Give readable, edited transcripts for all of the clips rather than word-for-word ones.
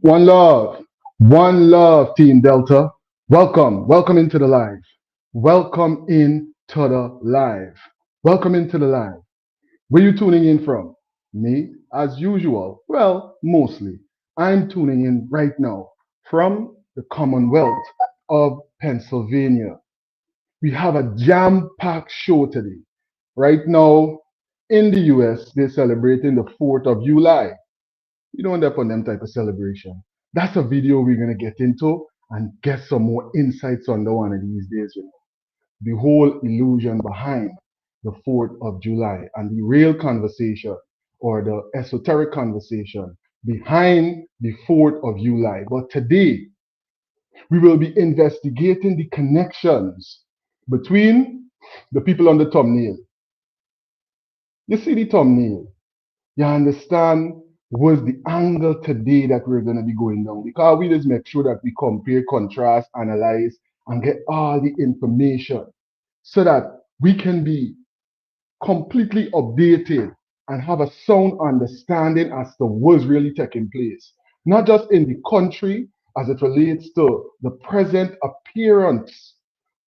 One love, Team Delta. Welcome into the live. Welcome into the live. Welcome into the live. Where you tuning in from? Me, as usual. Well, mostly. I'm tuning in right now from the Commonwealth of Pennsylvania. We have a jam-packed show today. Right now, in the US, they're celebrating the 4th of July. You don't end up on them type of celebration. That's a video we're gonna get into and get some more insights on the one of these days. The whole illusion behind the 4th of July and the real conversation or the esoteric conversation behind the 4th of July. But today we will be investigating the connections between the people on the thumbnail. You see the thumbnail? You understand was the angle today that we're going to be going down, because we just make sure that we compare, contrast, analyze, and get all the information so that we can be completely updated and have a sound understanding as to what's really taking place, not just in the country as it relates to the present appearance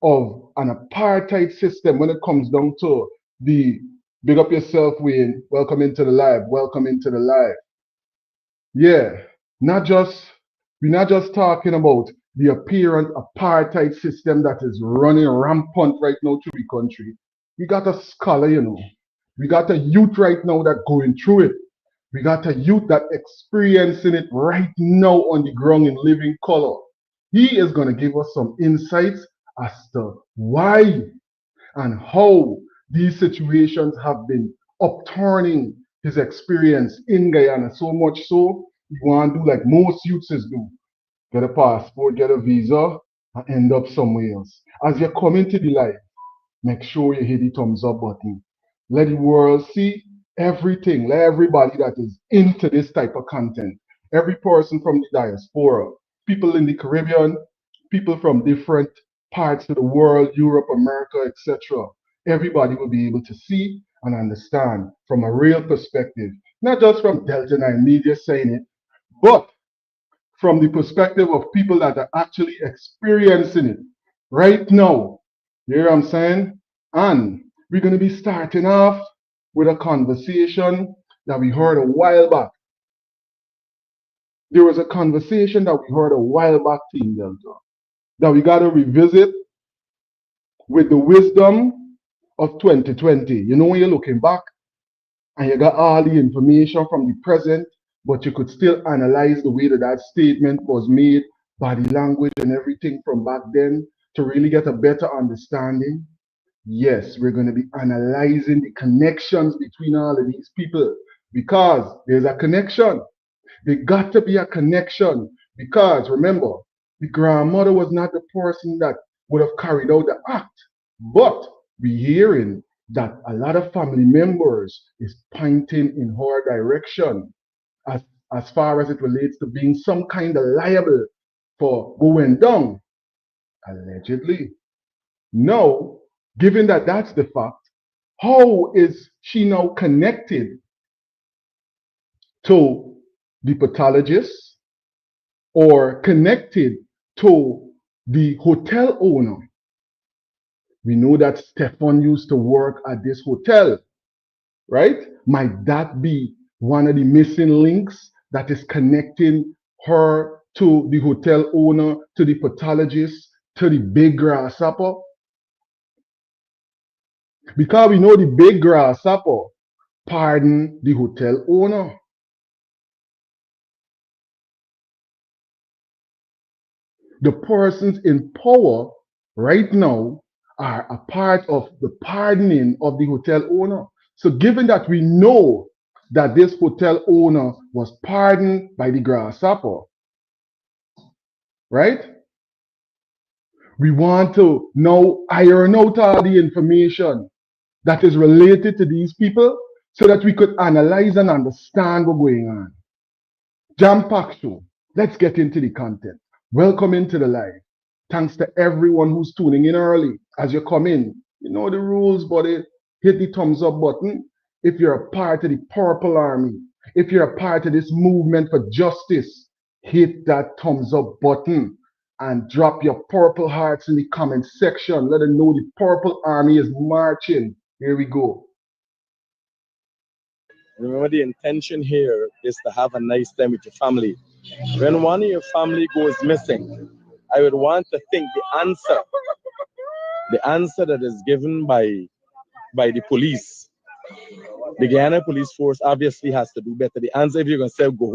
of an apartheid system when it comes down to the big up yourself, Wayne. Welcome into the live. Welcome into the live. Yeah, we're not just talking about the apparent apartheid system that is running rampant right now through the country. We got a scholar, We got a youth right now that going through it. We got a youth that experiencing it right now on the ground in living color. He is going to give us some insights as to why and how these situations have been upturning his experience in Guyana, so much so he want to do like most youths do: get a passport, get a visa, and end up somewhere else. As you come into the live, make sure you hit the thumbs up button. Let the world see everything. Let everybody that is into this type of content, every person from the diaspora, people in the Caribbean, people from different parts of the world, Europe, America, etc. Everybody will be able to see and understand from a real perspective, not just from Delta 9 Media saying it, but from the perspective of people that are actually experiencing it right now. You hear what I'm saying? And we're going to be starting off with a conversation that we heard a while back. There was a conversation that we heard a while back, Team Delta, that we got to revisit with the wisdom of 2020. You know, when you're looking back and you got all the information from the present, but you could still analyze the way that that statement was made, body language and everything from back then to really get a better understanding. Yes, we're going to be analyzing the connections between all of these people, because there's a connection. There got to be a connection, because remember, the grandmother was not the person that would have carried out the act, but we're hearing that a lot of family members is pointing in her direction as far as it relates to being some kind of liable for going down, allegedly. Now, given that that's the fact, how is she now connected to the pathologist or connected to the hotel owner? We know that Stefan used to work at this hotel, right? Might that be one of the missing links that is connecting her to the hotel owner, to the pathologist, to the big grasshopper? Because we know the big grasshopper pardon the hotel owner. The persons in power right now are a part of the pardoning of the hotel owner. So given that we know that this hotel owner was pardoned by the grasshopper, right? We want to now iron out all the information that is related to these people so that we could analyze and understand what's going on. Jam-packed show. Let's get into the content. Welcome into the live. Thanks to everyone who's tuning in early. As you come in, you know the rules, buddy. Hit the thumbs up button if you're a part of the Purple Army, if you're a part of this movement for justice hit that thumbs up button and drop your purple hearts in the comment section. Let them know the Purple Army is marching. Here we go. Remember, the intention here is to have a nice time with your family. When one of your family goes missing, I would want to think the answer that is given by the police, the Guyana police force obviously has to do better. The answer, if you're going to say go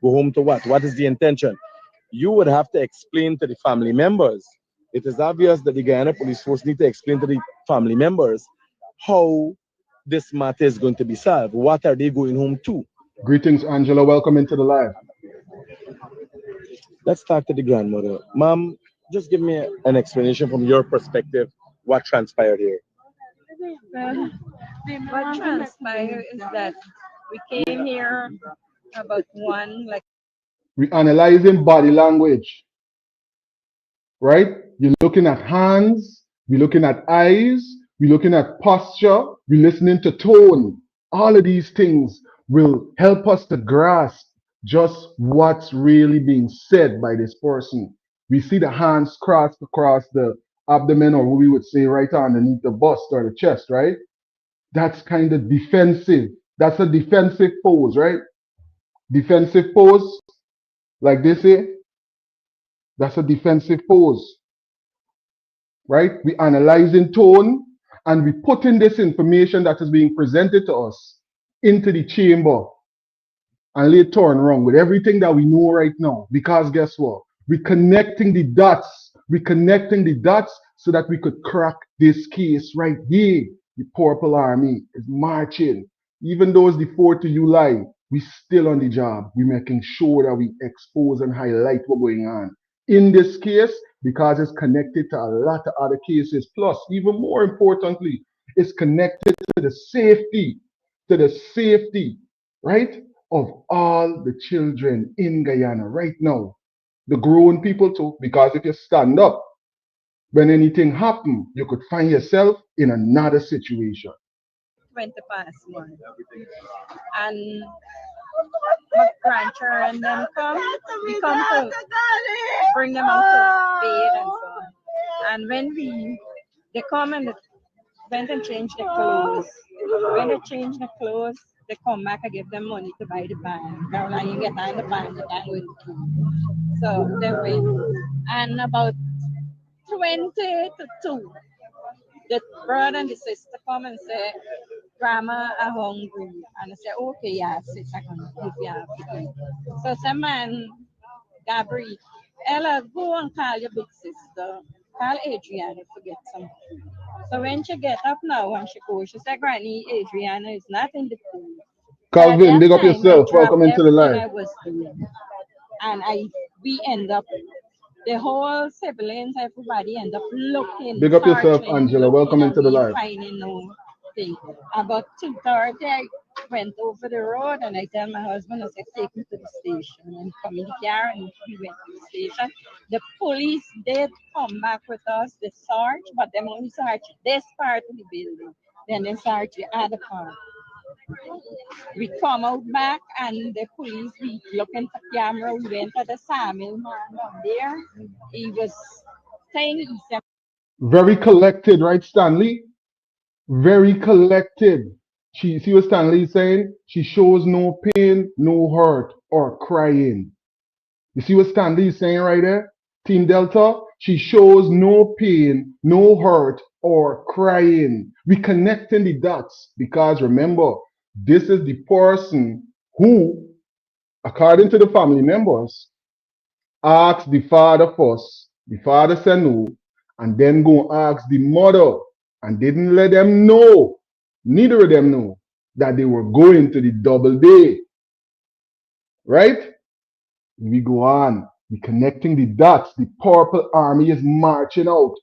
home to what? What is the intention? You would have to explain to the family members. It is obvious that the Guyana police force need to explain to the family members how this matter is going to be solved. What are they going home to? Greetings, Angela. Welcome into the live. Let's talk to the grandmother. Mom, just give me an explanation from your perspective what transpired here. What transpired is that we came here about one, like We analyzing body language, right? You're looking at hands, we're looking at eyes, we're looking at posture, we're listening to tone. All of these things will help us to grasp just what's really being said by this person. We see the hands crossed across the abdomen, or what we would say right underneath the bust or the chest, right? That's kind of defensive. That's a defensive pose, right? Defensive pose, like they say, that's a defensive pose, right? We analyzing tone and we putting this information that is being presented to us into the chamber and later on wrong with everything that we know right now. Because guess what? We're connecting the dots. We're connecting the dots so that we could crack this case right here. The Purple Army is marching. Even though it's the 4th of July, we still on the job. We're making sure that we expose and highlight what's going on in this case, because it's connected to a lot of other cases. Plus, even more importantly, it's connected to the safety, right, of all the children in Guyana right now. The grown people too, because if you stand up, when anything happen, you could find yourself in another situation. 20 past 1. And my grandchildren them come, we come to bring them out to bed and so on. And when they come and they went and change their clothes. When they change the clothes, they come back and give them money to buy the band. Now you get on the band, you can't go in the food. So they went. And about 20 to 2, the brother and the sister come and say, Grandma are hungry. And I say, okay, yeah, sit, I can give you a eat. So some man, Gabriel, Ella, go and call your big sister. Call Adrianna to get some food. So when she get up now, when she goes, she said, Granny, Adrianna is not in the food. So at Calvin, that big up time, I yourself. dropped Welcome into the everything live. I was doing. And we end up, the whole siblings, everybody end up looking, Big up yourself, searching, Angela. looking, Welcome and into the we live. finding no thing. About 2:30, I went over the road and I tell my husband, I said, take me to the station. And come in the car and we went to the station. The police did come back with us, they search, but them only search this part of the building. Then they search the other part. We come out back and the police, we look into the camera, we went to the Samuel man down there. He was saying he said, Very collected, right, Stanley? Very collected. She see what Stanley is saying? She shows no pain, no hurt, or crying. You see what Stanley is saying right there? Team Delta, she shows no pain, no hurt, or crying. We connecting the dots because remember, this is the person who, according to the family members, asked the father first. The father said no, and then go ask the mother and didn't let them know, neither of them know, that they were going to the double day. Right? We go on. We connecting the dots. The Purple Army is marching out.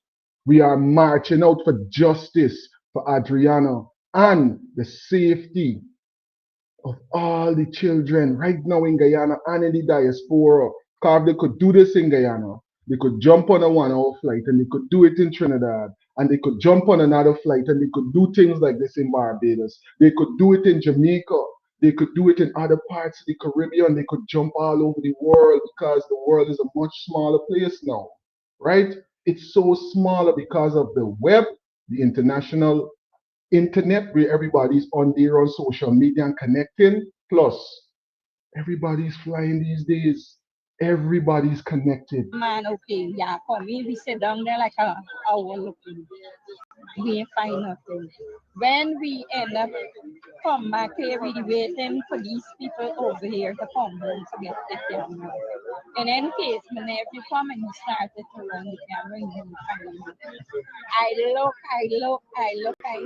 We are marching out for justice for Adrianna and the safety of all the children right now in Guyana and in the diaspora. Because they could do this in Guyana. They could jump on a 1 hour flight and they could do it in Trinidad. And they could jump on another flight and they could do things like this in Barbados. They could do it in Jamaica. They could do it in other parts of the Caribbean. They could jump all over the world because the world is a much smaller place now, right? It's so smaller because of the web, the international internet, where everybody's on there on social media and connecting. Plus, everybody's flying these days. Everybody's connected. Man, okay, yeah, for me, we sit down there like a hour looking. We ain't find nothing. When we end up come back here, we waiting for these people over here to come home to get the camera. In any case, whenever you come and you started to run the camera, you will find it. I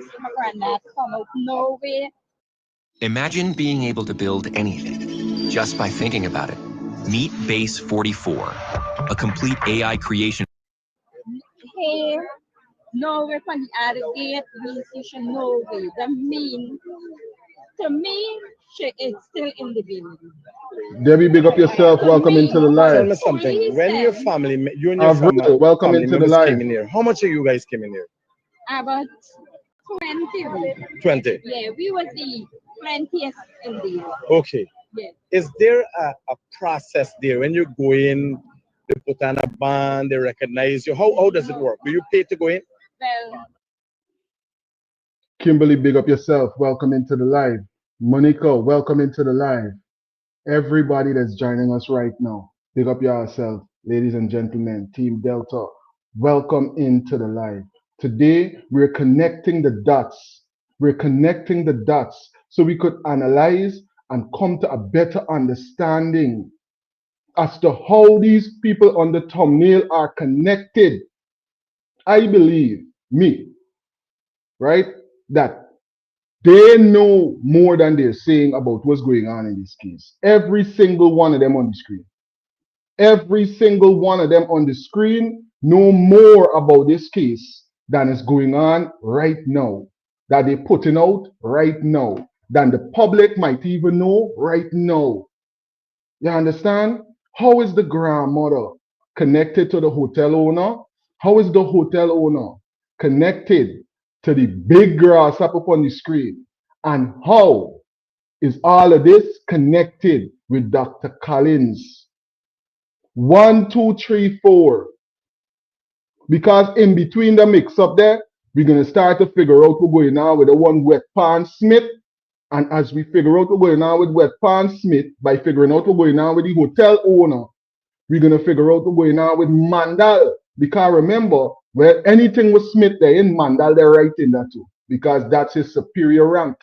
see my granddad come out nowhere. Imagine being able to build anything just by thinking about it. Meet Base 44, a complete AI creation. Here, nowhere from the other gate, we see nowhere. That mean, to me, she is still in the building. Debbie, big up yourself. To Welcome me, into the Tell live. me something. When your family, you and your Avril, welcome family into the members live. came in here, how much of you guys came in here? about 20. 20. Yeah, we was the 20th in there. Okay. Yeah. Is there a process there when you go in, they put on a band, they recognize you? How does it work? Do you pay to go in? Well, Kimberly, big up yourself. Welcome into the live. Monica, welcome into the live. Everybody that's joining us right now, big up yourself, ladies and gentlemen, Team Delta. Welcome into the live. Today, we're connecting the dots. We're connecting the dots so we could analyze and come to a better understanding as to how these people on the thumbnail are connected. I believe, me, right, that they know more than they're saying about what's going on in this case. Every single one of them on the screen. Every single one of them on the screen know more about this case than is going on right now, that they're putting out right now, than the public might even know right now. You understand? How is the grandmother connected to the hotel owner? How is the hotel owner connected to the big grass up on the screen? And how is all of this connected with Dr. Collins? 1, 2, 3, 4. Because in between the mix up there, we're going to start to figure out what's going on with the one Wet Pan Smith. And as we figure out what's going on with Wet Pan Smith, by figuring out what's going on with the hotel owner, we're going to figure out what's going on with Mandal. Because remember, where anything was Smith, they're in Mandal, they're right in that too. Because that's his superior rank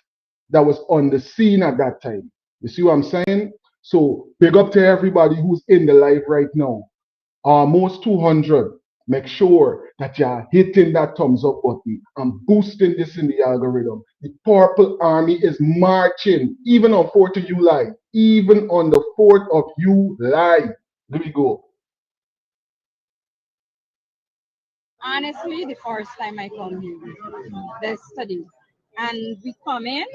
that was on the scene at that time. You see what I'm saying? So big up to everybody who's in the live right now. Almost 200. Make sure that you're hitting that thumbs up button and boosting this in the algorithm. The Purple Army is marching, even on 4th of July, even on the 4th of July. There we go. honestly, the first time I come here, they study. And we come in,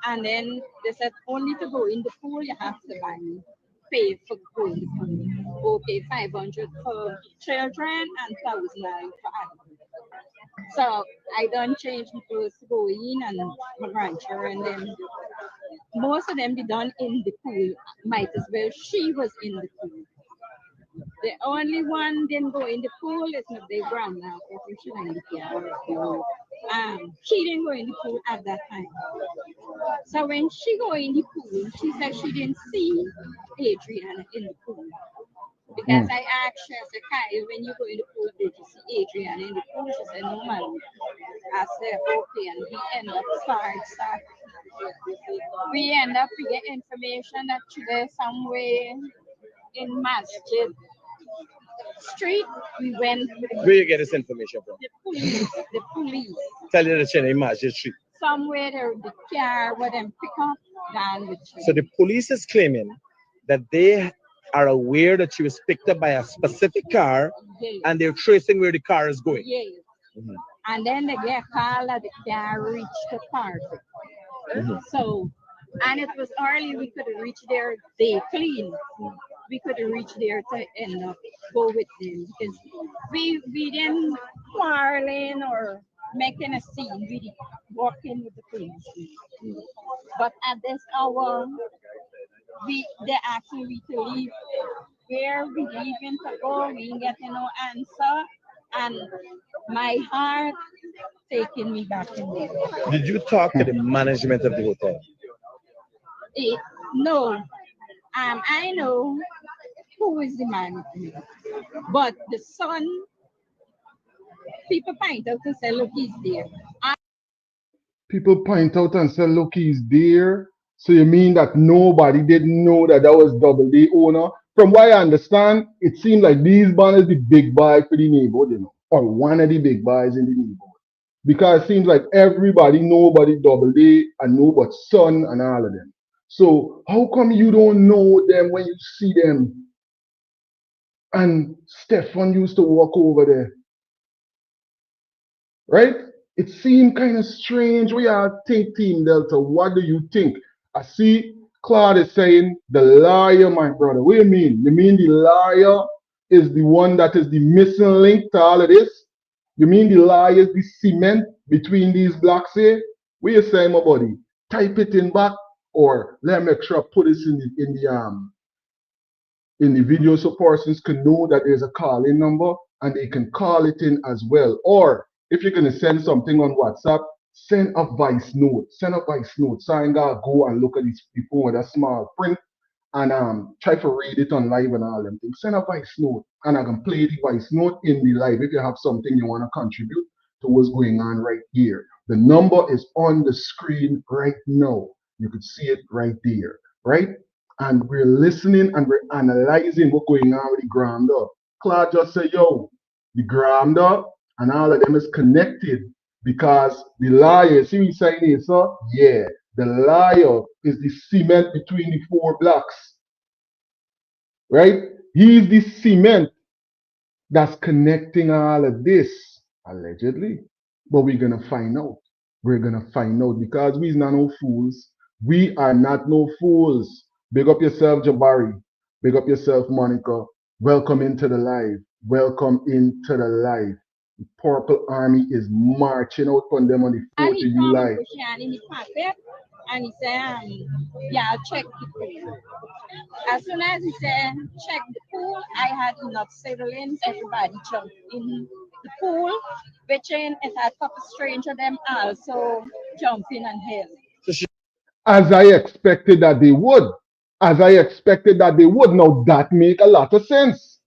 and then they said only to go in the pool, you have to pay for going in the pool. Okay, 500 for children and 1,000 for adults. So I done change my clothes to go in and my grandchildren, and then most of them be done in the pool. Might as well she was in the pool. The only one didn't go in the pool is my big grandma, because she went in the pool. She didn't go in the pool at that time. So when she go in the pool, she said she didn't see Adriana in the pool. Because I asked her, I said, Kyle, when you go in the pool, did you see Adriana in the pool? She said, no, man. I said, okay, and we end up start. We end up we get information that she there somewhere in Masjid Street. We went with Where you get this information from? the police. Tell you the chain imagine street. Somewhere there the car where them pick up down the tree. So the police is claiming that they are aware that she was picked up by a specific car, Yes. and they're tracing where the car is going. Yes. Mhm. And then they get a call that the car reached the park. So, and it was early, we could reach there, they clean. We could reach there to end up go with them because we didn't quarreling or making a scene. working with the police. But at this hour, they're asking me to leave. Where we leaving to go? We ain't getting no answer. And my heart taking me back in there. Did you talk to the management of the hotel? No. I know who is the management. But the son, people point out to say, look, he's there. People point out and say, look, he's there. So you mean that nobody didn't know that that was Double D owner? From what I understand, it seems like these man is the big boy for the neighborhood, you know, or one of the big boys in the neighborhood. Because it seems like everybody know about the Double D and know about Son and all of them. So how come you don't know them when you see them? And Stefan used to walk over there, right? It seemed kind of strange. We are think Team Delta. What do you think? I see Claude is saying the liar, my brother. What do you mean? You mean the liar is the one that is the missing link to all of this? You mean the liar is the cement between these blocks here? What you saying, my buddy? Type it in back, or let me make sure I put this in the video so persons can know that there's a call-in number and they can call it in as well. Or if you're going to send something on WhatsApp, send a voice note. Send a voice note. So I gotta go and look at these people with a small print and try to read it on live and all them things. Send a voice note and I can play the voice note in the live if you have something you want to contribute to what's going on right here. The number is on the screen right now. You could see it right there, right? And we're listening and we're analyzing what's going on with the Gramda. Claude just said, yo, the Gramda and all of them is connected because the liar, see what he's saying here, sir? Yeah, the liar is the cement between the four blocks, right? He's the cement that's connecting all of this, allegedly. But we're going to find out. We're going to find out because we're not no fools. We are not no fools. Big up yourself, Jabari. Big up yourself, Monica. Welcome into the live. Welcome into the live. The Purple Army is marching out on them on the 4th of July. And he said, yeah, I'll check the pool. As soon as he said, check the pool, I had enough civilians, everybody jumped in the pool, which it had a couple strangers, them also jumping and hailing. As I expected that they would. As I expected that they would. Now that make a lot of sense.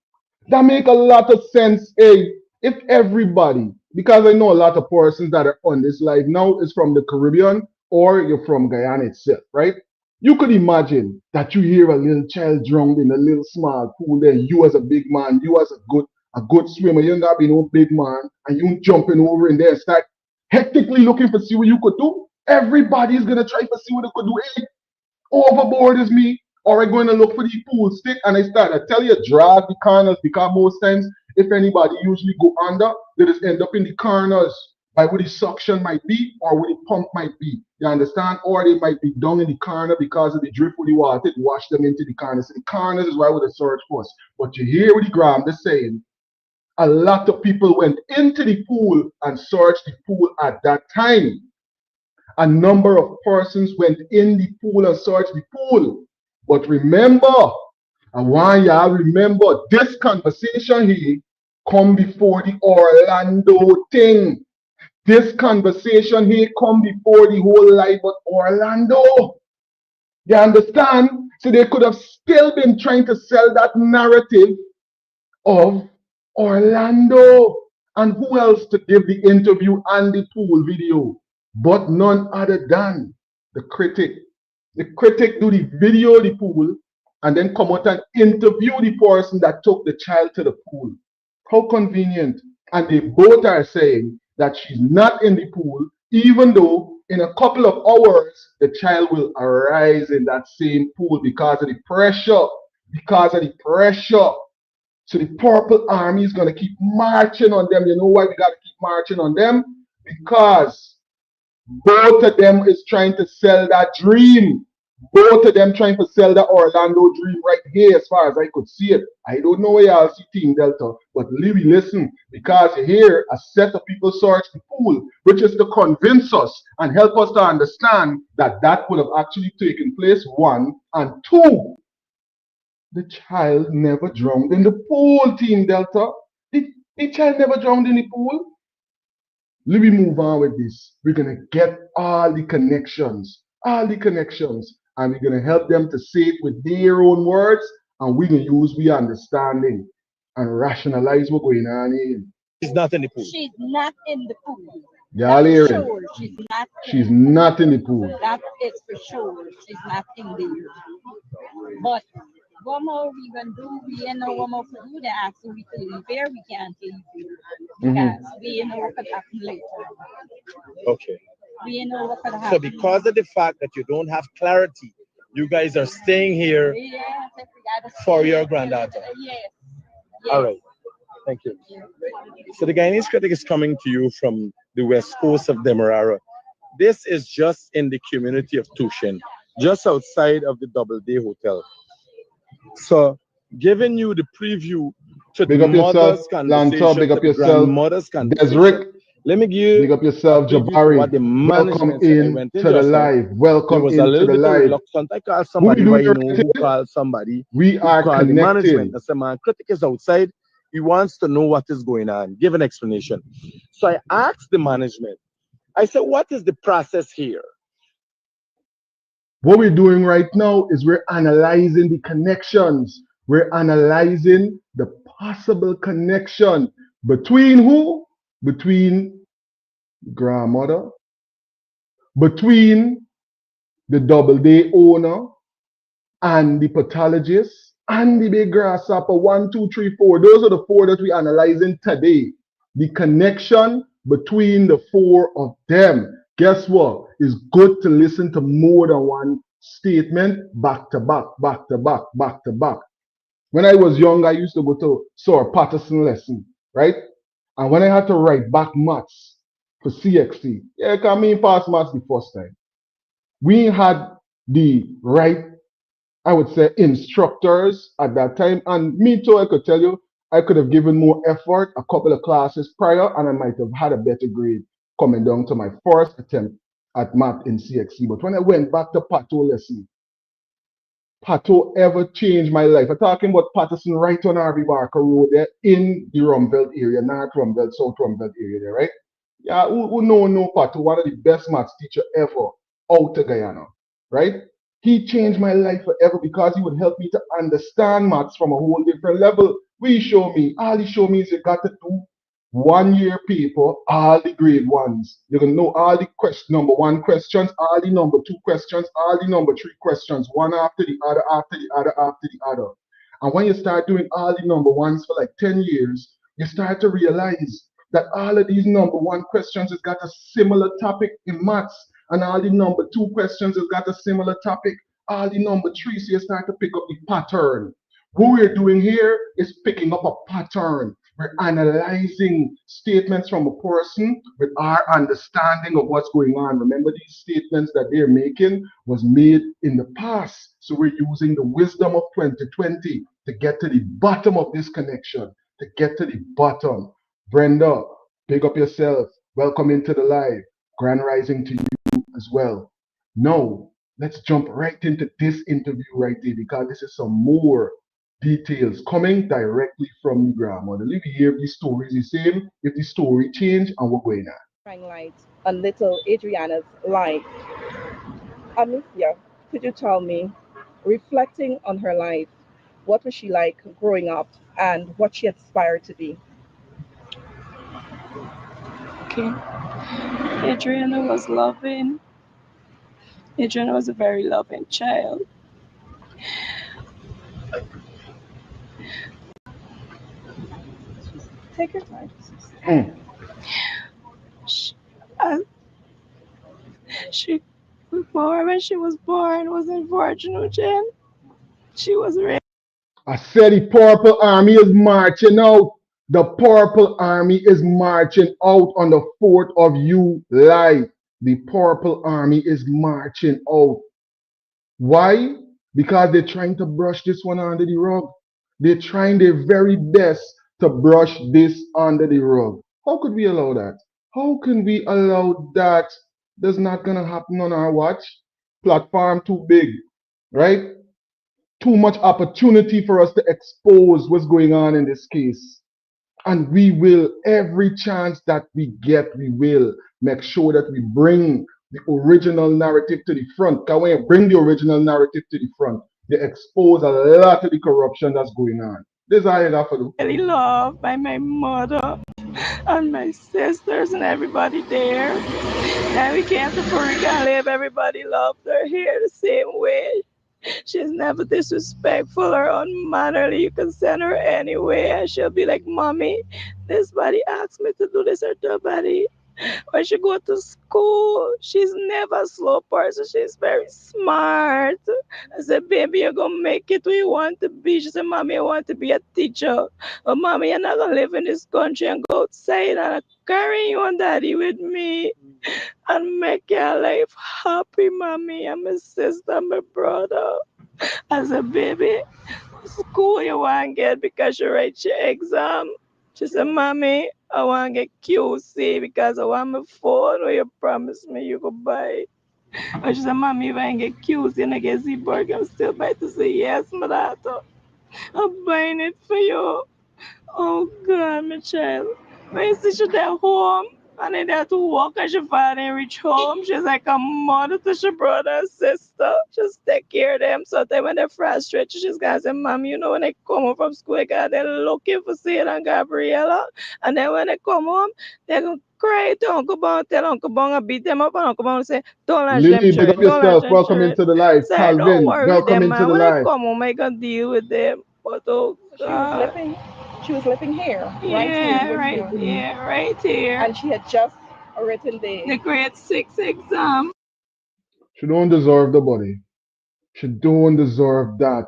That make a lot of sense. Hey, if everybody, because I know a lot of persons that are on this live now is from the Caribbean or you're from Guyana itself, right? You could imagine that you hear a little child drowned in a little small pool there. You as a big man, you as a good swimmer, you ain't gotta be no big man, and you jumping over in there and start hectically looking for see what you could do. Everybody's gonna try to see what they could do. Hey, overboard is me, or I'm going to look for the pool stick and I start. I tell you, drag the corners because most times, if anybody usually go under, they just end up in the corners by where the suction might be or where the pump might be. You understand? Or they might be down in the corner because of the drift with the water. It wash them into the corners. So the corners is why we the search first. But you hear what the gram they're saying. A lot of people went into the pool and searched the pool at that time. A number of persons went in the pool and searched the pool. But remember, I want y'all remember this conversation here come before the Orlando thing. This conversation here come before the whole life of Orlando. You understand? So they could have still been trying to sell that narrative of Orlando. And who else to give the interview and the pool video? But none other than the critic. The critic do the video of the pool and then come out and interview the person that took the child to the pool. How convenient. And they both are saying that she's not in the pool, even though in a couple of hours, the child will arise in that same pool because of the pressure. Because of the pressure. So the Purple Army is going to keep marching on them. You know why we got to keep marching on them? Because both of them is trying to sell that dream. Both of them trying to sell the Orlando dream right here as far as I could see it. I don't know where y'all see Team Delta, but Libby, listen, because here a set of people search the pool, which is to convince us and help us to understand that that would have actually taken place, one, and two, the child never drowned in the pool, Team Delta. The child never drowned in the pool. Let me move on with this. We're going to get all the connections, and we're going to help them to say it with their own words, and we're going to use we understanding and rationalize what's going on here. She's not in the pool. She's not in the pool. Y'all hear it? Sure, She's not in the pool. That is for sure. She's not in there. But what more we gonna do? We ain't know what more to do. They ask we to leave here. We can't leave here because we ain't know what could happen later. Okay. We ain't know what could happen. So because of the fact that you don't have clarity, you guys are staying here for your granddaughter. Yes. All right. Thank you. So the Guyanese Critic is coming to you from the west coast of Demerara. This is just in the community of Tushin, just outside of the Doubleday Hotel. So giving you the preview to Big the up yourself, mother's conversation, Lanto, big up to the yourself, grandmother's conversation. Desrick, Let me give big up yourself, a preview to what Jabari. the Welcome management said. I in went to the just now. live. There Welcome was a into little the bit of live. reluctant. I called Who somebody, doing but your know who thing? called somebody. We Who are called the management. connecting. I said, man, Critic is outside. He wants to know what is going on. Give an explanation. So I asked the management. I said, what is the process here? What we're doing right now is we're analyzing the connections. We're analyzing the possible connection between who? Between grandmother, between the Doubleday owner and the pathologist and the big grasshopper. 1, 2, 3, 4. Those are the four that we're analyzing today. The connection between the four of them. Guess what? It's good to listen to more than one statement back to back, back to back, back to back. When I was young, I used to go to Sir Patterson lesson, right? And when I had to write back maths for CXC, yeah, because me pass maths the first time. We had the right, I would say, instructors at that time. And me too, I could tell you, I could have given more effort a couple of classes prior, and I might have had a better grade coming down to my first attempt at math in CXC. But when I went back to Pato lesson, Pato ever changed my life. I'm talking about Patterson right on Harvey Barker Road there in the Rumveld area, North Rumveld, South Rumveld area there, right? Yeah, who know Pato, one of the best maths teacher ever out of Guyana, right? He changed my life forever because he would help me to understand maths from a whole different level. All he showed me is you got to do 1 year paper, all the grade ones. You can know all the number one questions, all the number two questions, all the number three questions, one after the other, after the other, after the other. And when you start doing all the number ones for like 10 years, you start to realize that all of these number one questions has got a similar topic in maths, and all the number two questions has got a similar topic, all the number three, so you start to pick up the pattern. What we're doing here is picking up a pattern. We're analyzing statements from a person with our understanding of what's going on. Remember, these statements that they're making was made in the past. So we're using the wisdom of 2020 to get to the bottom of this connection, to get to the bottom. Brenda, big up yourself. Welcome into the live. Grand rising to you as well. Now, let's jump right into this interview right here because this is some more details coming directly from the grandmother. Let me hear if the story is the same, if the story changed, and what's going on. Shining light on little Adrianna's life. Amicia, could you tell me, reflecting on her life, what was she like growing up and what she aspired to be? Okay. Adrianna was loving. Adrianna was a very loving child. Take your time. She before when she was born was unfortunate, Jen. She was raped. I said the Purple Army is marching out. The Purple Army is marching out on the 4th of July. The Purple Army is marching out. Why? Because they're trying to brush this one under the rug. They're trying their very best to brush this under the rug. How could we allow that? How can we allow that? That's not gonna happen on our watch. Platform too big, right? Too much opportunity for us to expose what's going on in this case. And we will, every chance that we get, we will make sure that we bring the original narrative to the front. Because when you bring the original narrative to the front, you expose a lot of the corruption that's going on. This is how you got to do. Really loved by my mother and my sisters and everybody there. Then we came to Puerto Live, everybody loved her here the same way. She's never disrespectful or unmannerly. You can send her anywhere and she'll be like, Mommy, this body asked me to do this or that body. When she go to school, she's never a slow person. She's very smart. I said, baby, you're going to make it where you want to be. She said, Mommy, I want to be a teacher. Oh, Mommy, you're not going to live in this country and go outside. And I'm carrying you and Daddy with me and make your life happy, Mommy. I'm a sister, my brother. I said, baby, school you want to get because you write your exam. She said, Mommy, I want to get QC because I want my phone or you promised me you could buy it. And she said, Mommy, if I can get QC and I get BURKE, I'm still by to say, yes, my daughter. I'm buying it for you. Oh, God, my child. When you see she's at home, and then they have to walk and she finally reach home. She's like a mother to her brother and sister. Just take care of them. So then when they're frustrated, she's gonna say, Mom, you know when they come home from school, they're looking for Sid and Gabriella. And then when they come home, they're gonna cry to Uncle Bong, tell Uncle Bong and beat them up, and Uncle Bong say, don't launch them Lily, big up children, don't launch yourself. them Welcome children. into the live. Say, don't Calvin, worry welcome them, into man. the When they live. come home, I can deal with them. But oh God. She was living here, right here Yeah, in right, Richmond. yeah, right here. And she had just written The grade 6 exam. She don't deserve the body. She don't deserve that.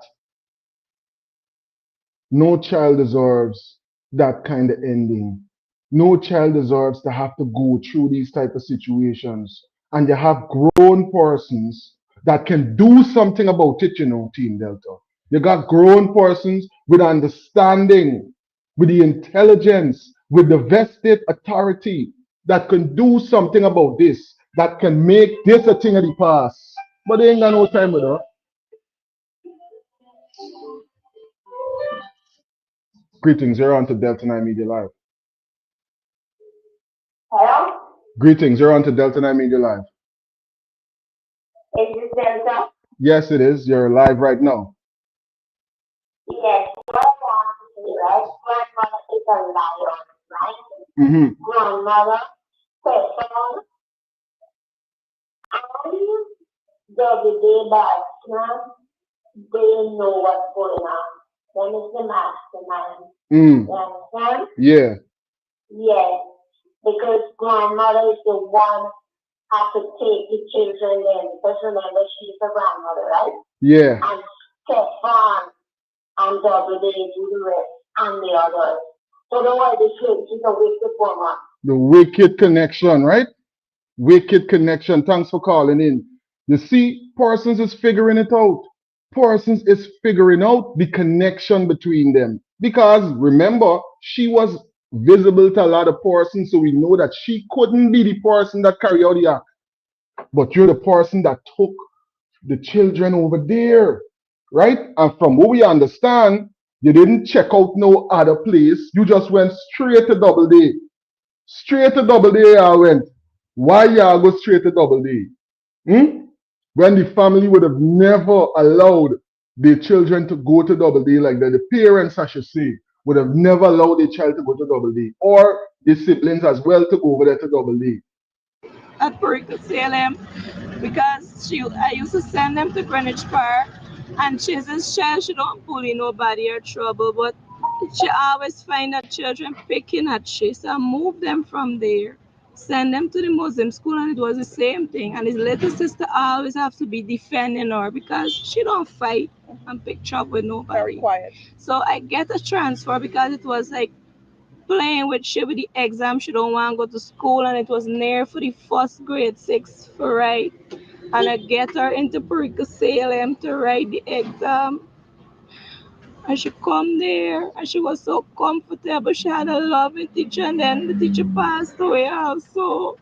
No child deserves that kind of ending. No child deserves to have to go through these type of situations. And you have grown persons that can do something about it, Team Delta. You got grown persons with understanding, with the intelligence, with the vested authority that can do something about this, that can make this a thing of the past. But they ain't got no time with her. Greetings, you're on to Delta 9 Media Live. Hello? Greetings, you're on to Delta 9 Media Live. Is this Delta? Yes, it is. You're live right now. Yes. What I want to say, right? Grandmother is a lion, right? Mm-hmm. Grandmother, person, and the day that they know what's going on. Then it's the mastermind. You understand? Yeah. Yes. Because grandmother is the one have to take the children in. Because remember, she's the grandmother, right? Yeah. And Stefan and W.P.A do the rest and the others. So don't worry, she's a wicked woman. The wicked connection, right? Wicked connection. Thanks for calling in. You see, Parsons is figuring it out. Parsons is figuring out the connection between them. Because remember, she was visible to a lot of persons, so we know that she couldn't be the person that carried out the act. But you're the person that took the children over there, right? And from what we understand, you didn't check out no other place. You just went straight to Double D. Straight to Double D, I went. Why y'all go straight to Double D? When the family would have never allowed the children to go to Double D like that. The parents, I should say, would have never allowed their child to go to Double D. Or the siblings as well to go over there to Double D. At Puerto CLM because I used to send them to Greenwich Park, and she's this child, she don't bully nobody or trouble, but she always find that children picking at she, so I moved them from there, send them to the Muslim school, and it was the same thing. And his little sister always have to be defending her because she don't fight and pick trouble with nobody. Very quiet. So I get a transfer because it was like playing with she with the exam. She don't want to go to school, and it was near for the first grade 6 for right. And I get her into Puerto Salem to write the exam. And she come there and she was so comfortable. She had a loving teacher and then the teacher passed away also.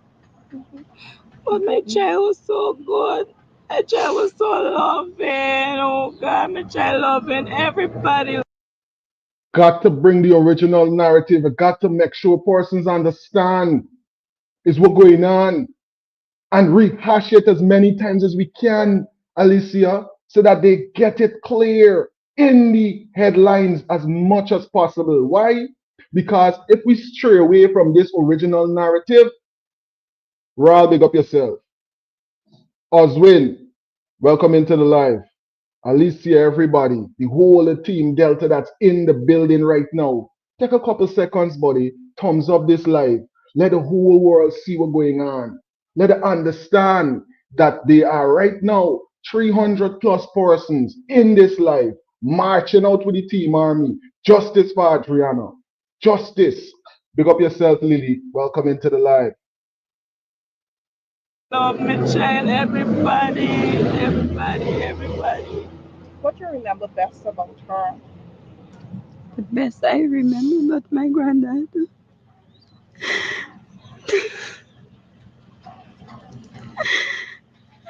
But my child was so good. My child was so loving. Oh God, my child loving everybody. Got to bring the original narrative. I got to make sure persons understand is what going on and rehash it as many times as we can, Alicia, so that they get it clear in the headlines as much as possible. Why? Because if we stray away from this original narrative, Raw, big up yourself. Oswin, welcome into the live. Alicia, everybody, the whole team Delta that's in the building right now. Take a couple seconds, buddy. Thumbs up this live. Let the whole world see what's going on. Let them understand that they are right now 300 plus persons in this live, marching out with the team army. Justice for Adrianna. Justice. Big up yourself, Lily. Welcome into the live. Love my child, everybody, everybody. What do you remember best about her? The best I remember about my granddad.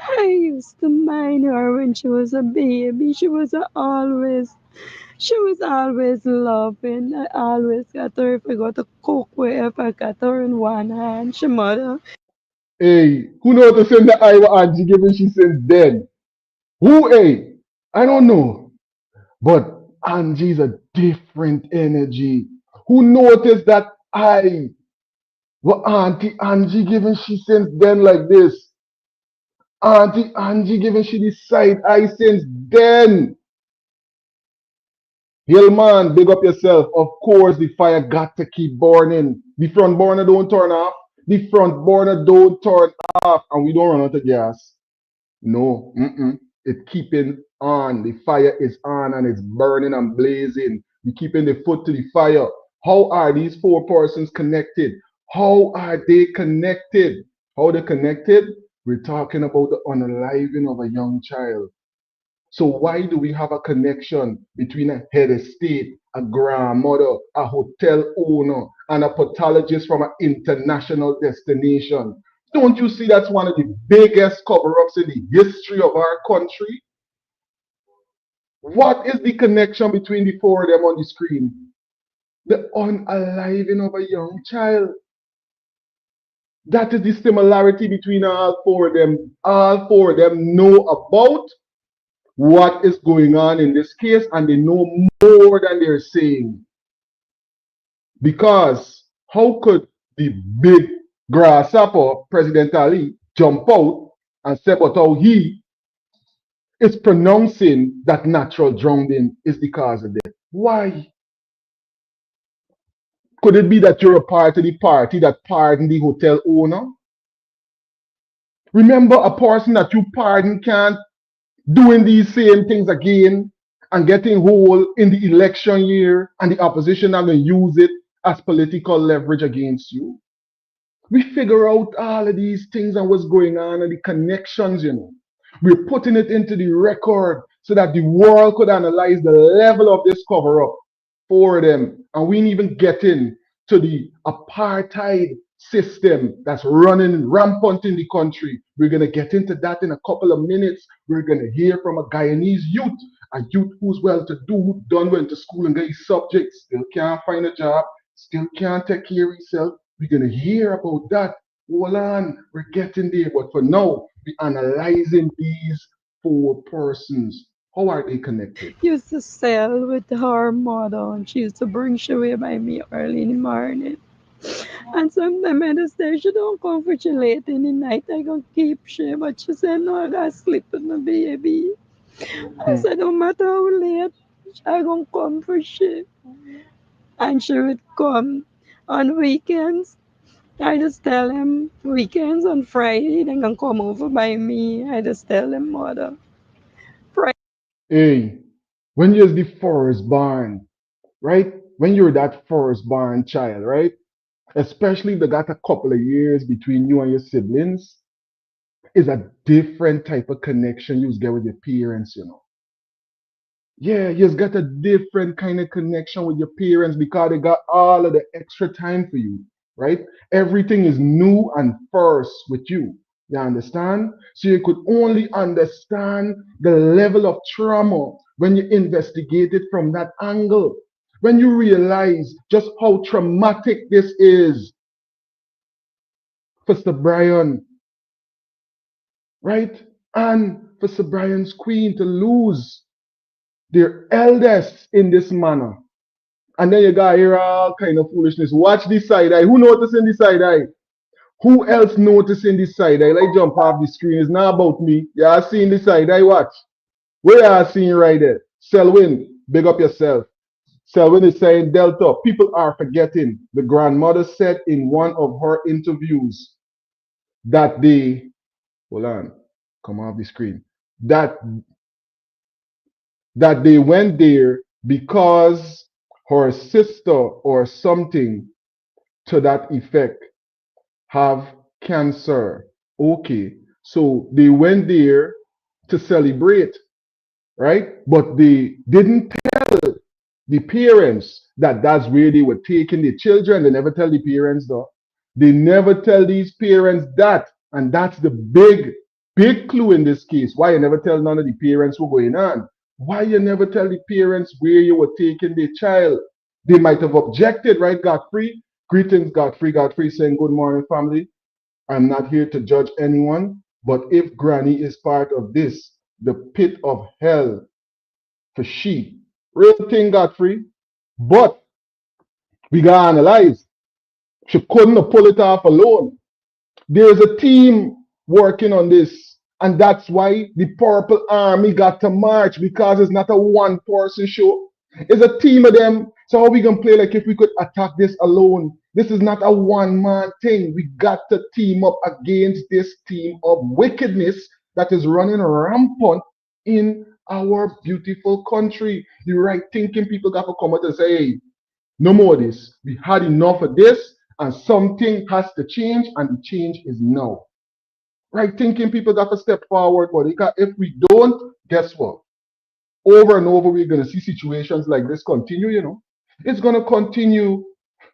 I used to mind her when she was a baby. She was always loving. I always got her if I got to cook with, if I got her in one hand. She mother. Hey, who know to send the Iowa Angie given she since then? Who, hey? I don't know. But Angie's a different energy. Who noticed that I, what Auntie Angie giving she since then like this? Auntie Angie giving she the side eye since then. Hillman, big up yourself. Of course, the fire got to keep burning. The front burner don't turn off. The front burner don't turn off. And we don't run out of gas. No, it's keeping on. The fire is on and it's burning and blazing. We're keeping the foot to the fire. How are these four persons connected? How are they connected? How they connected? We're talking about the unaliving of a young child. So why do we have a connection between a head estate, a grandmother, a hotel owner, and a pathologist from an international destination? Don't you see that's one of the biggest cover-ups in the history of our country? What is the connection between the four of them on the screen? The unaliving of a young child. That is the similarity between all four of them. All four of them know about what is going on in this case and they know more than they're saying. Because how could the big grasshopper, President Ali, jump out and say but how he is pronouncing that natural drowning is the cause of death? Why? Could it be that you're a part of the party that pardoned the hotel owner? Remember, a person that you pardon can't doing these same things again and getting whole in the election year, and the opposition are going to use it as political leverage against you. We figure out all of these things and what's going on and the connections, We're putting it into the record so that the world could analyze the level of this cover up for them. And we ain't even getting to the apartheid system that's running rampant in the country. We're going to get into that in a couple of minutes. We're going to hear from a Guyanese youth, a youth who's well to do, who done went to school and got his subjects, still can't find a job, still can't take care of himself. We're going to hear about that. Hold on, we're getting there. But for now, we're analyzing these four persons. How are they connected? Used to sell with her mother and she used to bring she away by me early in the morning. And sometimes I just say she don't come for she late in the night. I gonna keep she, but she said no, I gotta sleep with my baby. I said no matter how late, I gonna come for she. And she would come on weekends. I just tell him weekends on Friday they gonna come over by me. I just tell them mother. Hey, when you're the firstborn, right? When you're that firstborn child, right? Especially if they got a couple of years between you and your siblings, It's a different type of connection you get with your parents, you know. Yeah, you've got a different kind of connection with your parents because they got all of the extra time for you, right? Everything is new and first with you. You understand? So you could only understand the level of trauma when you investigate it from that angle. When you realize just how traumatic this is for Sir Brian, right? And for Sir Brian's queen to lose their eldest in this manner. And then you got here all kind of foolishness. Watch this side eye. Who noticing this side eye? Who else noticing this side eye? Like jump off the screen. It's not about me. Y'all seeing this side eye? Watch. Where y'all seeing right there? Selwyn, big up yourself. Selwyn is saying Delta. People are forgetting. The grandmother said in one of her interviews that they hold on, come off the screen. That they went there because her sister or something to that effect have cancer. Okay, so they went there to celebrate, right? But they didn't tell the parents that that's where they were taking the children. They never tell the parents though. They never tell these parents that. And that's the big clue in this case. Why you never tell none of the parents what's going on? Why you never tell the parents where you were taking the child? They might have objected, right, Godfrey? Greetings, Godfrey. Godfrey saying, good morning, family. I'm not here to judge anyone, but if Granny is part of this, the pit of hell for she. Real thing, Godfrey. But we gotta analyze. She couldn't have pulled it off alone. There's a team working on this. And that's why the Purple Army got to march because it's not a one person show. It's a team of them. So how we gonna play like if we could attack this alone? This is not a one man thing. We got to team up against this team of wickedness that is running rampant in our beautiful country. The right thinking people got to come out and say, hey, no more of this. We had enough of this, and something has to change, and the change is now. Right thinking people got to step forward, but if we don't, guess what? Over and over, we're going to see situations like this continue, you know. It's going to continue.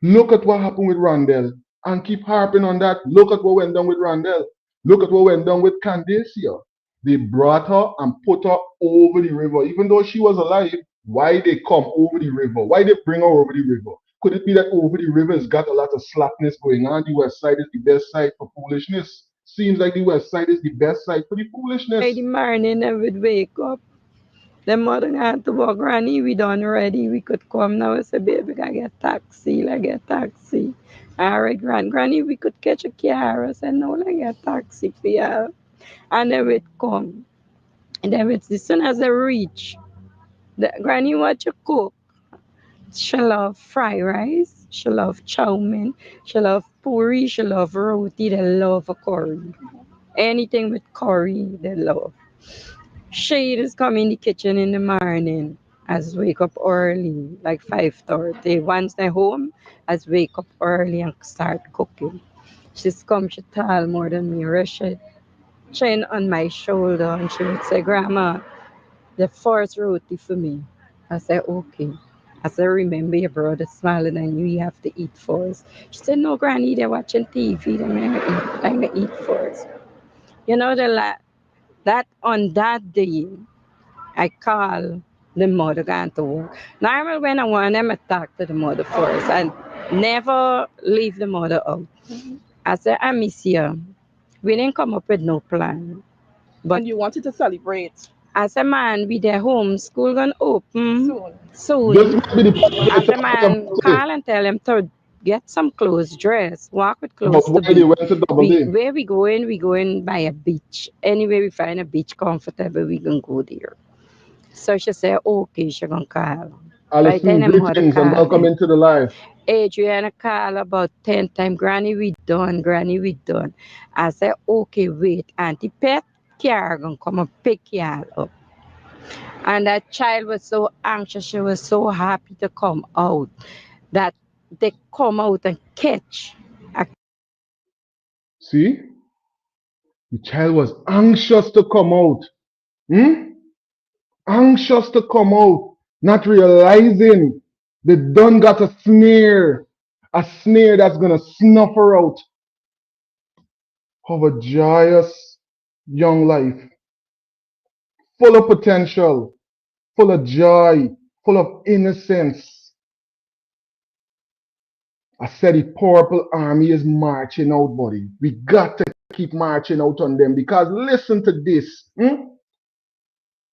Look at what happened with Rondell and keep harping on that. Look at what went down with Rondell. Look at what went down with Candacia. They brought her and put her over the river. Even though she was alive, why they come over the river? Why they bring her over the river? Could it be that over the river has got a lot of slackness going on? The west side is the best side for foolishness. Seems like the west side is the best side for the By foolishness. the morning, I would wake up. The mother had to walk, Granny, we done ready. We could come now. I said, baby, I get taxi. Like get taxi. All right, Granny, we could catch a car. I said, no, like get taxi for you. And they would come. And then as soon as they reach, Granny, what you cook? She love fried rice. She love chow mein. She love puri. She love roti. They love a curry. Anything with curry, they love. She just come in the kitchen in the morning. As wake up early, like 5:30. Once they home, as wake up early and start cooking. She's come, she tall more than me. Rest her chin on my shoulder and she would say, Grandma, the first roti for me. I said, okay. I said, remember your brother smiling and you have to eat first. She said, no, Granny, they're watching TV. They're going to eat. I'm going to eat first. You know, that on that day, I call the mother going to work. Normally, when I want them, I talk to the mother first. I never leave the mother out. I said, I miss you. We didn't come up with no plan. But And you wanted to celebrate I said, man, we there home. School gonna open soon. This soon. might be the part I where said, somebody man, about to say call and tell him to get some clothes, dress, walk with clothes about to why they be. went to double We day. where we going by a beach. Anyway, we find a beach comfortable, we gonna go there. So she said, okay, she gonna call. By the Alison, time the mother greetings and call welcome me. into the live. Adriana call about 10 times. Granny, we done. Granny, we done. I said, okay, wait. Auntie Pet car gonna come and pick y'all up. And that child was so anxious. She was so happy to come out that they come out and catch. See? The child was anxious to come out. Hmm? Anxious to come out, not realizing they done got a snare that's gonna snuff her out of a joyous young life, full of potential, full of joy, full of innocence. I said the Purple Army is marching out, buddy. We got to keep marching out on them because listen to this.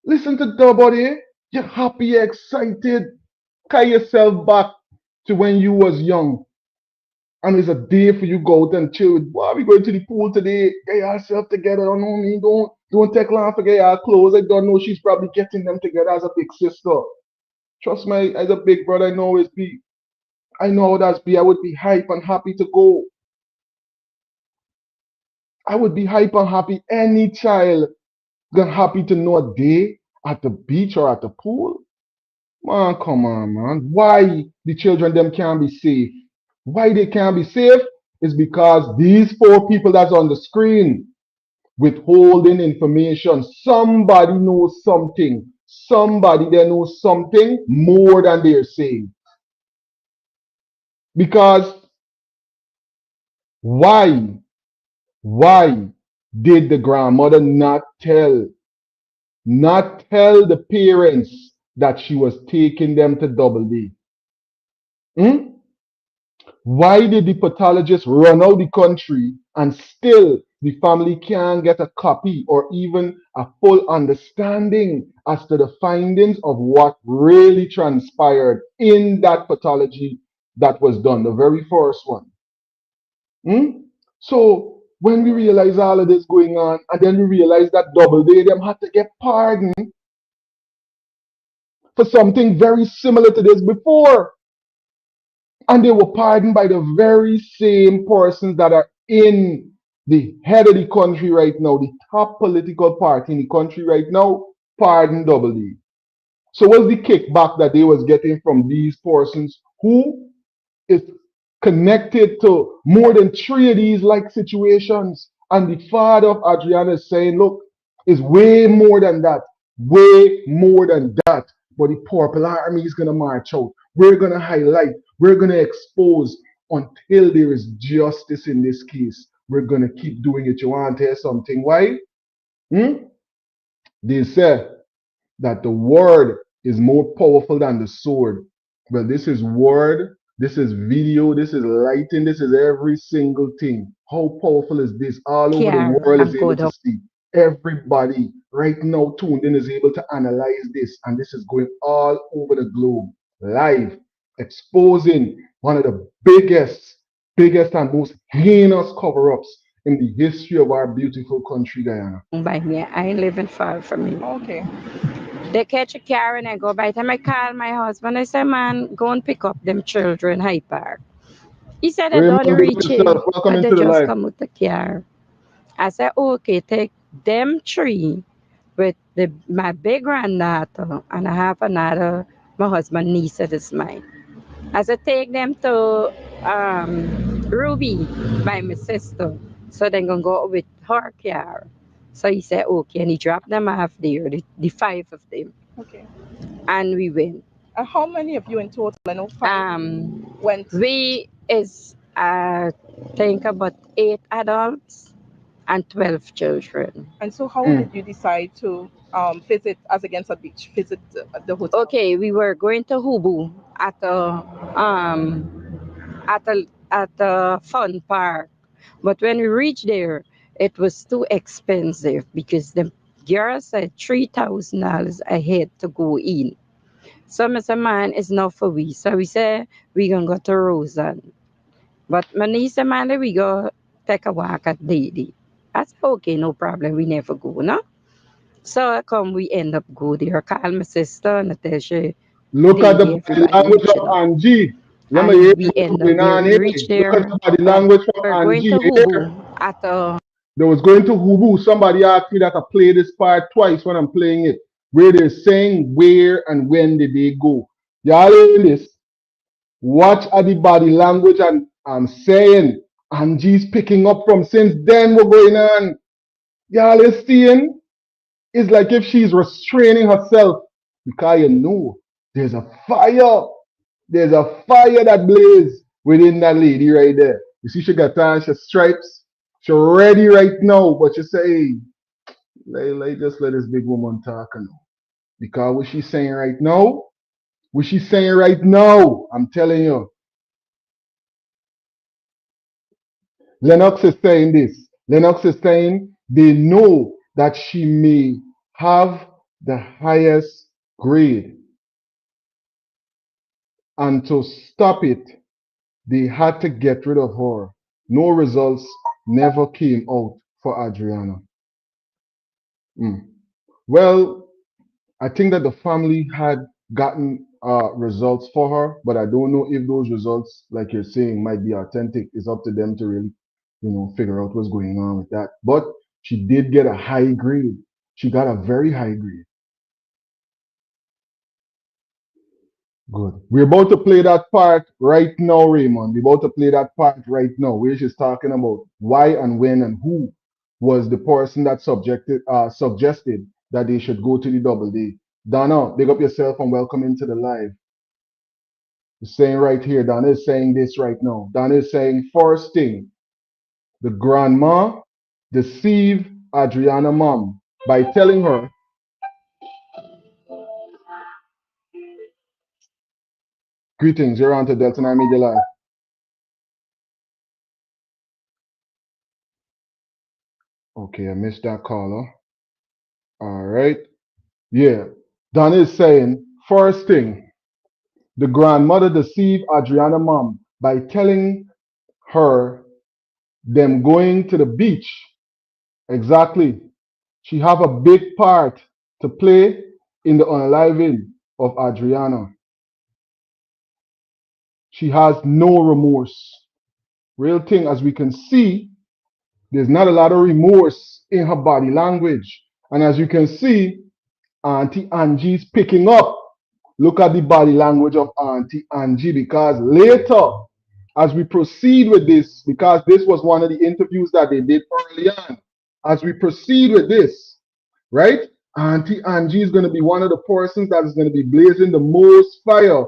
Listen to the buddy. You're happy, you're excited. Carry yourself back to when you was young. And it's a day for you go out and chill with, why we going to the pool today? Get yourself together. Don't know me. Don't take long to get your clothes. I don't know. She's probably getting them together as a big sister. Trust me, as a big brother, I know how that's be. I would be hype and happy to go. I would be hype and happy. Any child got happy to know a day at the beach or at the pool. Man, come on, man. Why the children them can't be safe? Why they can't be safe is because these 4 people that's on the screen withholding information. Somebody knows something. Somebody there knows something more than they're saying. Because why did the grandmother not tell the parents that she was taking them to Double D? Why did the pathologist run out the country and still the family can't get a copy or even a full understanding as to the findings of what really transpired in that pathology that was done, the very first one? So when we realize all of this going on, and then we realize that Double D them had to get pardoned for something very similar to this before. And they were pardoned by the very same persons that are in the head of the country right now, the top political party in the country right now, pardoned Double D. So what's the kickback that they was getting from these persons who is connected to more than 3 of these like situations? And the father of Adrianna is saying, look, it's way more than that. Way more than that. But the Purple Army is going to march out. We're going to highlight. We're going to expose until there is justice in this case. We're going to keep doing it. You want to hear something? Why? They say that the word is more powerful than the sword. Well, this is word, this is video, this is lighting, this is every single thing. How powerful is this? All over the world is able to see. Everybody right now tuned in is able to analyze this, and this is going all over the globe, live, exposing one of the biggest and most heinous cover-ups in the history of our beautiful country, Guyana. By me, I ain't living far from me. Okay. They catch a car and I go. By the time I call my husband, I say, man, go and pick up them children, Hyde Park. He said, I don't Raymond, reach it. welcome And they into the just live. come with the car. I said, okay, take them 3 with my big granddaughter, and I have another, my husband's niece that is mine. I said, take them to Ruby by my sister. So they're going to go with her car. So he said, okay, and he dropped them off there, the 5 of them. Okay. And we went. How many of you in total? I know 5 went. We is, think about 8 adults and 12 children. And so how did you decide to visit As Against a Beach, visit the hotel? Okay, we were going to Hubu at a fun park. But when we reached there, it was too expensive because the girl said $3,000 a head to go in. So I said, man, it's not for we. So we said, we going to go to Roseanne. But my niece said, man, we go take a walk at Didi. I said, okay, no problem. We never go, no? So come we end up go there. Call my sister and I tell she, look at the language of know. Angie. Let me And hear we what's end up going there. on We here. reached Look there. at the body language from We're going Angie. to Here. Hubu at a They was going to Hubu. Somebody asked me that I play this part twice when I'm playing it. Where they're saying where and when did they go. Y'all hearing this? Watch at the body language, and I'm saying Angie's picking up from since then what's going on. Y'all is seeing? It's like if she's restraining herself because you know there's a fire. There's a fire that blaze within that lady right there. You see, she got on, she stripes. She ready right now, but you say, hey, just let this big woman talk now. Because what she's saying right now, I'm telling you, Lennox is saying this. Lennox is saying they know that she may have the highest grade. And to stop it, they had to get rid of her. No results never came out for Adrianna. Well, I think that the family had gotten results for her, but I don't know if those results, like you're saying, might be authentic. It's up to them to really, figure out what's going on with that. But she did get a high grade. She got a very high grade. Good. We're about to play that part right now, Raymond. We're about to play that part right now, where she's talking about why and when and who was the person that suggested that they should go to the double D. Donna, big up yourself and welcome into the live. You're saying right here, Donna is saying this right now. Donna is saying, first thing, the grandma deceived Adrianna mom by telling her, greetings, you're on to Delta 9 Media Live. Okay, I missed that caller. All right. Yeah. Donna is saying, first thing, the grandmother deceived Adrianna mom by telling her them going to the beach. Exactly. She have a big part to play in the unaliving of Adrianna. She has no remorse. Real thing, as we can see, there's not a lot of remorse in her body language. And as you can see, Auntie Angie's picking up. Look at the body language of Auntie Angie, because later, as we proceed with this, because this was one of the interviews that they did early on, as we proceed with this, right? Auntie Angie is going to be one of the persons that is going to be blazing the most fire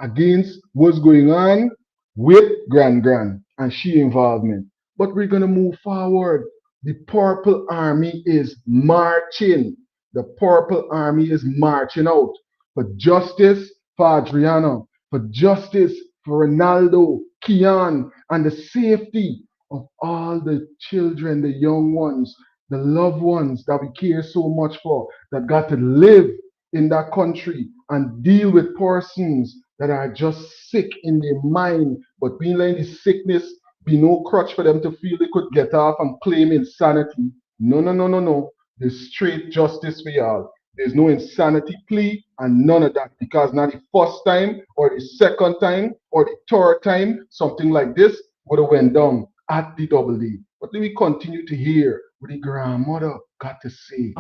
against what's going on with Grand and she involvement. But we're going to move forward. The Purple Army is marching. The Purple Army is marching out for justice for Adrianna, for justice for Ronaldo, Kian, and the safety of all the children, the young ones, the loved ones that we care so much for, that got to live in that country and deal with persons that are just sick in their mind, but being like the sickness be no crutch for them to feel they could get off and claim insanity. No, no, no, no, no. There's straight justice for y'all. There's no insanity plea and none of that, because not the first time or the second time or the third time something like this would have went down at the double D. But then we continue to hear what the grandmother got to say.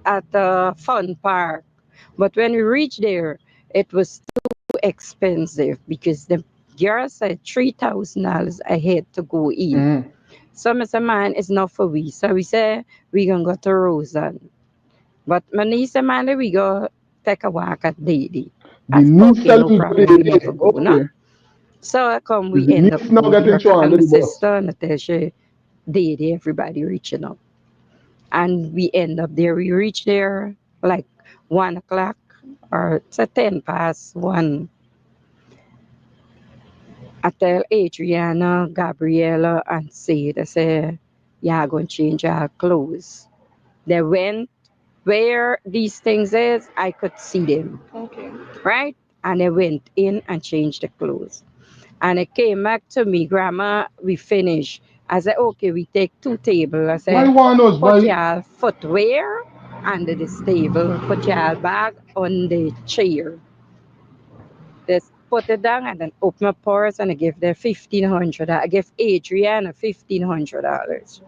At a fun park. But when we reached there, it was too expensive because the girl said $3,000 a head to go in. So I said, man, it's not for we. So we said, we gonna go to Rosen. But my niece said, man, we go take a walk at Didi. I said, okay, no problem, we never go, no? So I come, we end up going. And my sister, Natasha, Didi, everybody reaching up. And we end up there. We reach there like 1 o'clock or it's 10 past 1. I tell Adrianna, Gabriella, and Sed, I say, yeah, going to change our clothes. They went where these things is, I could see them. Okay. Right? And they went in and changed the clothes. And it came back to me, Grandma, we finished. I said, okay, we take 2 tables. I said, put your footwear under this table, put your bag on the chair. Just put it down and then open my purse and I give them $1,500. I give Adrianna $1,500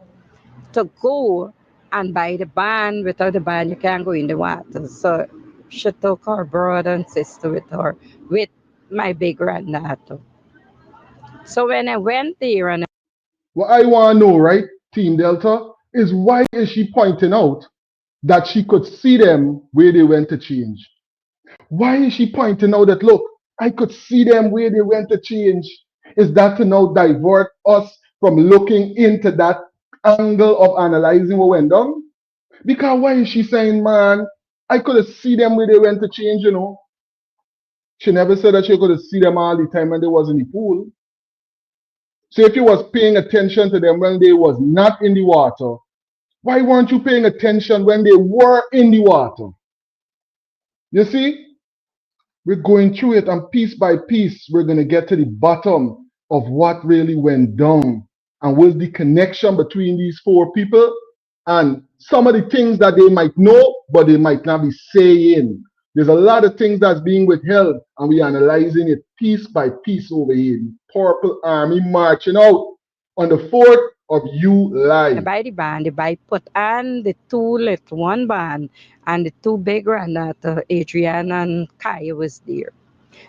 to go and buy the band. Without the band, you can't go in the water. So she took her brother and sister with her, with my big granddaughter. So when I went there and what I want to know, right? Team Delta, is why is she pointing out that she could see them where they went to change? Why is she pointing out that, look, I could see them where they went to change? Is that to now divert us from looking into that angle of analyzing what went on? Because why is she saying, man, I could have see them where they went to change, you know? She never said that she could have see them all the time when they was in the pool. So if you was paying attention to them when they was not in the water, why weren't you paying attention when they were in the water? You see? We're going through it, and piece by piece, we're going to get to the bottom of what really went down and what's the connection between these four people and some of the things that they might know, but they might not be saying. There's a lot of things that's being withheld, and we're analyzing it piece by piece over here. The Purple Army marching out on the 4th of July. By the band, the by put on the two little one band and the two big granddaughter, Adrianna and Kaya was there.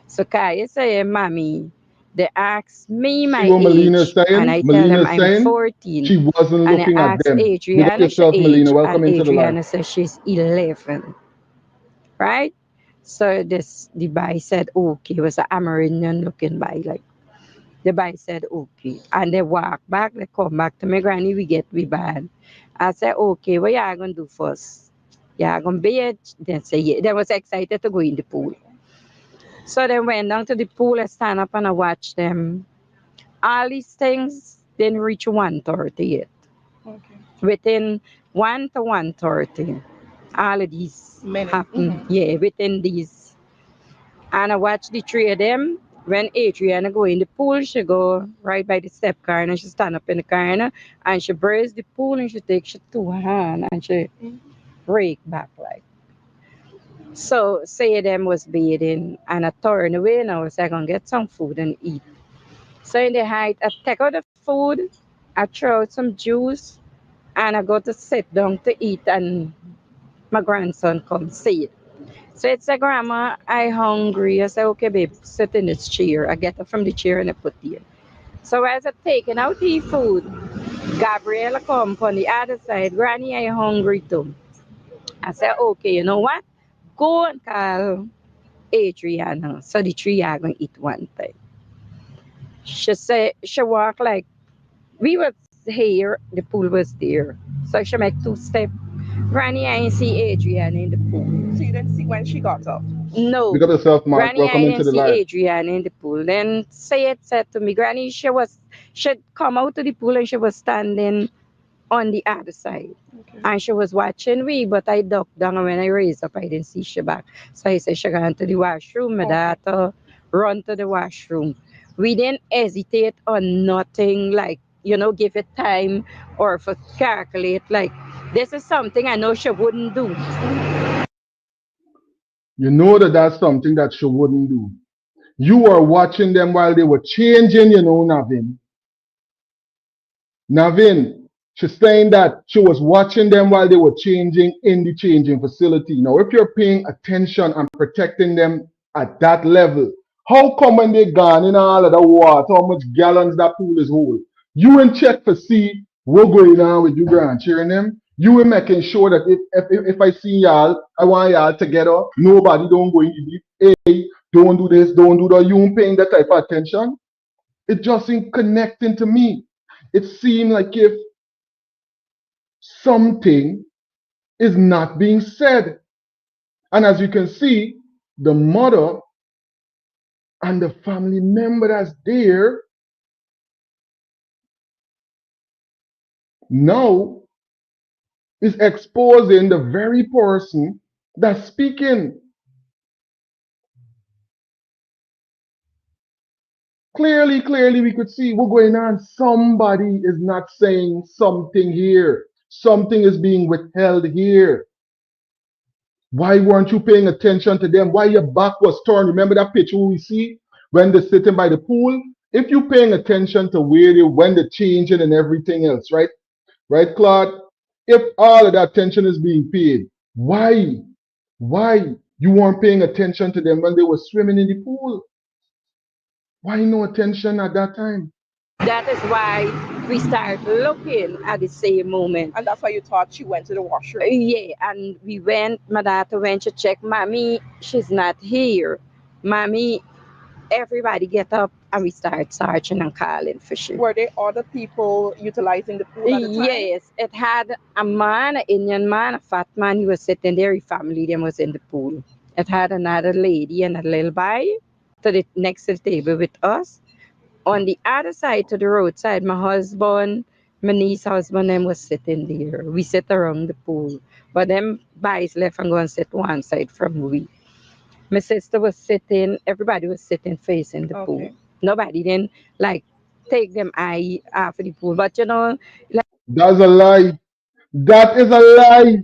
So Kaya say, Mommy, they asked me my See what Melina is age, saying? and I tell Melina them is I'm saying 14. she wasn't And I looking at asked them. Big up Adrianna her yourself, age, Melina. Welcome and into the live. Adrianna says she's 11. Right? So the boy said, okay, it was an Amerindian looking boy, like. The boy said, okay. And they walk back, they come back to my granny, we get we bad. I said, okay, what y'all gonna do first? Y'all gonna bathe? They say, yeah. They was excited to go in the pool. So they went down to the pool, I stand up and I watch them. All these things didn't reach 1:30 yet. Okay. Within 1 to 1:30, all of these happened. Yeah, within these. And I watched the three of them. When Adriana go in the pool, she go right by the step car and she stand up in the car and she brace the pool and she take she two hand and she break back like. So say them was bathing and I turn away and I was like, gonna get some food and eat. So in the height, I take out the food, I throw out some juice and I go to sit down to eat and my grandson come see it. So it's a grandma, I hungry. I say, okay, babe, sit in this chair. I get up from the chair and I put it. So as I taking out the food, Gabriella come on the other side. Granny, I hungry too. I said, okay, you know what? Go and call Adriana. So the three are going to eat one thing. She said, she walk like, we was here, the pool was there. So she make two steps. Granny, I ain't see Adriana in the pool. So you didn't see when she got up? No. Big up yourself, Mark. Granny, I Welcome into didn't the see live. Adriana in the pool. Then said to me, Granny, she'd come out of the pool and she was standing on the other side. Okay. And she was watching me, but I ducked down and when I raised up, I didn't see she back. So I said, she gone to the washroom. My daughter run to the washroom. We didn't hesitate on nothing, like, give it time or for calculate. Like, this is something I know she wouldn't do. You know that that's something that she wouldn't do. You were watching them while they were changing, Navin. Navin, she's saying that she was watching them while they were changing in the changing facility. Now, if you're paying attention and protecting them at that level, how come when they gone in all of the water, how much gallons that pool is hold? You ain't check for see what going on with you grandchildren them. You ain't making sure that if I see y'all, I want y'all together. Nobody don't go in the deep. Hey, don't do this, don't do that. You ain't paying that type of attention. It just ain't connecting to me. It seemed like if something is not being said. And as you can see, the mother and the family member that's there now is exposing the very person that's speaking. Clearly, we could see what's going on. Somebody is not saying something here. Something is being withheld here. Why weren't you paying attention to them? Why your back was turned? Remember that picture we see when they're sitting by the pool? If you're paying attention to where they, when they're changing and everything else, right? Right, Claude? If all of that attention is being paid, why you weren't paying attention to them when they were swimming in the pool? Why no attention at that time? That is why we start looking at the same moment. And that's why you thought she went to the washroom? Yeah, and we went, my daughter went to check, Mommy, she's not here. Mommy, everybody get up and we start searching and calling for she. Were there other people utilizing the pool at the time? Yes, it had a man, an Indian man, a fat man, he was sitting there, his family them was in the pool. It had another lady and a little boy next to the table with us. On the other side to the roadside, my husband, my niece's husband, them was sitting there. We sit around the pool. But them boys left and go and sit one side from we. My sister was sitting, everybody was sitting facing the pool. Nobody didn't like take them eye off of the pool. But you know, like That's a lie. That is a lie.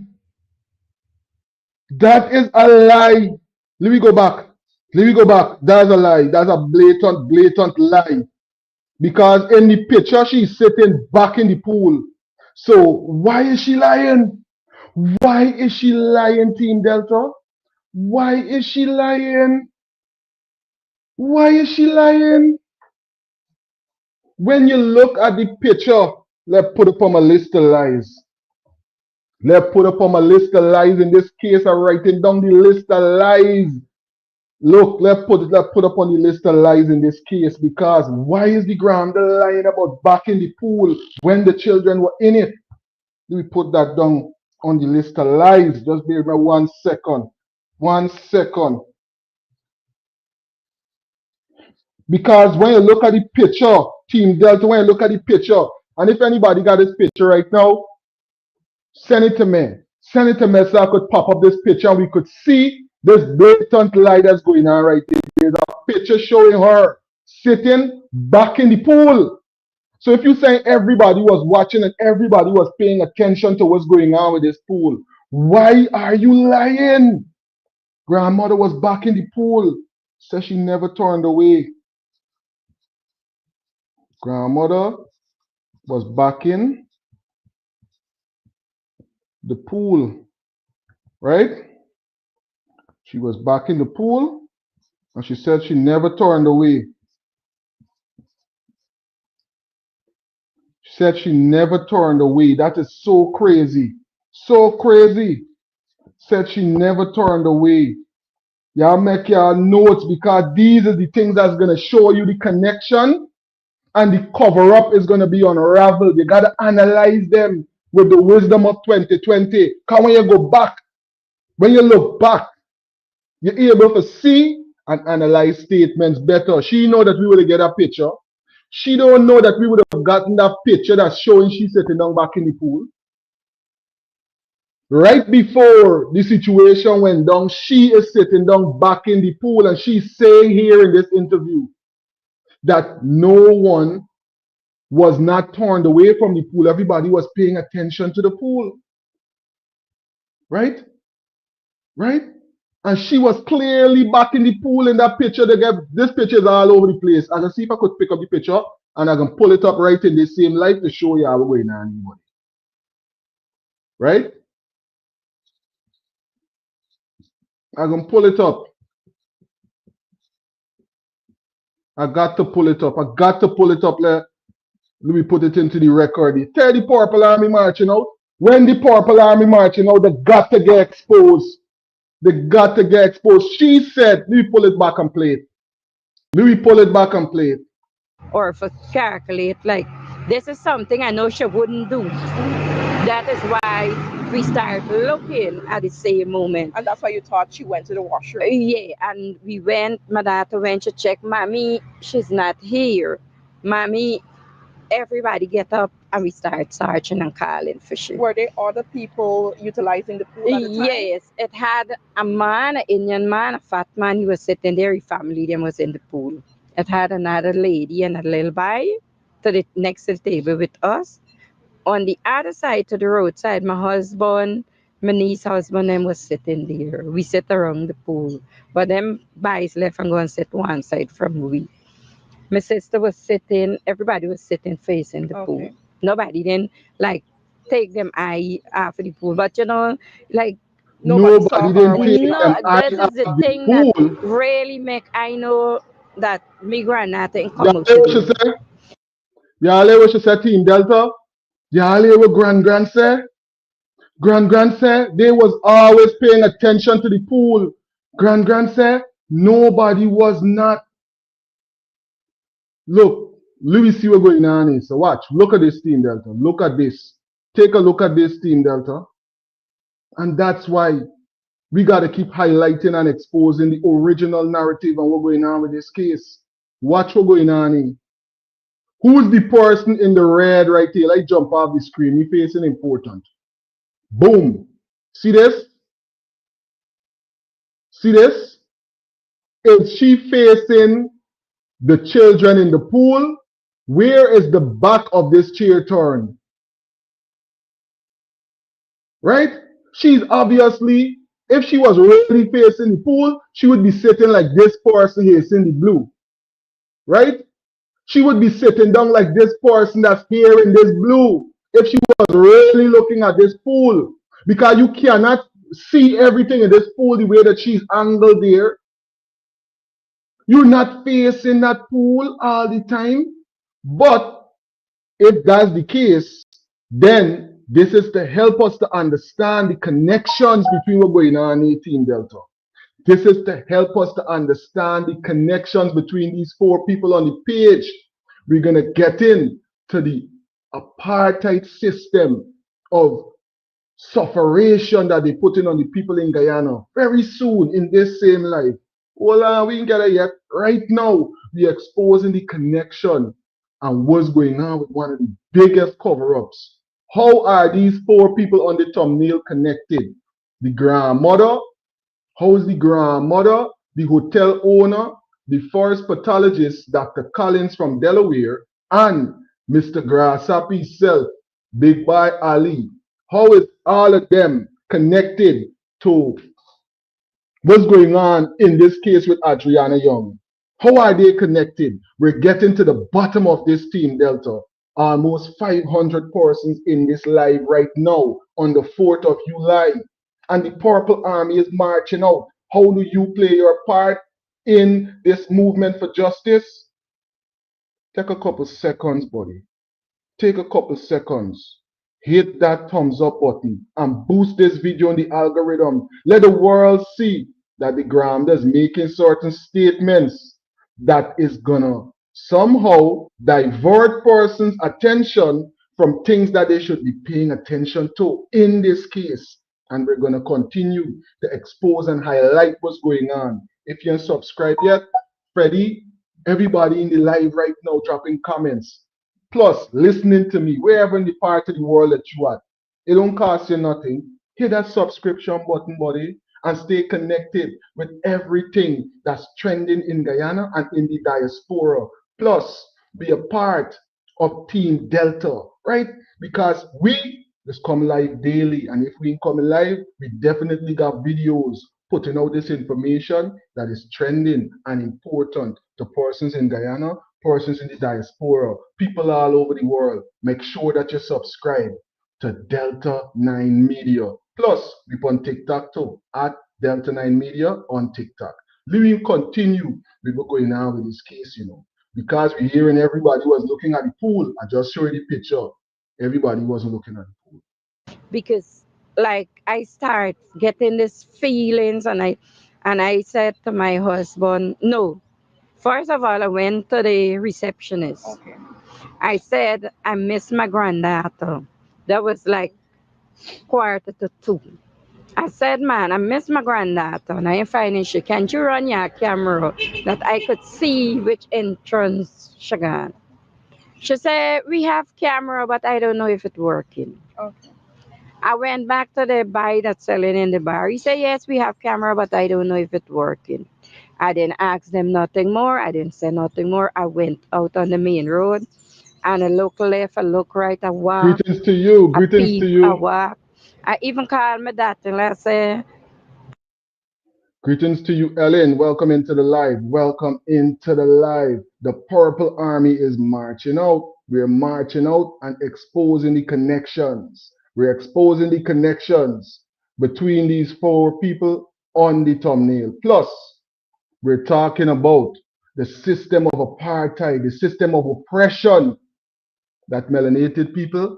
That is a lie. Let me go back. Let me go back. That's a lie. That's a blatant lie. Because in the picture, she's sitting back in the pool. So why is she lying? Why is she lying, Team Delta? Why is she lying? Why is she lying? When you look at the picture, let's put up on my list of lies. Let's put up on my list of lies. In this case, I'm writing down the list of lies. Look, let's put up on the list of lies in this case, because why is the grandma lying about back in the pool when the children were in it? Let me put that down on the list of lies. Just give me 1 second. 1 second. Because when you look at the picture, Team Delta, when you look at the picture, and if anybody got this picture right now, send it to me. Send it to me so I could pop up this picture and we could see this blatant lie that's going on right there. There's a picture showing her sitting back in the pool. So if you say everybody was watching and everybody was paying attention to what's going on with this pool, why are you lying? Grandmother was back in the pool. Says she never turned away. Grandmother was back in the pool, right? She was back in the pool and she said she never turned away. She said she never turned away. That is so crazy. So crazy. Said she never turned away. Y'all make your notes, because these are the things that's going to show you the connection, and the cover up is going to be unraveled. You got to analyze them with the wisdom of 2020. Because when you go back, when you look back, you're able to see and analyze statements better. She know that we would get a picture. She don't know that we would have gotten that picture that's showing she sitting down back in the pool. Right before the situation went down, she is sitting down back in the pool, and she's saying here in this interview that no one was not turned away from the pool. Everybody was paying attention to the pool. Right? Right? And she was clearly back in the pool in that picture. This picture is all over the place. I can see if I could pick up the picture and I can pull it up right in the same light to show you how we're going on. Right? I can pull it up. I got to pull it up. I got to pull it up. Let me put it into the record. Tell the Purple Army marching out. When the Purple Army marching out, they got to get exposed. They got to get exposed. She said, let me pull it back and play it. Let me pull it back and play it. or for calculate, like this is something I know she wouldn't do. That is why we start looking at the same moment. And that's why you thought she went to the washroom? Yeah, and we went, my daughter went to check, Mommy, she's not here. Mommy, everybody get up and we start searching and calling for she. Were there other people utilizing the pool at the time? Yes, it had a man, an Indian man, a fat man, he was sitting there, his family them was in the pool. It had another lady and a little boy next to the table with us. On the other side to the roadside, my husband, my niece's husband, them was sitting there. We sit around the pool. But them boys left and go and sit one side from we. My sister was sitting, everybody was sitting facing the pool. Nobody didn't like take them eye off of the pool. But you know, like nobody saw her when she no, that is the thing that really make I know that me grandmother in come out to do. Y'all hear what she said, Team Delta? Y'all hear what Grand said? Grand said they was always paying attention to the pool. Grand said nobody was not. Look, let me see what's going on here. So watch, look at this, Team Delta. Look at this. Take a look at this, Team Delta. And that's why we got to keep highlighting and exposing the original narrative and what's going on with this case. Watch what's going on here. Who's the person in the red right here? Like jump off the screen. Me facing important. Boom. See this? See this? Is she facing the children in the pool? Where is the back of this chair turned? Right? She's obviously, if she was really facing the pool, she would be sitting like this person here, in the blue. Right? She would be sitting down like this person that's here in this blue if she was really looking at this pool. Because you cannot see everything in this pool the way that she's angled there. You're not facing that pool all the time. But if that's the case, then this is to help us to understand the connections between what's going on in Team Delta. This is to help us to understand the connections between these four people on the page. We're going to get into the apartheid system of sufferation that they put in on the people in Guyana very soon in this same life. Hold on, we ain't get it yet. Right now, we're exposing the connection and what's going on with one of the biggest cover-ups. How are these four people on the thumbnail connected? The grandmother. How is the grandmother, the hotel owner, the forest pathologist, Dr. Collins from Delaware, and Mr. Grasshopper himself, Big Boy Ali? How is all of them connected to what's going on in this case with Adrianna Young? How are they connected? We're getting to the bottom of this, Team Delta. Almost 500 persons in this live right now on the 4th of July. And the Purple Army is marching out. How do you play your part in this movement for justice? Take a couple seconds, buddy. Take a couple seconds. Hit that thumbs up button and boost this video in the algorithm. Let the world see that the Gram is making certain statements that is gonna somehow divert person's attention from things that they should be paying attention to in this case. And we're gonna continue to expose and highlight what's going on. If you haven't subscribed yet, Freddie, everybody in the live right now dropping comments. Plus, listening to me, wherever in the part of the world that you are, it don't cost you nothing. Hit that subscription button, buddy, and stay connected with everything that's trending in Guyana and in the diaspora. Plus, be a part of Team Delta, right? Because we just come live daily, and if we ain't coming live, we definitely got videos putting out this information that is trending and important to persons in Guyana, persons in the diaspora, people all over the world. Make sure that you subscribe to Delta 9 Media. Plus, we're on TikTok too, at Delta 9 Media on TikTok. We will continue with what's going on with this case, you know, because we're hearing everybody was looking at the pool. I just showed you the picture. Everybody wasn't looking at the pool. Because like I start getting these feelings and I said to my husband, no. First of all, I went to the receptionist. Okay. I said I miss my granddaughter. That was like 1:45. I said, man, I miss my granddaughter and I ain't finding she. Can't you run your camera that I could see which entrance she gone? She said, we have camera, but I don't know if it's working. Okay. I went back to the guy that's selling in the bar. He said, yes, we have camera, but I don't know if it's working. I didn't ask them nothing more. I didn't say nothing more. I went out on the main road and I look left, I look right, I walk. Greetings to you. I Greetings peep, to I you. walk. I even called my daughter and I said, Greetings to you, Ellen. Welcome into the live. Welcome into the live. The Purple Army is marching out. We're marching out and exposing the connections. We're exposing the connections between these four people on the thumbnail. Plus, we're talking about the system of apartheid, the system of oppression that melanated people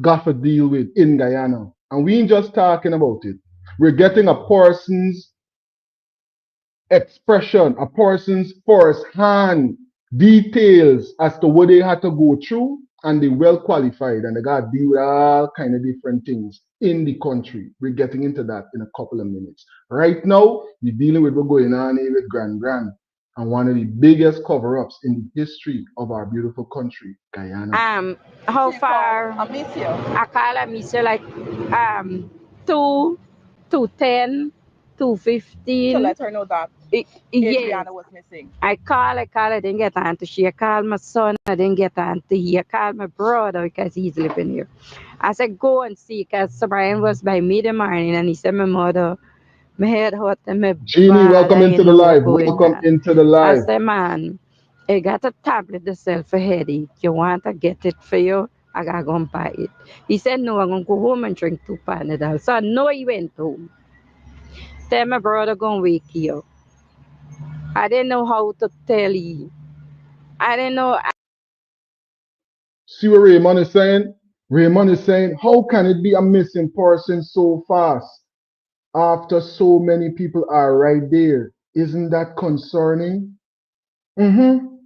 got to deal with in Guyana. And we ain't just talking about it. We're getting a person's expression, a person's first-hand details as to what they had to go through, and they well qualified, and they got to deal with all kind of different things in the country. We're getting into that in a couple of minutes. Right now, we're dealing with what's going on here with Grand and one of the biggest cover-ups in the history of our beautiful country, Guyana. How far? I call Amicia like 2:10, 2:15. To let her know that Adrianna was missing. I call, I didn't get on to she. I called my son, I didn't get on to he. I called my brother because he's living here. I said, go and see, because Sir Brian was by me the morning, and he said, my mother, my head hurt and my Jeannie, welcome into the live. Welcome into the live. I said, man, I got a tablet to sell for headache. You want to get it for you? I got to go and buy it. He said, no, I'm going to go home and drink 2 Panadol. So I know he went home. Tell my brother going to wake you up. I didn't know how to tell you. I didn't know. See what Raymond is saying? Raymond is saying, how can it be a missing person so fast after so many people are right there? Isn't that concerning? You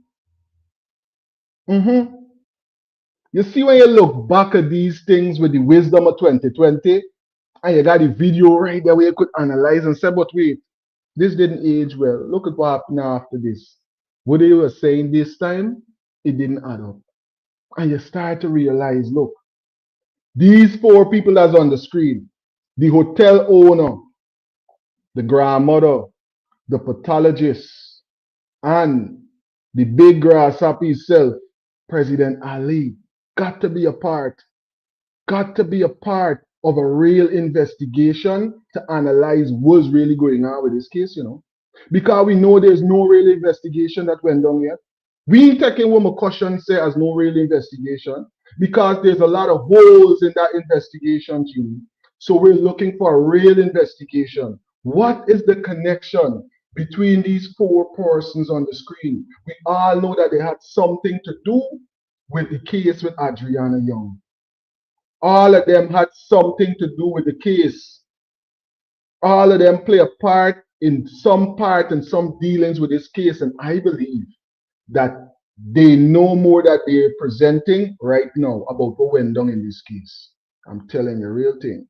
see, when you look back at these things with the wisdom of 2020, and you got the video right there where you could analyze and say, but wait, this didn't age well. Look at what happened after this. What they were saying this time, it didn't add up. And you start to realize, look, these 4 people that's on the screen, the hotel owner, the grandmother, the pathologist, and the big grasshopper itself, President Ali, got to be a part of a real investigation to analyze what's really going on with this case, Because we know there's no real investigation that went on yet. We ain't taking what McCushion say as no real investigation because there's a lot of holes in that investigation, too. So we're looking for a real investigation. What is the connection between these 4 persons on the screen? We all know that they had something to do with the case with Adrianna Young. All of them had something to do with the case. All of them play a part in some dealings with this case, and I believe that they know more that they're presenting right now about what went down in this case. I'm telling you, real thing.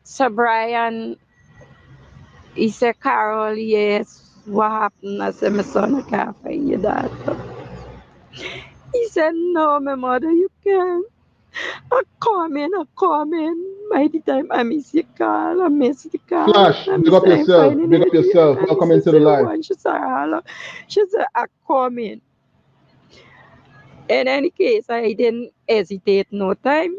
Sir Brian, he said, Carol, yes, what happened? I said, my son, I can't find your daughter. He said, no, my mother, you can't. I come in. By the time I miss your call, I miss the call. Flash, big up yourself. Big up yourself. Welcome into the live. She said, I come in. In any case, I didn't hesitate no time.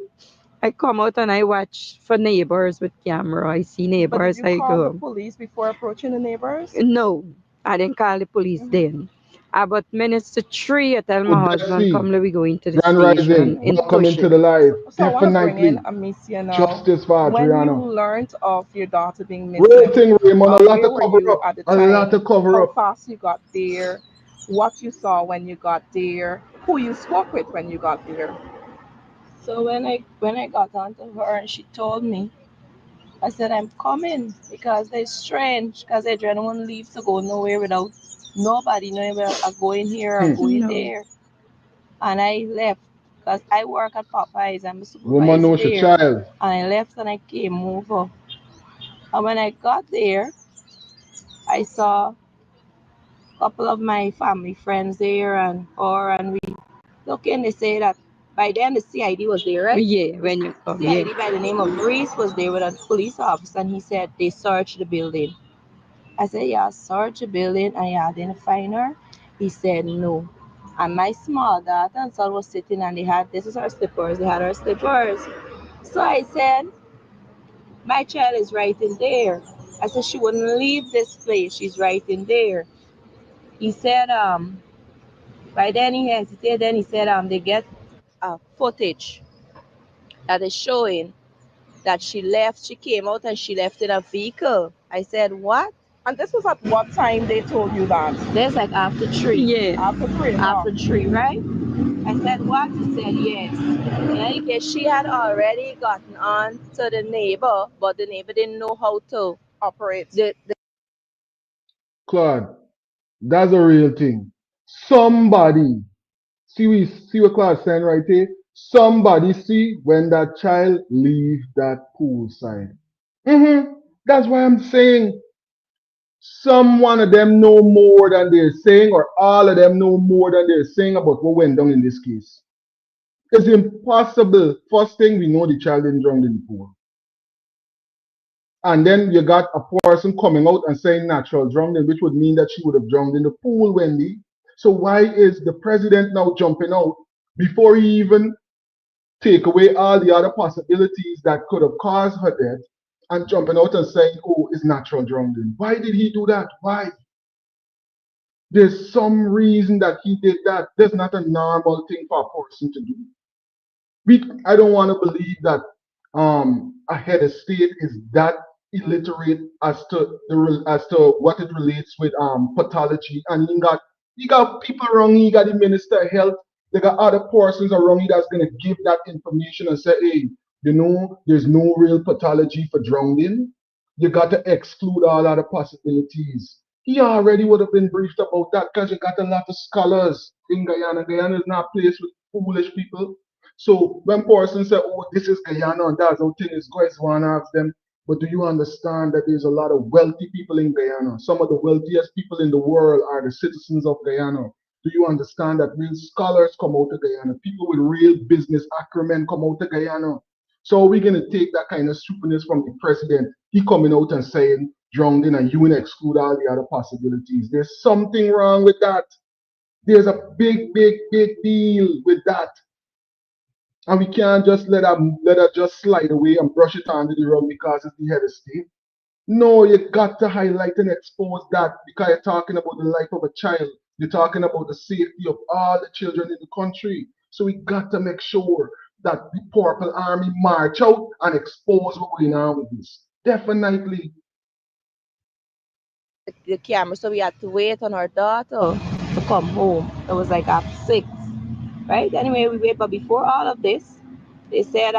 I come out and I watch for neighbors with camera. I see neighbors. But did you call the police before approaching the neighbors? No, I didn't call the police then. About minutes to 3, I tell my husband, come, let me go into the Grand station. Rising. Welcome into the live. So I want to bring in Amicia now. Justice for Adrianna. When you learned of your daughter being missing, real thing, Raymond, a lot to where were cover you up. at the A time? lot to cover How up. fast you got there? What you saw when you got there? Who you spoke with when you got there? So when I got onto her and she told me, I said, I'm coming because it's strange because Adrianna won't leave to go nowhere without nobody knowing where I'm going here or going there. And I left because I work at Popeyes. I'm a supervisor Woman knows your there. child. And I left and I came over. And when I got there, I saw a couple of my family friends there and we look in, they say that by then the CID was there, right? Yeah, when you come. CID by the name of Rthe was there with a police officer and he said they searched the building. I said, yeah, search the building and you identify her? He said no. And my small daughter and son was sitting and they had her slippers. So I said, my child is right in there. I said, she wouldn't leave this place. She's right in there. He said, by then he hesitated. Then he said, they get footage that is showing that she came out and she left in a vehicle. I said, what? And this was at what time they told you that? There's like after 3. Yeah. After 3 o'clock. After 3, right? I said, what? He said, yes. In any case, she had already gotten on to the neighbor, but the neighbor didn't know how to Operate. Claude, that's a real thing. Somebody, see what Claude saying right here? Somebody see when that child leave that pool side. That's why I'm saying some one of them know more than they're saying, or all of them know more than they're saying about what went down in this case. It's impossible. First thing, we know the child didn't drown in the pool. And then you got a person coming out and saying natural drowning, which would mean that she would have drowned in the pool, Wendy. So why is the president now jumping out before he even take away all the other possibilities that could have caused her death and jumping out and saying, oh, it's natural drowning? Why did he do that? Why? There's some reason that he did that. That's not a normal thing for a person to do. I don't want to believe that a head of state is that illiterate as to what it relates with pathology, and he got people wrong. He got the minister of health. They got other persons around you that's gonna give that information and say, hey, there's no real pathology for drowning. You got to exclude all other possibilities. He already would have been briefed about that because you got a lot of scholars in Guyana. Guyana is not a place with foolish people. So when persons say, oh, this is Guyana and that's how things go, it's one of them. But do you understand that there's a lot of wealthy people in Guyana? Some of the wealthiest people in the world are the citizens of Guyana. Do you understand that real scholars come out of Guyana? People with real business acumen come out of Guyana. So we're going to take that kind of stupidness from the president. He coming out and saying, drowned in, and you will exclude all the other possibilities. There's something wrong with that. There's a big, big, big deal with that. And we can't just let her just slide away and brush it under the rug because it's the head of state. No, you got to highlight and expose that because you're talking about the life of a child. You're talking about the safety of all the children in the country. So we got to make sure that the Purple Army march out and expose what's going on with this. Definitely. The camera, so we had to wait on our daughter to come home. It was like after 6, right? Anyway, we wait, but before all of this, they said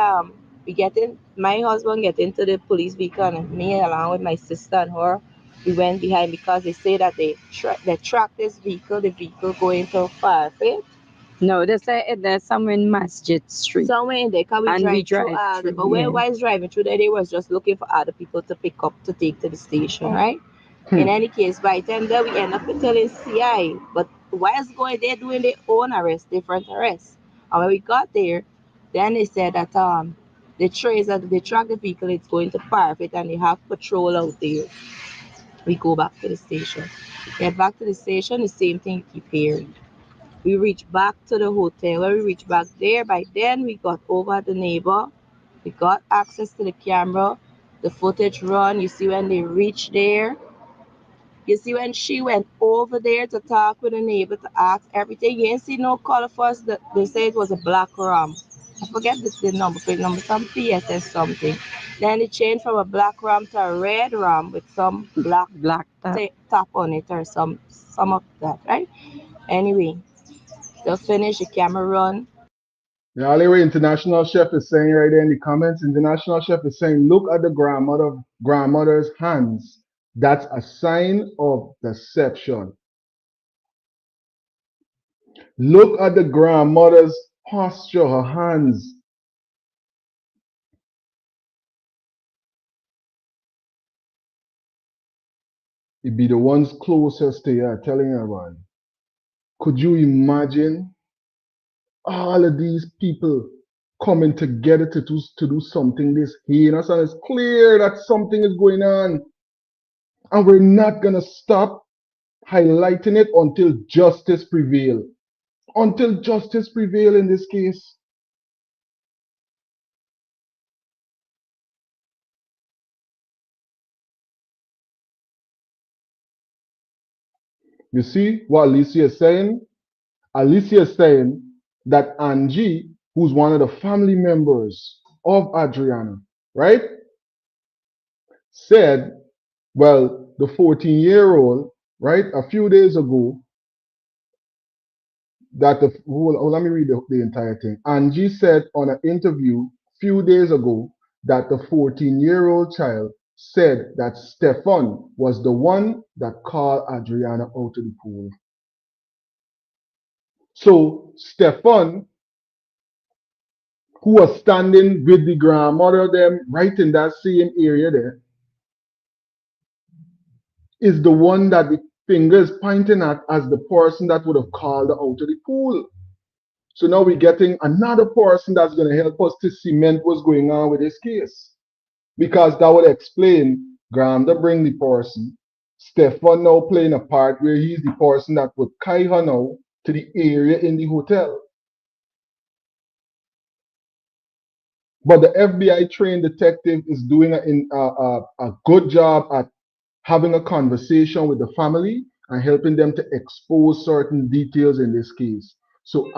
my husband get into the police vehicle, and me along with my sister and her, we went behind because they say that they tracked this vehicle, the vehicle going to Farfet. No, there's somewhere in Masjid Street. Somewhere in there, because And we drive drive through, through, but yeah. when I was driving through there, they was just looking for other people to pick up to take to the station, right? In any case, by the time that we end up telling CI, but whilst going there doing their own arrest, different arrests. And when we got there, then they said that they track the vehicle, it's going to Parfit, and they have patrol out there. We go back to the station. Get back to the station, the same thing keep hearing. We reach back to the hotel. When we reach back there, by then we got over the neighbor. We got access to the camera. The footage run. You see when they reach there. You see when she went over there to talk with the neighbor to ask everything. You ain't see no color first. They say it was a black ram. I forget the number plate number, some PSS something. Then it changed from a black ram to a red ram with some black top on it or some of that, right? Anyway, they'll finish the camera run. The only way International Chef is saying right there in the comments, International Chef is saying, look at the grandmother's hands. That's a sign of deception. Look at the grandmother's posture, her hands. It be the ones closest to you telling you about it. Could you imagine all of these people coming together to do something this heinous? And it's clear that something is going on. And we're not going to stop highlighting it until justice prevails. Until justice prevails in this case. You see what Alicia is saying? Alicia is saying that Angie, who's one of the family members of Adrianna, right, said, well, the 14-year-old, right, a few days ago, that let me read the entire thing. Angie said on an interview a few days ago that the 14-year-old child said that Stefan was the one that called Adrianna out to the pool. So Stefan, who was standing with the grandmother them right in that same area there, is the one that the finger is pointing at as the person that would have called her out to the pool. So now we're getting another person that's going to help us to cement what's going on with this case. Because that would explain Granda bring the person, Stefan now playing a part where he's the person that would carry her now to the area in the hotel. But the FBI trained detective is doing a good job at having a conversation with the family and helping them to expose certain details in this case. So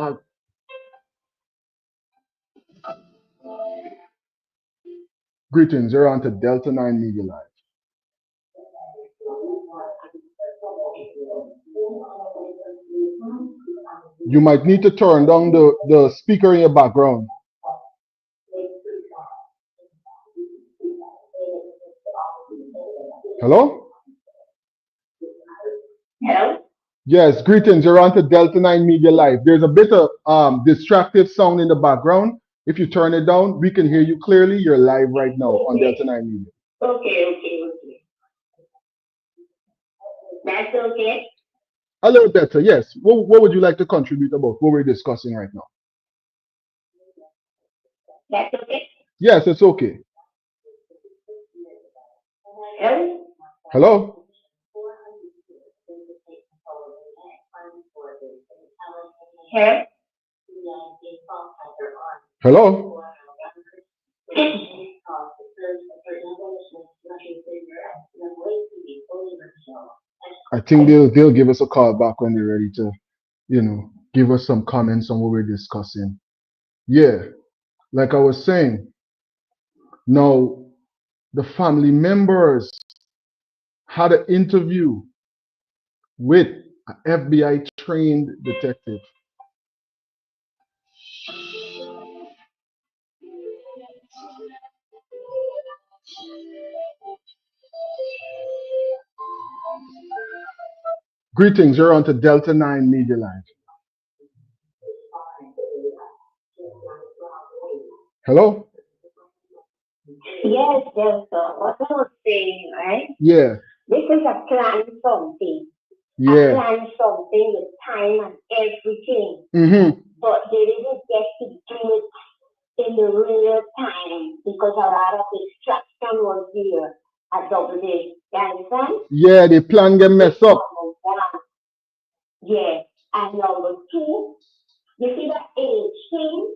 greetings, you're on to Delta 9 Media Live. You might need to turn down the speaker in your background. Hello? Hello? Yes, greetings. You're on to Delta 9 Media Live. There's a bit of distractive sound in the background. If you turn it down, we can hear you clearly. You're live right now on Delta 9 Media. Okay. That's okay? A little better, yes. What would you like to contribute about what we're discussing right now? That's okay? Yes, it's okay. Hello? Hello? Hello? Hello? I think they'll give us a call back when they're ready to, give us some comments on what we're discussing. Yeah, like I was saying, now the family members had an interview with an FBI trained detective. Greetings, you're on to Delta 9 Media Live. Hello? Yes, what I was saying, right? Yeah. This is a plan something. Yeah. A plan something with time and everything. Mm-hmm. But they didn't get to do it in the real time because a lot of distraction was here at W.P.A. You understand? Yeah, the plan get messed up. Yeah. And number two, you see that age thing?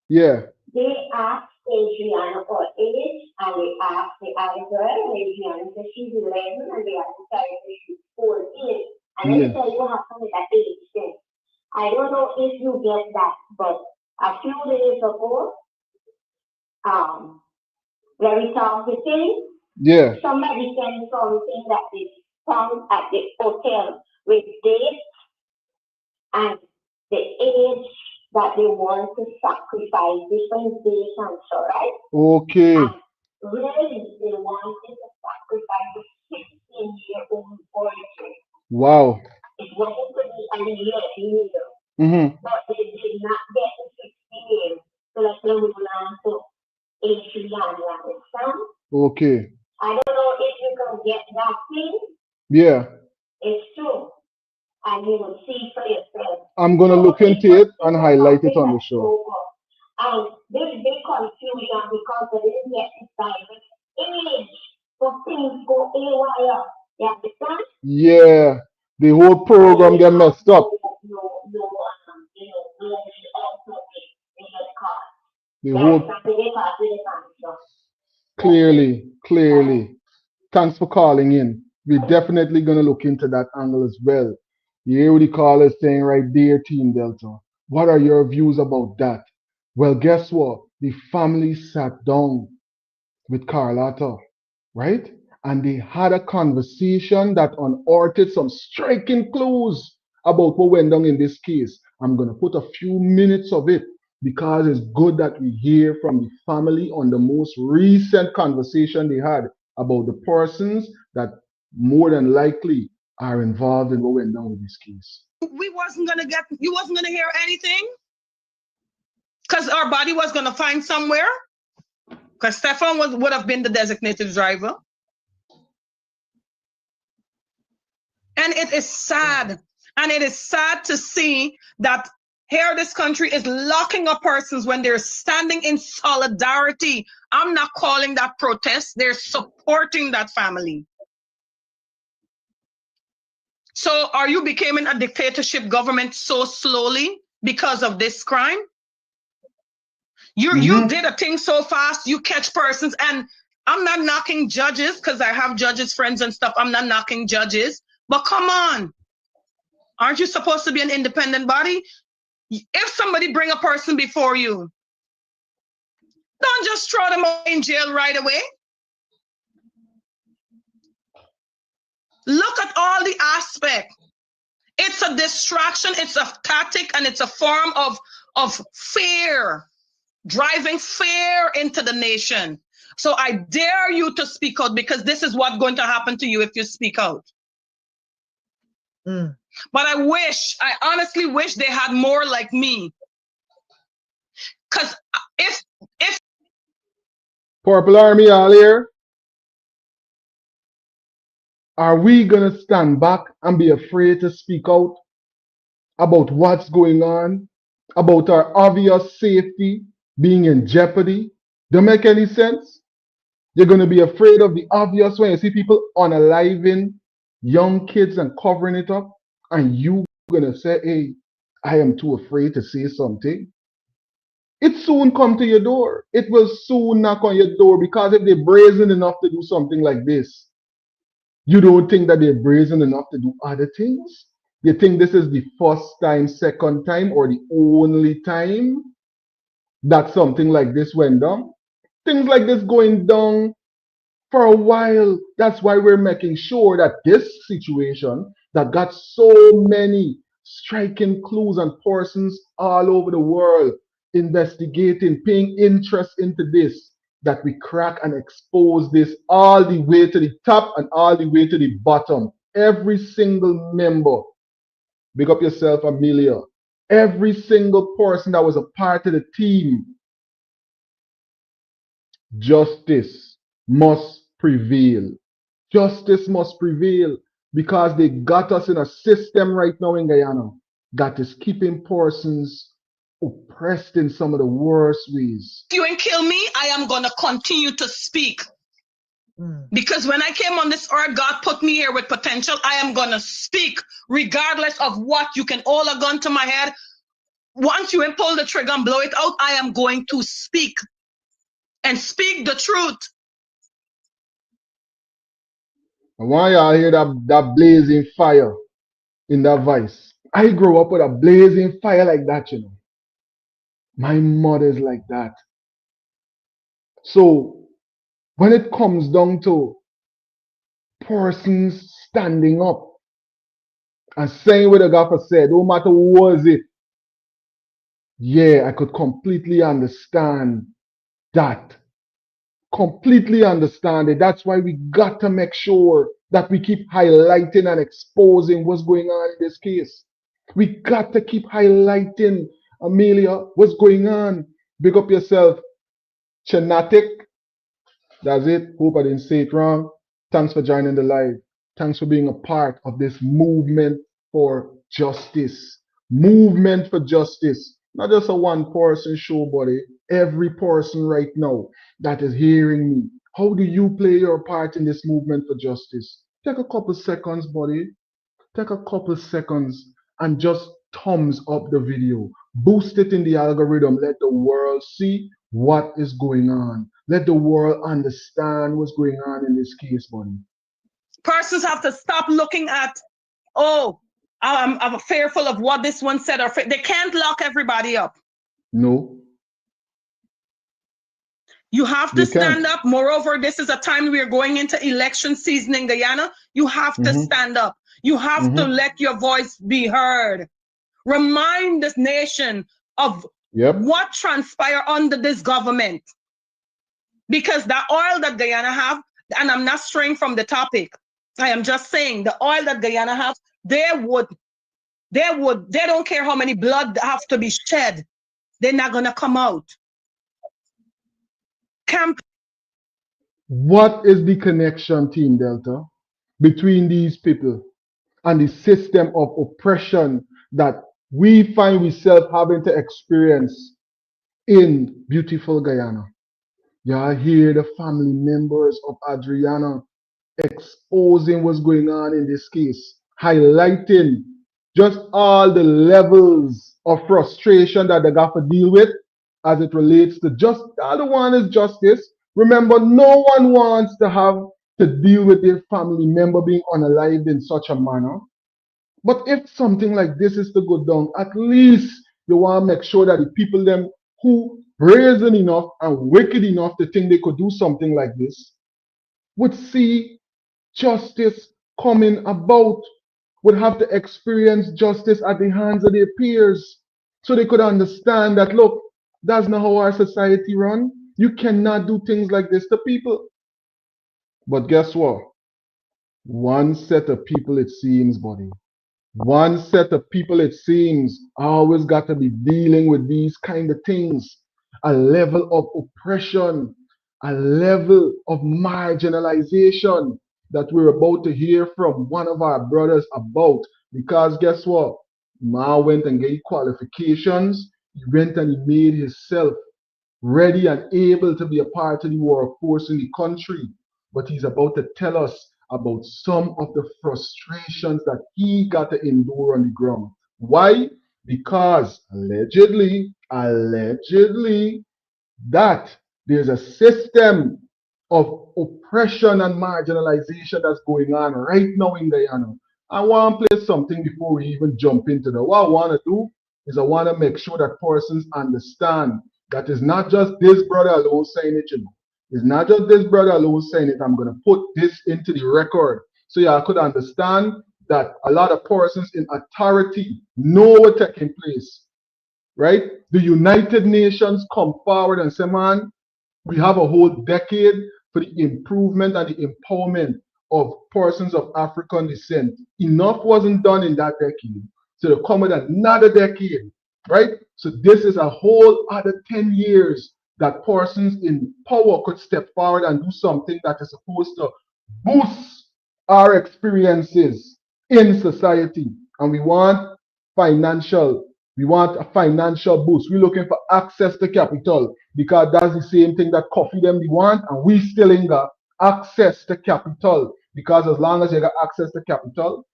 Yeah. They asked Adrianna for age, and they asked the other girl, Adrianna said she's 11, and they asked the other girl she's 14. And let me tell you what happened with that age thing. I don't know if you get that, but a few days ago, when we talked the thing, yeah, somebody sent something that they found at the hotel with dates and the age that they want to sacrifice, different days and so, right? Okay. And really, they wanted to sacrifice the 16-year-old boy. Wow. It wasn't to be a year either. Mm-hmm. But they did not get the 16 years to let them move on to A.P.N.U. Okay. I don't know if you can get that thing. Yeah. It's true. And you will see for yourself. I'm going to look into it and highlight it on the show. And there's big confusion because they didn't get this direct image for things go haywire. You understand? Yeah. The whole program get messed up. The whole... Clearly. Thanks for calling in. We're definitely going to look into that angle as well. You hear what the caller is saying right there, Team Delta. What are your views about that? Well, guess what? The family sat down with Carlotta, right? and they had a conversation that unearthed some striking clues about what went down in this case. I'm going to put a few minutes of it because it's good that we hear from the family on the most recent conversation they had about the persons that more than likely are involved in what went down with this case. You wasn't gonna hear anything because our body was gonna find somewhere because Stefan would have been the designated driver. And it is sad. And it is sad to see that here this country is locking up persons when they're standing in solidarity. I'm not calling that protest. They're supporting that family. So are you becoming a dictatorship government so slowly because of this crime? You did a thing so fast, you catch persons, and I'm not knocking judges because I have judges friends and stuff. I'm not knocking judges, but come on. Aren't you supposed to be an independent body? If somebody bring a person before you, don't just throw them in jail right away. Look at all the aspects. It's a distraction, it's a tactic, and it's a form of fear, driving fear into the nation. So I dare you to speak out because this is what's going to happen to you if you speak out. But I honestly wish they had more like me. Because if Purple Army all here, are we gonna stand back and be afraid to speak out about what's going on, about our obvious safety being in jeopardy? Don't make any sense? You're gonna be afraid of the obvious when you see people unaliving young kids and covering it up, and you gonna say, hey, I am too afraid to say something? It soon come to your door. It will soon knock on your door, because if they're brazen enough to do something like this, you don't think that they're brazen enough to do other things? You think this is the first time, second time, or the only time that something like this went down? Things like this going down for a while. That's why we're making sure that this situation that got so many striking clues and persons all over the world investigating, paying interest into this, that we crack and expose this all the way to the top and all the way to the bottom. Every single member, big up yourself, Amelia, every single person that was a part of the team, justice must prevail. Justice must prevail, because they got us in a system right now in Guyana that is keeping persons oppressed in some of the worst ways. you ain't kill me, I am gonna continue to speak. Because when I came on this earth, God put me here with potential. I am gonna speak regardless of what. You can hold a gun to my head. Once you pull the trigger and blow it out, I am going to speak and speak the truth. I want y'all hear that blazing fire in that voice. I grew up with a blazing fire like that, you know. My mother's like that. So when it comes down to persons standing up and saying what the gaffer said, no matter who was it, yeah, I could completely understand that. Completely understand it. That's why we got to make sure that we keep highlighting and exposing what's going on in this case. We got to keep highlighting, Amelia, what's going on. Big up yourself, Chanatic. That's it. Hope I didn't say it wrong. Thanks for joining the live. Thanks for being a part of this movement for justice. Movement for justice. Not just a one-person show, buddy. Every person right now that is hearing me. How do you play your part in this movement for justice? Take a couple seconds, buddy. Take a couple seconds and just thumbs up the video. Boost it in the algorithm. Let the world see what is going on. Let the world understand what's going on in this case, buddy. Persons have to stop looking at, oh, I'm fearful of what this one said. Or they can't lock everybody up. No. You have to stand up. Moreover, this is a time we are going into election season in Guyana. You have to stand up. You have to let your voice be heard. Remind this nation of what transpired under this government. Because the oil that Guyana have, and I'm not straying from the topic, I am just saying the oil that Guyana have, they don't care how many blood have to be shed. They're not gonna come out. What is the connection, Team Delta, between these people and the system of oppression that we find ourselves having to experience in beautiful Guyana? Y'all hear the family members of ADRIANNA exposing what's going on in this case, highlighting just all the levels of frustration that they got to deal with as it relates to just the other one is justice. Remember, no one wants to have to deal with their family member being unalived in such a manner. But if something like this is to go down, at least you want to make sure that the people them who brazen enough and wicked enough to think they could do something like this would see justice coming about, would have to experience justice at the hands of their peers, so they could understand that, look, that's not how our society run. You cannot do things like this to people. But guess what? One set of people, it seems, buddy. One set of people, it seems, always got to be dealing with these kind of things. A level of oppression, a level of marginalization that we're about to hear from one of our brothers about. Because guess what? Ma went and gave qualifications. He went and he made himself ready and able to be a part of the workforce in the country. But he's about to tell us about some of the frustrations that he got to endure on the ground. Why? Because allegedly, that there's a system of oppression and marginalization that's going on right now in Guyana. I want to play something before we even jump into that. What I want to do is I want to make sure that persons understand that it's not just this brother alone saying it, you know. It's not just this brother alone saying it. I'm going to put this into the record so y'all could understand that a lot of persons in authority know what's taking place, right? The United Nations come forward and say, man, we have a whole decade for the improvement and the empowerment of persons of African descent. Enough wasn't done in that decade. So they come with another decade, right? So this is a whole other 10 years that persons in power could step forward and do something that is supposed to boost our experiences in society. And we want a financial boost. We're looking for access to capital because that's the same thing that coffee them they want, and we still ain't got access to capital, because as long as you got access to capital,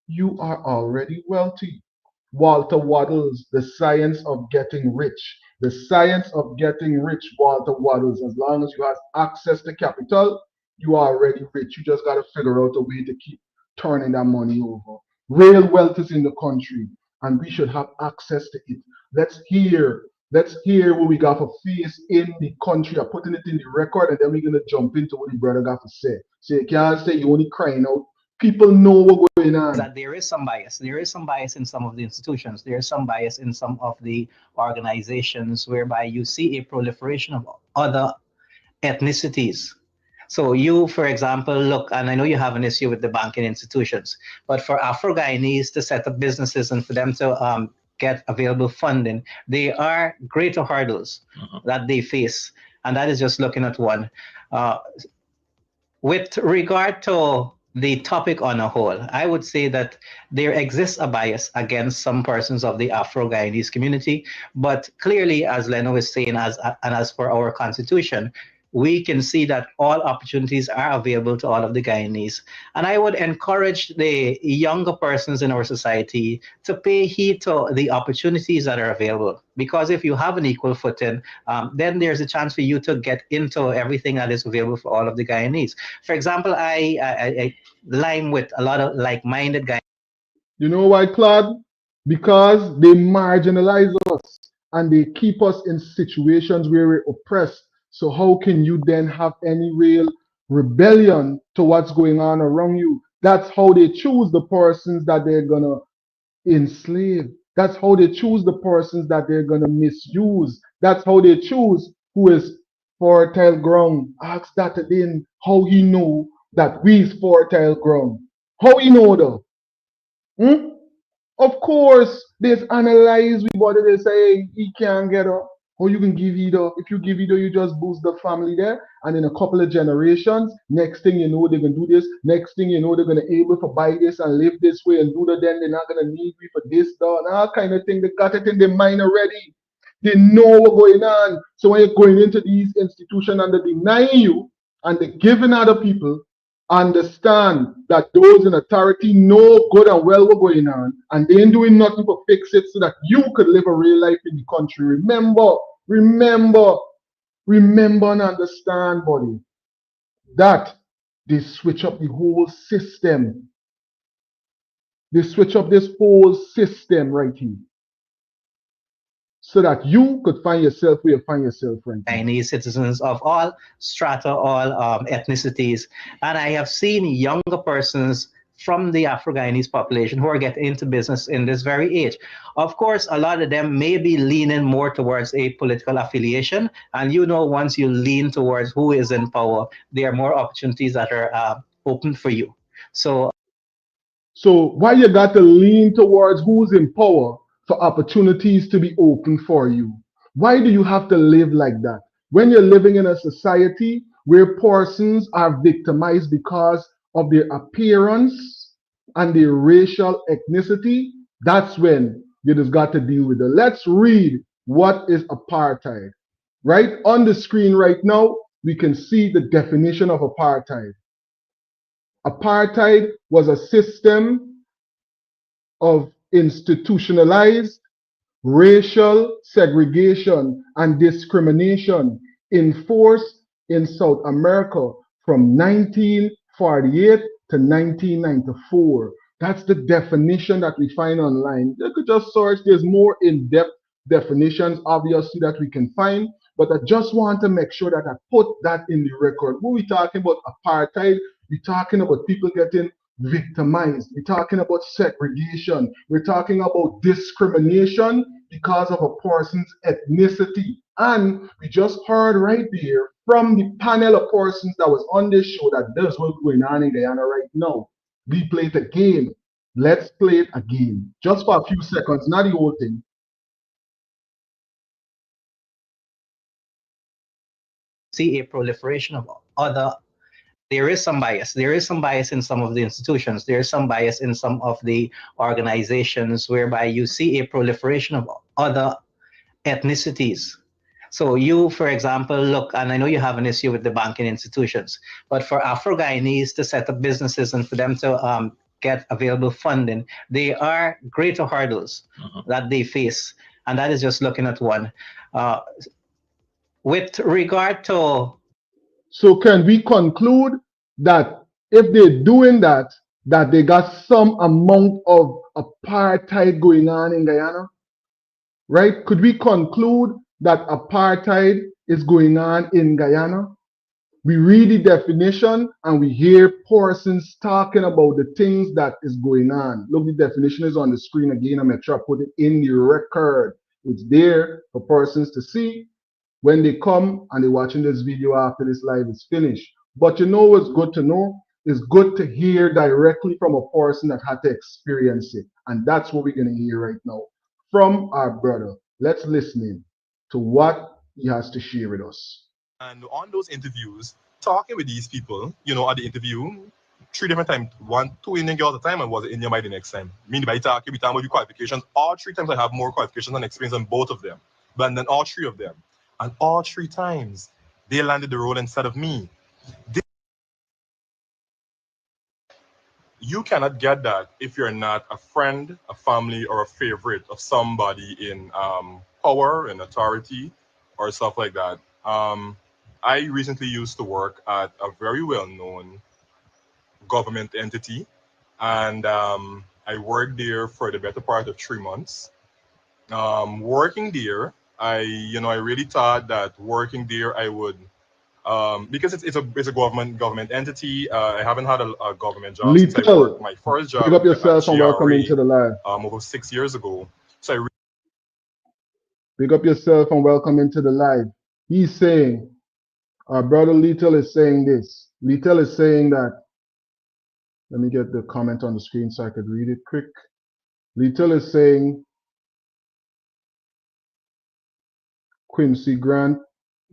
you are already wealthy. Walter Waddles, The Science of Getting Rich. The Science of Getting Rich, Walter Waddles. As long as you have access to capital, you are already rich. You just got to figure out a way to keep turning that money over. Real wealth is in the country, and we should have access to it. Let's hear what we got for face in the country. I'm putting it in the record, and then we're gonna jump into what the brother got to say. So you can't say you only crying out. People know what's going on. That there is some bias. There is some bias in some of the institutions. There is some bias in some of the organizations whereby you see a proliferation of other ethnicities. So you, for example, look, and I know you have an issue with the banking institutions, but for Afro-Guyanese to set up businesses and for them to get available funding, there are greater hurdles that they face. And that is just looking at one. With regard to the topic on a whole, I would say that there exists a bias against some persons of the Afro-Guyanese community, but clearly, as Leno is saying, and as for our constitution, we can see that all opportunities are available to all of the Guyanese. And I would encourage the younger persons in our society to pay heed to the opportunities that are available. Because if you have an equal footing, then there's a chance for you to get into everything that is available for all of the Guyanese. For example, I line with a lot of like-minded guys. You know why, Claude? Because they marginalize us and they keep us in situations where we're oppressed. So how can you then have any real rebellion to what's going on around you? That's how they choose the persons that they're gonna enslave. That's how they choose the persons that they're gonna misuse. That's how they choose who is fertile ground. Ask that again, how he know that we is fertile ground. How he know though? Hmm? Of course, there's analyze with body they say he can't get up. Or you can give it up. If you give it up, you just boost the family there. And in a couple of generations, next thing you know, they're gonna do this. Next thing you know, they're gonna able to buy this and live this way and do that. Then they're not gonna need me for this, that, and all kind of thing. They got it in their mind already. They know what's going on. So when you're going into these institutions and they're denying you and they're giving other people, understand that those in authority know good and well what's going on, and they ain't doing nothing to fix it so that you could live a real life in the country. Remember and understand, buddy, that they switch up the whole system. They switch up this whole system right here. So that you could find yourself where you find yourself right now. Chinese citizens of all strata, all ethnicities. And I have seen younger persons from the Afro-Guyanese population who are getting into business in this very age. Of course, a lot of them may be leaning more towards a political affiliation. And you know, once you lean towards who is in power, there are more opportunities that are open for you. So why you got to lean towards who's in power for opportunities to be open for you? Why do you have to live like that? When you're living in a society where persons are victimized because of their appearance and their racial ethnicity, that's when you just got to deal with it. Let's read what is apartheid. Right on the screen right now, we can see the definition of apartheid. Apartheid was a system of institutionalized racial segregation and discrimination enforced in South America from 1948 to 1994. That's the definition that we find online. You could just search, there's more in-depth definitions, obviously, that we can find, but I just want to make sure that I put that in the record. When we're talking about apartheid, we're talking about people getting victimized. We're talking about segregation. We're talking about discrimination because of a person's ethnicity. And we just heard right there from the panel of persons that was on this show that that's what's going on in Guyana right now. We play it again. Let's play it again. Just for a few seconds, not the whole thing. See a proliferation of other. There is some bias. There is some bias in some of the institutions. There is some bias in some of the organizations whereby you see a proliferation of other ethnicities. So you, for example, look, and I know you have an issue with the banking institutions, but for Afro-Guyanese to set up businesses and for them to get available funding, there are greater hurdles that they face. And that is just looking at one. With regard to... So can we conclude that if they're doing that, that they got some amount of apartheid going on in Guyana? Right? Could we conclude that apartheid is going on in Guyana? We read the definition and we hear persons talking about the things that is going on. Look, the definition is on the screen again. I'm going to try to put it in the record. It's there for persons to see when they come and they're watching this video after this live is finished. But you know what's good to know? It's good to hear directly from a person that had to experience it. And that's what we're going to hear right now from our brother. Let's listen in to what he has to share with us. And on those interviews, talking with these people, you know, at the interview, 3 different times, 2 Indian girls at a time, and was it Indian by the next time. Meaning by talking, we talking about the qualifications. All 3 times I have more qualifications and experience than both of them. But then all 3 of them. And all 3 times, they landed the role instead of me. You cannot get that if you're not a friend, a family, or a favorite of somebody in power and authority or stuff like that. I recently used to work at a very well-known government entity, and I worked there for the better part of 3 months. Working there, I really thought that working there I would, because it's a government entity. I haven't had a government job since I worked Little, my first big job up at yourself and welcome GRA into the live. over 6 years ago. So I Big up yourself and welcome into the live. He's saying, our brother Little is saying this. Little is saying that, let me get the comment on the screen so I could read it quick. Little is saying, Quincy Grant,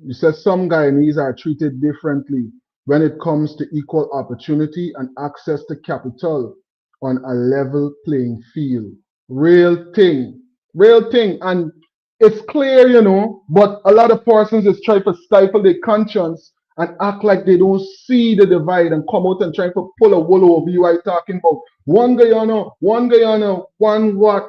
he says some Guyanese are treated differently when it comes to equal opportunity and access to capital on a level playing field. Real thing. Real thing. And it's clear, but a lot of persons is trying to stifle their conscience and act like they don't see the divide and come out and try to pull a wool over you. I talking about one Guyana, one what?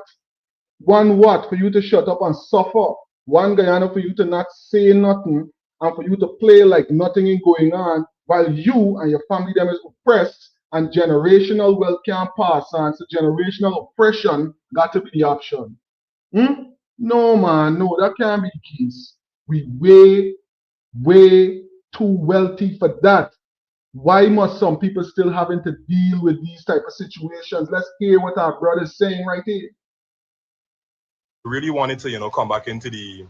One what? For you to shut up and suffer. One Guyana for you to not say nothing and for you to play like nothing is going on while you and your family them is oppressed and generational wealth can't pass on. So generational oppression got to be the option. No man, no, that can't be the case. We way too wealthy for that. Why must some people still having to deal with these type of situations? Let's hear what our brother's saying right here. really wanted to, come back into the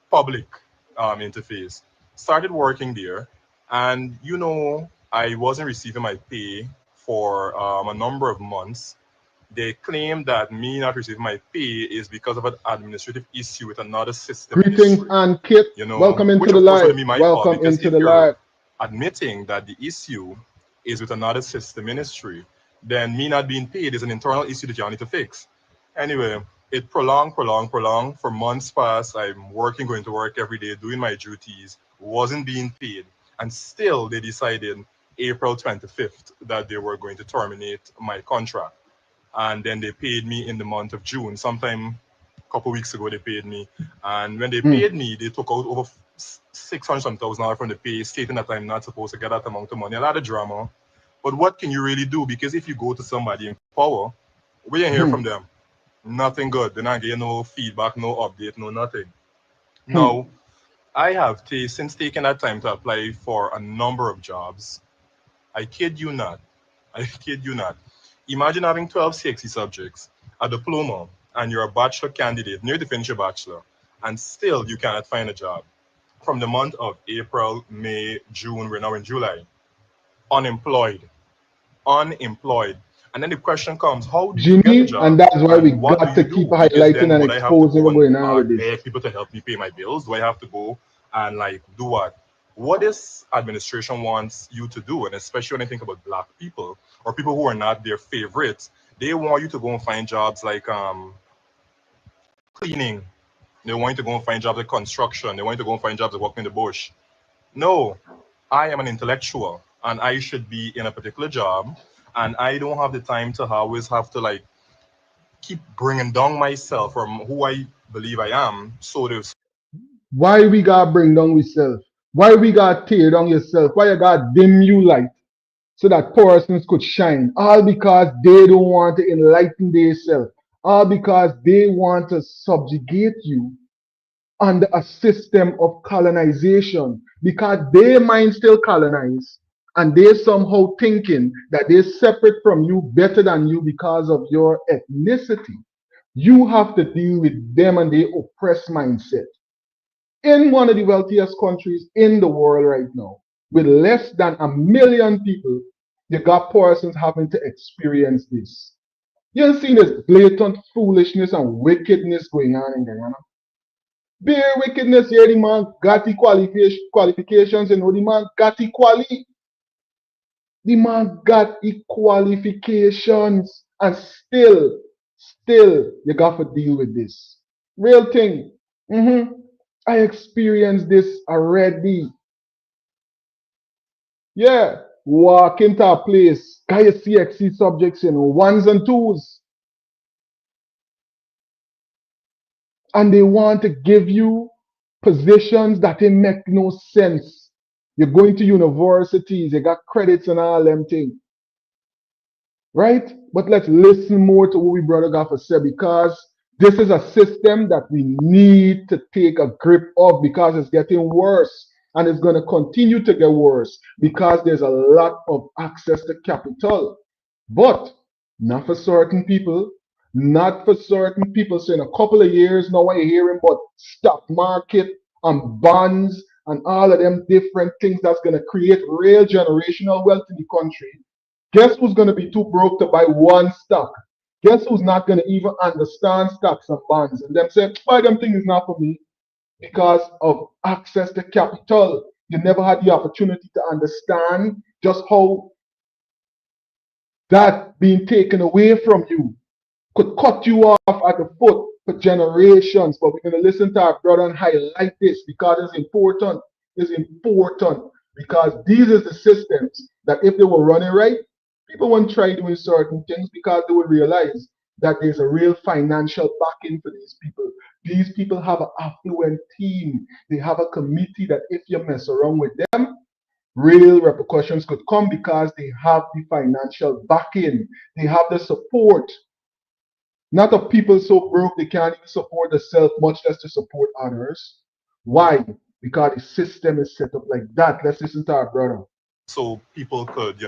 public interface. Started working there, and I wasn't receiving my pay for a number of months. They claim that me not receiving my pay is because of an administrative issue with another system Greetings ministry. and Kit. Welcome into Which the of course live. wouldn't be my fault, Welcome because into if the you're live. admitting that the issue is with another system ministry, then me not being paid is an internal issue that you need to fix. Anyway, it prolonged for months past. I'm working, going to work every day, doing my duties, wasn't being paid. And still they decided April 25th that they were going to terminate my contract. And then they paid me in the month of June. Sometime a couple weeks ago they paid me. And when they paid me, they took out over $600,000 from the pay, stating that I'm not supposed to get that amount of money. A lot of drama. But what can you really do? Because if you go to somebody in power, we didn't hear from them. Nothing good. They're not getting no feedback, no update, no nothing. Now, I have since taken that time to apply for a number of jobs. I kid you not. I kid you not. Imagine having 12 CXC subjects, a diploma, and you're a bachelor candidate, near to finish your bachelor, and still you cannot find a job. From the month of April, May, June, we're now in July. Unemployed. Unemployed. And then the question comes, how do you get a Jimmy, and job? that's why we And what do got to you keep do? Because highlighting then and would I have to exposing go what's and going on with this. beg people to help me pay my bills? Do I have to go and do what? What this administration wants you to do, and especially when I think about black people or people who are not their favorites, they want you to go and find jobs like cleaning. They want you to go and find jobs like construction. They want you to go and find jobs like working in the bush. No, I am an intellectual and I should be in a particular job, and I don't have the time to always have to keep bringing down myself from who I believe I am. So there's Why we gotta bring down yourself? Why we gotta tear down yourself? Why you gotta dim you light so that persons could shine? All because they don't want to enlighten themselves. All because they want to subjugate you under a system of colonization. Because their mind still colonized and they somehow thinking that they're separate from you, better than you because of your ethnicity. You have to deal with them and their oppressed mindset in one of the wealthiest countries in the world right now, with less than 1 million people. You got persons having to experience this. You see this blatant foolishness and wickedness going on in Guyana. Bare wickedness here, the man got the qualifications, the man got the The man got the qualifications, and still, you got to deal with this. Real thing. I experienced this already. Yeah, walk into a place, guy CXC subjects in ones and twos, and they want to give you positions that they make no sense. You're going to universities, you got credits and all them things, right? But let's listen more to what we brother got for say, because This is a system that we need to take a grip of because it's getting worse and it's going to continue to get worse because there's a lot of access to capital. But not for certain people, not for certain people. So in a couple of years now, we're hearing about stock market and bonds and all of them different things that's going to create real generational wealth in the country. Guess who's going to be too broke to buy one stock? Guess who's not going to even understand stocks and bonds? And them say, buy them things is not for me because of access to capital. You never had the opportunity to understand just how that being taken away from you could cut you off at the foot for generations. But we're going to listen to our brother and highlight this because it's important. It's important because these are the systems that if they were running right, people won't try doing certain things because they would realize that there's a real financial backing for these people. These people have an affluent team. They have a committee that if you mess around with them, real repercussions could come because they have the financial backing. They have the support. Not of people so broke they can't even support themselves, much less to support others. Why? Because the system is set up like that. Let's listen to our brother. So people could,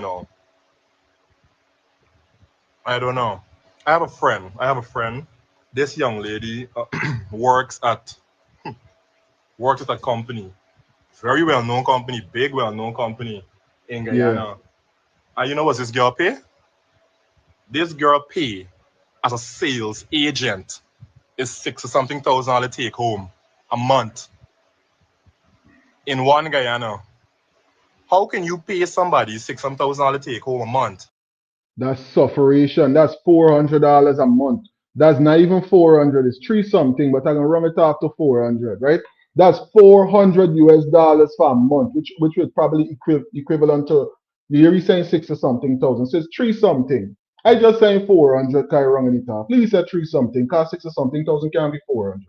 I don't know. I have a friend. This young lady works at a company, very well-known company, big well-known company in Guyana. Yeah. And you know what this girl pay? This girl pay as a sales agent is $60,000 take home a month in one Guyana. How can you pay somebody $60,000 take home a month? That's sufferation. That's $400 a month. That's not even 400. It's three something, but I'm gonna run it off to 400, right? That's 400 US dollars for a month, which would probably equivalent to you're saying 60 something thousand. So it's three something. I just saying 400. Kai wrong it off. Please say three something. Cause 60 something thousand can be 400.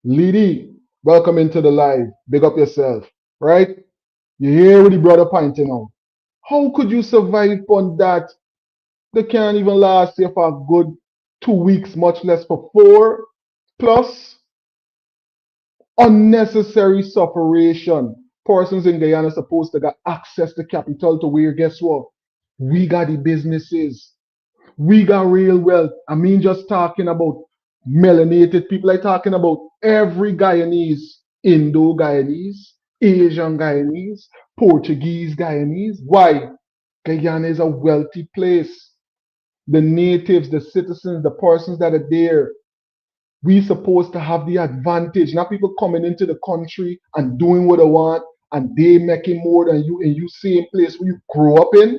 Lady, welcome into the live. Big up yourself, right? You hear what the brother pointing out. How could you survive on that? They can't even last you for a good 2 weeks, much less for 4. Plus, unnecessary sufferation. Persons in Guyana supposed to get access to capital to where, guess what? We got the businesses. We got real wealth. I mean, just talking about melanated people, I talking about every Guyanese, Indo-Guyanese, Asian Guyanese, Portuguese Guyanese. Why? Guyana is a wealthy place. The natives, the citizens, the persons that are there, we supposed to have the advantage. Not people coming into the country and doing what they want and they making more than you in you same place where you grew up in.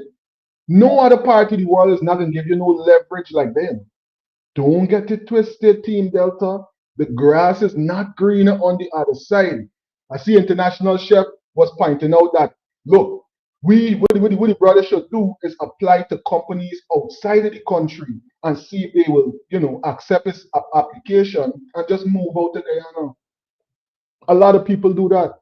No other part of the world is not gonna give you no leverage like them. Don't get it twisted, Team Delta. The grass is not greener on the other side. I see International Chef was pointing out that, look, what the brother should do is apply to companies outside of the country and see if they will, accept his application and just move out to Guyana. A lot of people do that.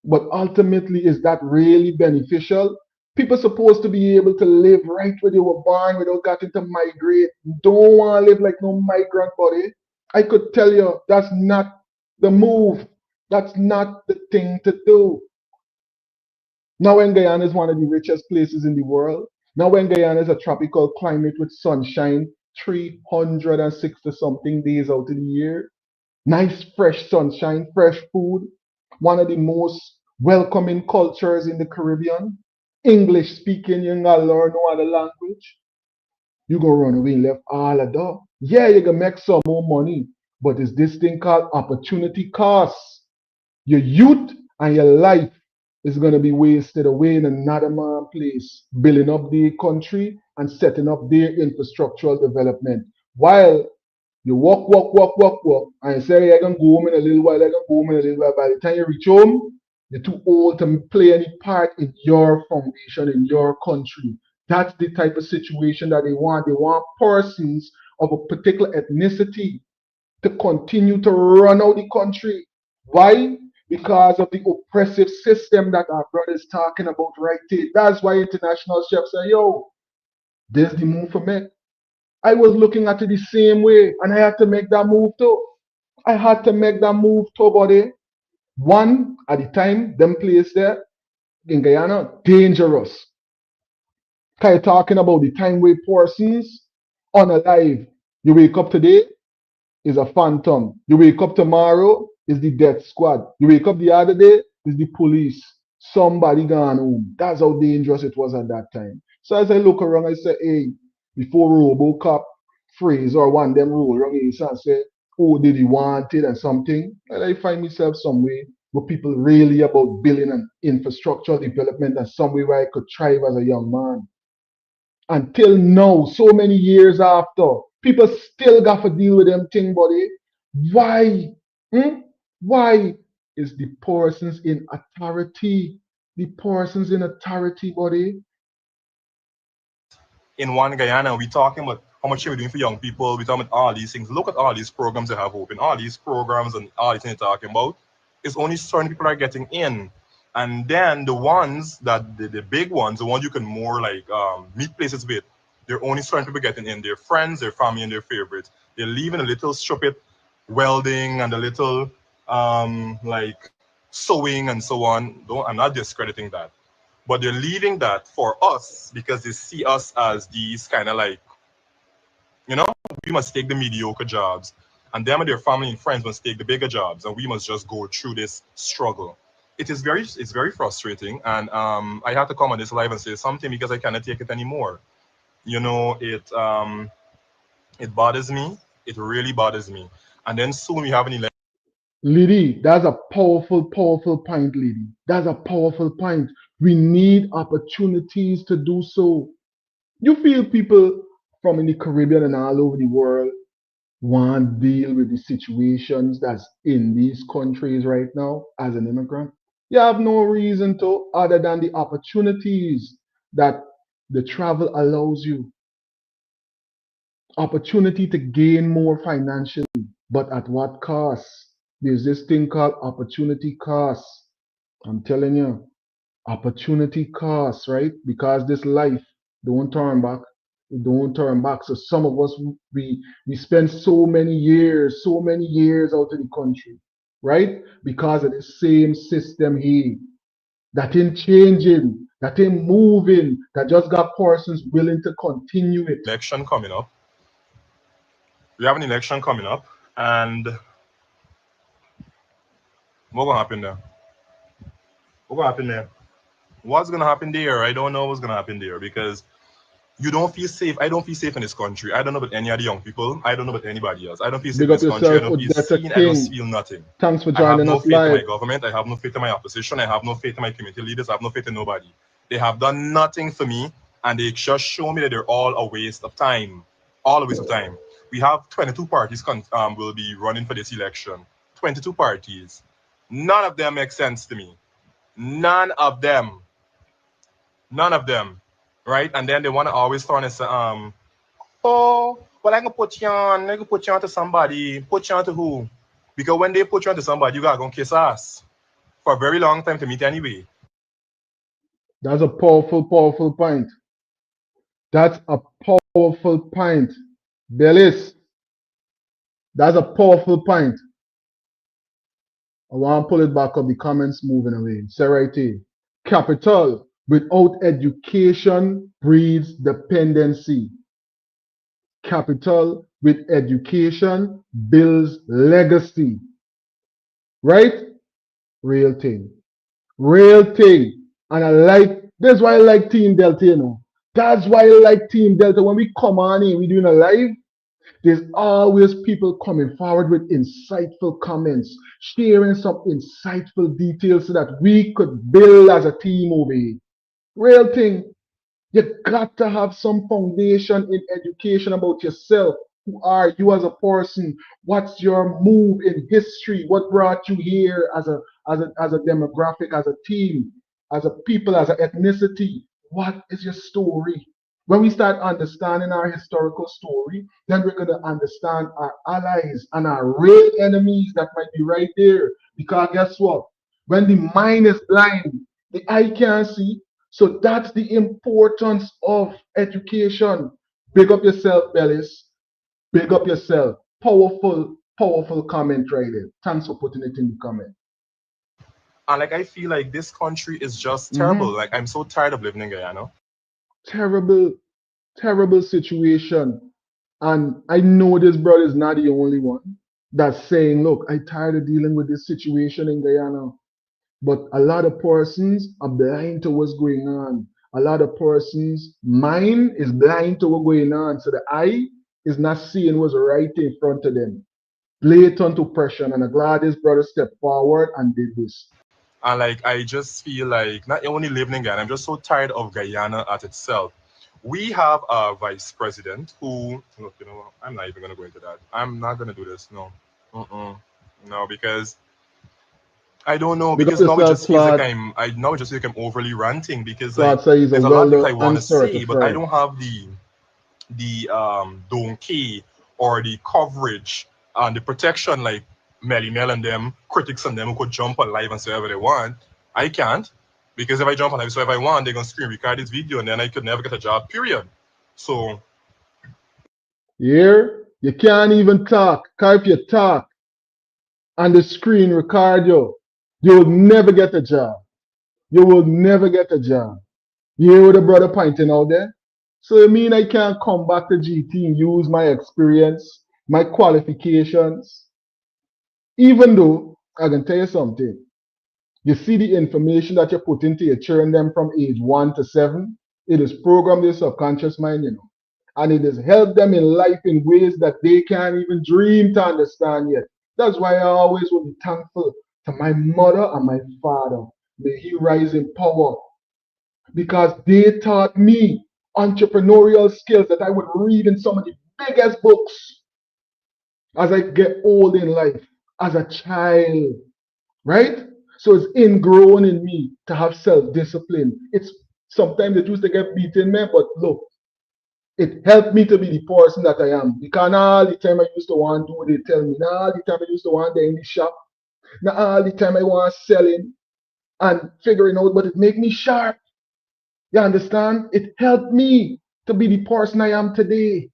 But ultimately, is that really beneficial? People supposed to be able to live right where they were born without having to migrate. Don't want to live like no migrant, buddy. I could tell you that's not the move. That's not the thing to do. Now when Guyana is one of the richest places in the world, now when Guyana is a tropical climate with sunshine 360 something days out of the year, nice fresh sunshine, fresh food, one of the most welcoming cultures in the Caribbean. English speaking, you ain't gotta learn no other language. You gonna run away and left all of that. Yeah, you gonna make some more money, but it's this thing called opportunity cost. Your youth and your life is gonna be wasted away in another man place, building up the country and setting up their infrastructural development. While you walk, and you say, I can go home in a little while, I can go home in a little while. By the time you reach home, you're too old to play any part in your foundation, in your country. That's the type of situation that they want. They want persons of a particular ethnicity to continue to run out the country. Why? Because of the oppressive system that our brother is talking about right here. That's why International Chef say, yo, there's the move for me. I was looking at it the same way, and I had to make that move too. I had to make that move too, buddy. One, at the time, them place there in Guyana, dangerous. Cause you're talking about the time where persons unalive. You wake up today, is a phantom. You wake up tomorrow, is the death squad. You wake up the other day, is the police. Somebody gone home. That's how dangerous it was at that time. So as I look around, I say, hey, before RoboCop phrase or one them roll around here and say, oh, did he want it and something? And I find myself somewhere where people really about building an infrastructural development and somewhere where I could thrive as a young man. Until now, so many years after, people still got to deal with them thing, buddy. Why? Hmm? Why is the persons in authority? The persons in authority, buddy. In one Guyana, we talking about how much we're doing for young people. We're talking about all these things. Look at all these programs they have open. All these programs and all these things they're talking about. It's only certain people are getting in. And then the ones that the big ones, the ones you can more like meet places with, they're only certain people getting in. Their friends, their family, and their favorites. They're leaving a little stupid welding and a little like sewing and so on. I'm not discrediting that. But they're leaving that for us because they see us as these kind of like, you know, we must take the mediocre jobs. And them and their family and friends must take the bigger jobs. And we must just go through this struggle. It's very frustrating. And I had to come on this live and say something because I cannot take it anymore. You know, it bothers me. It really bothers me. And then soon we have an election. Lady, that's a powerful, powerful point, lady. That's a powerful point. We need opportunities to do so. You feel people from in the Caribbean and all over the world want to deal with the situations that's in these countries right now as an immigrant? You have no reason to other than the opportunities that the travel allows you. Opportunity to gain more financially, but at what cost? There's this thing called opportunity cost. I'm telling you, opportunity cost, right? Because this life don't turn back. It don't turn back. So some of us we spend so many years out of the country, right? Because of the same system here. That ain't changing, that ain't moving, that just got persons willing to continue it. Election coming up. We have an election coming up, and what gonna happen there? What gonna happen there? What's gonna happen there? I don't know what's gonna happen there because you don't feel safe. I don't feel safe in this country. I don't know about any other young people. I don't know about anybody else. I don't feel safe Big in up this country. I yourself, don't feel Odetta seen. I don't King. feel nothing. Thanks for I have joining no us faith in my live. government. I have no faith in my opposition. I have no faith in my community leaders. I have no faith in nobody. They have done nothing for me, and they just show me that they're all a waste of time. All a waste of time. We have 22 parties will be running for this election. 22 parties. None of them make sense to me. None of them. None of them. Right? And then they want to always turn and say, oh, well, I'm gonna put you on to somebody. Put you on to who? Because when they put you on to somebody, you gotta go kiss ass for a very long time to meet anyway. That's a powerful, powerful point. That's a powerful point. Bellis, that's a powerful point. I want to pull it back up, the comments moving away. Say right here. Capital without education breeds dependency. Capital with education builds legacy. Right? Real thing. Real thing. And I like, that's why I like Team Delta, you know. That's why I like Team Delta. When we come on in, we doing a live, there's always people coming forward with insightful comments, sharing some insightful details so that we could build as a team over here. Real thing. You got to have some foundation in education about yourself. Who are you as a person? What's your move in history? What brought you here as a demographic, as a team, as a people, as an ethnicity? What is your story? When we start understanding our historical story, then we're going to understand our allies and our real enemies that might be right there. Because guess what? When the mind is blind, the eye can't see. So that's the importance of education. Big up yourself, Bellis. Big up yourself. Powerful, powerful comment right there. Thanks for putting it in the comment. And like I feel like this country is just Mm-hmm. terrible. Like I'm so tired of living in Guyana. Terrible, terrible situation. And I know this brother is not the only one that's saying, look, I'm tired of dealing with this situation in Guyana. But a lot of persons are blind to what's going on. A lot of persons' mind is blind to what's going on. So the eye is not seeing what's right in front of them. Blatant oppression. And I'm glad this brother stepped forward and did this. And like I just feel like not only living in Guyana, I'm just so tired of Guyana at itself. We have a vice president who, look, you know what? I'm not even gonna go into that. I'm not gonna do this. No, no, because I don't know. Big up Because now it yourself, just feels like Claude. now it just feels like I'm overly ranting because like Claude says he's a there's a lot of things I welder want and to say, but I certified. don't have the donkey or the coverage and the protection like Melly Mel and them critics and them who could jump on live and say whatever they want. I can't, because if I jump on live and say whatever I want, they're gonna screen record this video and then I could never get a job. Period. So Here, you can't even talk. Cause if you talk and the screen record you, you'll never get a job. You will never get a job. You hear what the brother pointing out there? So you mean I can't come back to GT and use my experience, my qualifications, even though I can tell you something. You see the information that you put into your children them from age 1 to 7, it is programmed in their subconscious mind, you know. And it has helped them in life in ways that they can't even dream to understand yet. That's why I always will be thankful to my mother and my father. May he rise in power, because they taught me entrepreneurial skills that I would read in some of the biggest books as I get old in life, as a child, right? So it's ingrown in me to have self-discipline. It's sometimes it used to get beaten, man, but look, it helped me to be the person that I am. Because not all the time I used to want to do what they tell me. Not all the time I used to want to in the shop. Not all the time I want selling and figuring out, but it make me sharp. You understand? It helped me to be the person I am today.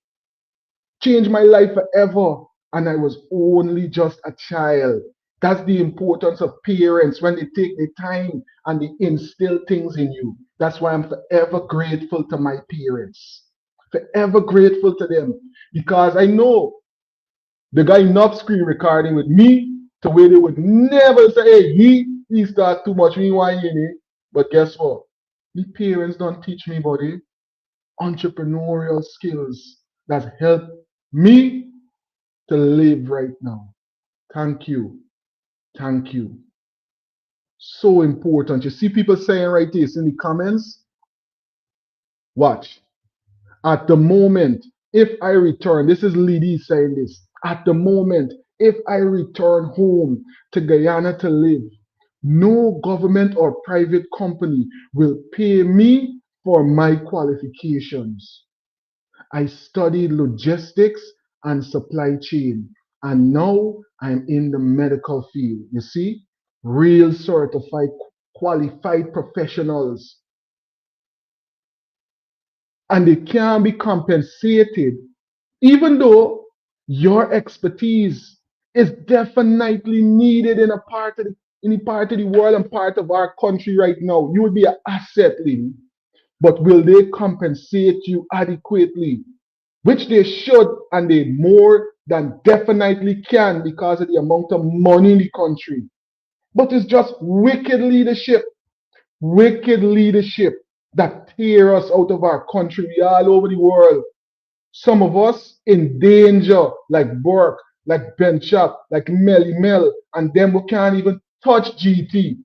Changed my life forever. And I was only just a child. That's the importance of parents when they take the time and they instill things in you. That's why I'm forever grateful to my parents. Forever grateful to them. Because I know the guy not screen recording with me to where they would never say, hey, he start too much, we want in it. But guess what? My parents don't teach me, buddy, entrepreneurial skills that help me to live right now. Thank you. Thank you. So important. You see people saying right this in the comments? Watch. At the moment, if I return, this is Liddy saying this. At the moment, if I return home to Guyana to live, no government or private company will pay me for my qualifications. I studied logistics and supply chain, and now I'm in the medical field. You see, real certified, qualified professionals, and they can be compensated, even though your expertise is definitely needed in a part of the world and part of our country right now. You will be an asset, Lee, but will they compensate you adequately? Which they should, and they more than definitely can, because of the amount of money in the country. But it's just wicked leadership that tear us out of our country. We all over the world. Some of us in danger, like BURKE, like BENCHOP, like Melly Mel, and them who can't even touch GT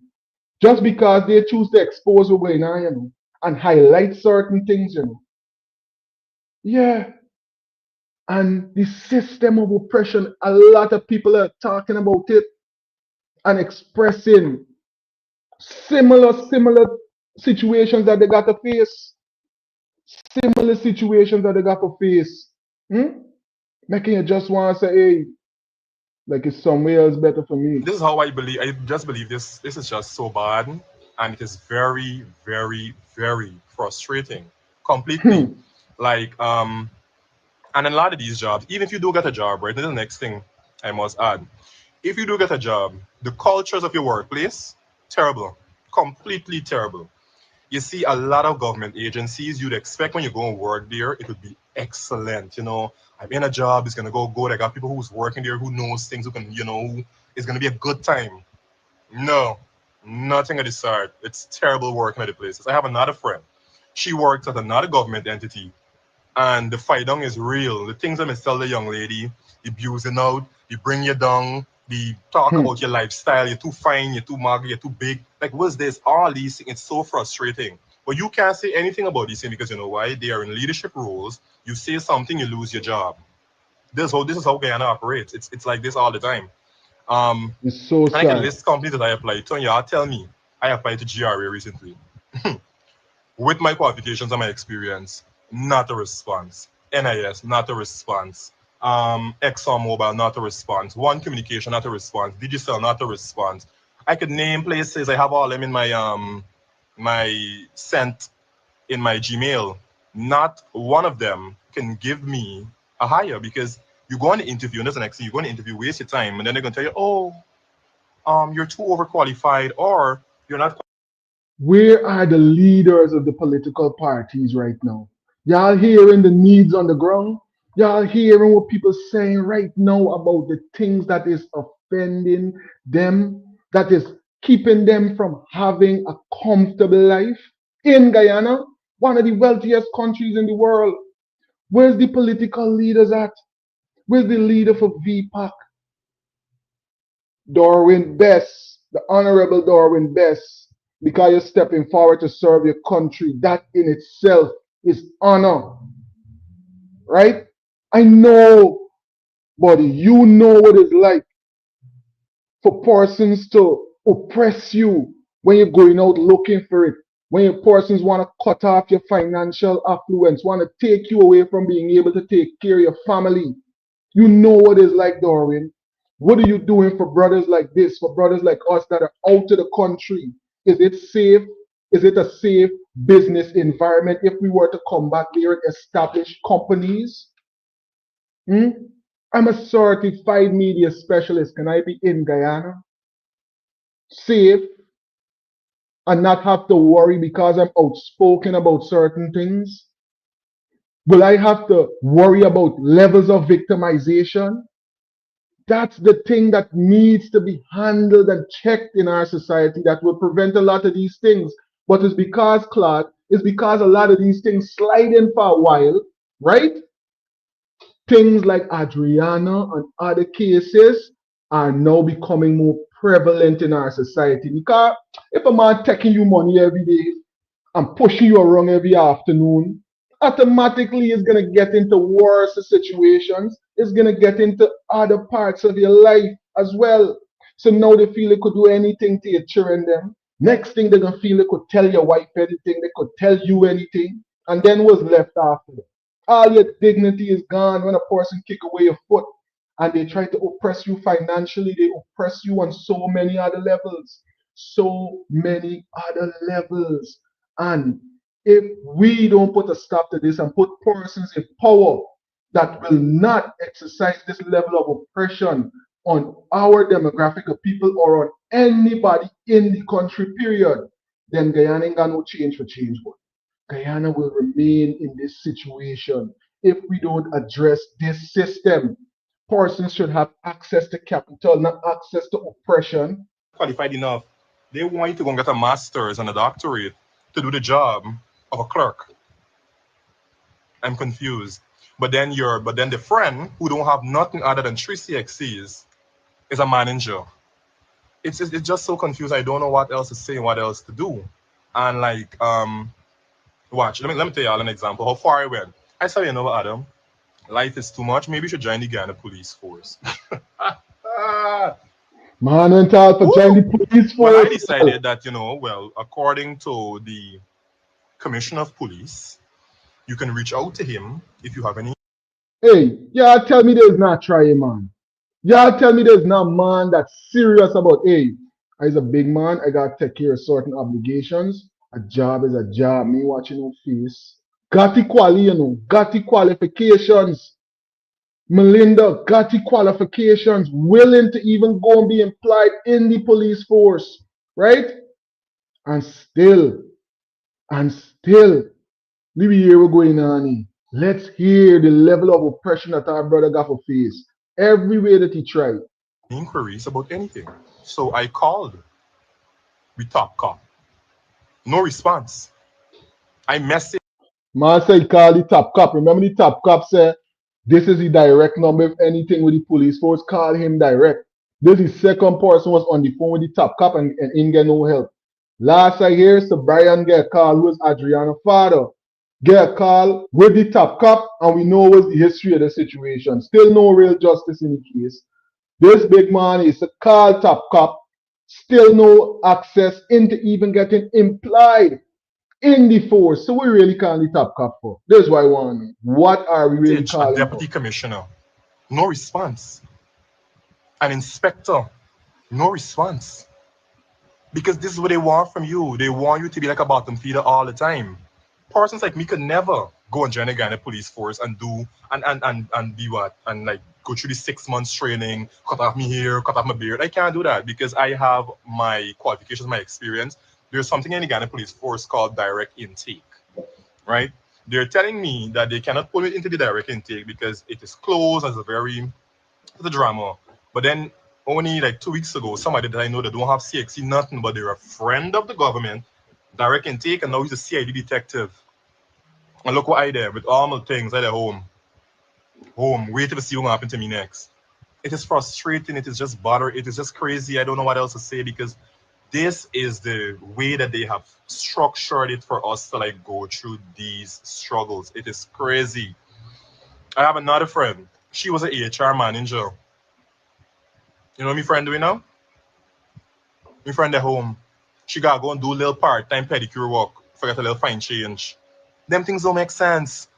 just because they choose to expose what's going on, you know, and highlight certain things, you know. Yeah. And the system of oppression, a lot of people are talking about it and expressing similar situations that they got to face. Similar situations that they got to face. Making you just want to say, hey, like it's somewhere else better for me. this is how I believe. I just believe this is just so bad, and it is very, very, very frustrating. Completely. Like And in a lot of these jobs, even if you do get a job, right, this is the next thing I must add. If you do get a job, the cultures of your workplace, terrible, completely terrible. You see a lot of government agencies, you'd expect when you go and work there, it would be excellent. You know, I'm in a job, it's gonna go good. I got people who's working there who knows things, who can, you know, it's gonna be a good time. No, nothing of the sort. It's terrible working at the places. I have another friend. She works at another government entity, and the fight down is real. The things I tell the young lady, the abusing out, they bring you down, they talk about your lifestyle, you're too fine, you're too muggy, you're too big. Like, what's this? All these things, it's so frustrating. But you can't say anything about these things because you know why? They are in leadership roles. You say something, you lose your job. This is how Guyana operates. It's like this all the time. It's so And I can sad. list companies that I applied to, and y'all tell me, I applied to GRA recently. With my qualifications and my experience, not a response. NIS, not a response. ExxonMobil, not a response. One Communication, not a response. Digicel, not a response. I could name places. I have all them in my sent in my Gmail. Not one of them can give me a hire because you go on the interview, and that's the next thing. You go on the interview, waste your time, and then they're gonna tell you, oh, you're too overqualified, or you're not. Where are the leaders of the political parties right now? Y'all hearing the needs on the ground? Y'all hearing what people saying right now about the things that is offending them, that is keeping them from having a comfortable life in Guyana, one of the wealthiest countries in the world? Where's the political leaders at? Where's the leader for VPAC? Darwin Bess, the Honorable Darwin Bess, because you're stepping forward to serve your country. That in itself is honor, right? I know, buddy, you know what it's like for persons to oppress you when you're going out looking for it. When your persons want to cut off your financial affluence, want to take you away from being able to take care of your family. You know what it's like, Darwin. What are you doing for brothers like this, for brothers like us that are out of the country? Is it safe? Is it a safe business environment if we were to come back there and establish companies? Hmm? I'm a certified media specialist. Can I be in Guyana? Safe and not have to worry because I'm outspoken about certain things? Will I have to worry about levels of victimization? That's the thing that needs to be handled and checked in our society that will prevent a lot of these things. But it's because, Claude, it's because a lot of these things slide in for a while, right? Things like Adriana and other cases are now becoming more prevalent in our society. Because if a man taking you money every day and pushing you around every afternoon, automatically it's going to get into worse situations. It's going to get into other parts of your life as well. So now they feel they could do anything to your children them. Next thing they're going to feel they could tell your wife anything, they could tell you anything. And then what's left after that? All your dignity is gone when a person kick away your foot and they try to oppress you financially. They oppress you on so many other levels. So many other levels. And if we don't put a stop to this and put persons in power that will not exercise this level of oppression on our demographic of people or on anybody in the country, period, then Guyana ain't got no change for change. But Guyana will remain in this situation if we don't address this system. Persons should have access to capital, not access to oppression. Qualified enough. They want you to go and get a master's and a doctorate to do the job of a clerk. I'm confused. But then the friend who don't have nothing other than 3 CXCs is a manager. It's just so confused. I don't know what else to say and what else to do. And like watch, let me tell you all an example how far I went. I saw, you know, Adam, life is too much. Maybe you should join the Guyana police force. Man went out for join the police Well, I force. decided that, you know, well, according to the commissioner of police, you can reach out to him if you have any. Hey, y'all tell me there's not trying, man. Y'all tell me there's not man that's serious about, hey, as a big man, I gotta take care of certain obligations. A job is a job. Me watching no face. Got the quality, you know, got the qualifications. Melinda got the qualifications, willing to even go and be employed in the police force, right? And still, leave here we're going on. Let's hear the level of oppression that our brother got to face every way that he tried. Inquiries about anything. So I called the top cop. No response. I messaged. Man said call the top cop. Remember the top cop said, this is the direct number. If anything with the police force, call him direct. This is the second person was on the phone with the top cop and ain't get no help. Last I hear, so Brian get a call who was ADRIANNA's father. Get a call with the top cop, and we know what's the history of the situation. Still no real justice in the case. This big man is a call top cop. Still no access into even getting implied in the force. So we really calling the top cop for. This is why I want to know. What are we really calling a deputy for? commissioner. No response. An inspector. No response. Because this is what they want from you. They want you to be like a bottom feeder all the time. Persons like me could never go and join the Guyana police force and do and be what? And like go through the 6 months training, cut off me hair, cut off my beard. I can't do that because I have my qualifications, my experience. There's something in the Guyana police force called direct intake, right? They're telling me that they cannot put me into the direct intake because it is closed as it's a drama. But then only like 2 weeks ago, somebody that I know that don't have CXC, nothing, but they're a friend of the government, direct intake, and now he's a CID detective. And look what I did with all my things. I did home, waiting to see what happened to me next. It is frustrating. It is just bothering. It is just crazy. I don't know what else to say because this is the way that they have structured it for us to like go through these struggles. It is crazy. I have another friend. She was an HR manager. You know what my friend doing now? My friend at home. She got to go and do a little part-time pedicure work. Forget a little fine change. Them things don't make sense.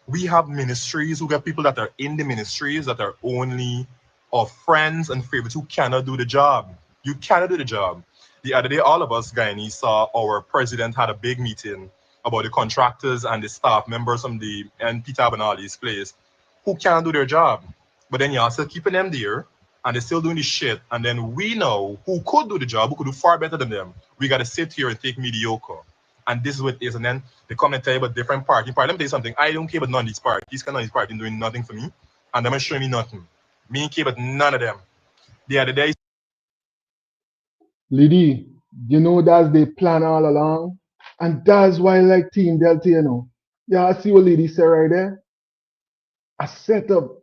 We have ministries who get people that are in the ministries that are only our friends and favorites who cannot do the job. You cannot do the job. The other day, all of us Guyanese saw our president had a big meeting about the contractors and the staff members from the P.P.P and all these places who can't do their job. But then you're still keeping them there and they're still doing this shit. And then we know who could do the job, who could do far better than them. We got to sit here and take mediocre. And this is what it is. And then they come and tell you about different parties. Let me tell you something. I don't care about none of these parties. None of these parties doing nothing for me. And they're showing me nothing. Me ain't care about none of them. The other day, Lady, you know that's the plan all along. And that's why I like Team Delta, you know. Yeah, I see what Lady said right there. A set of,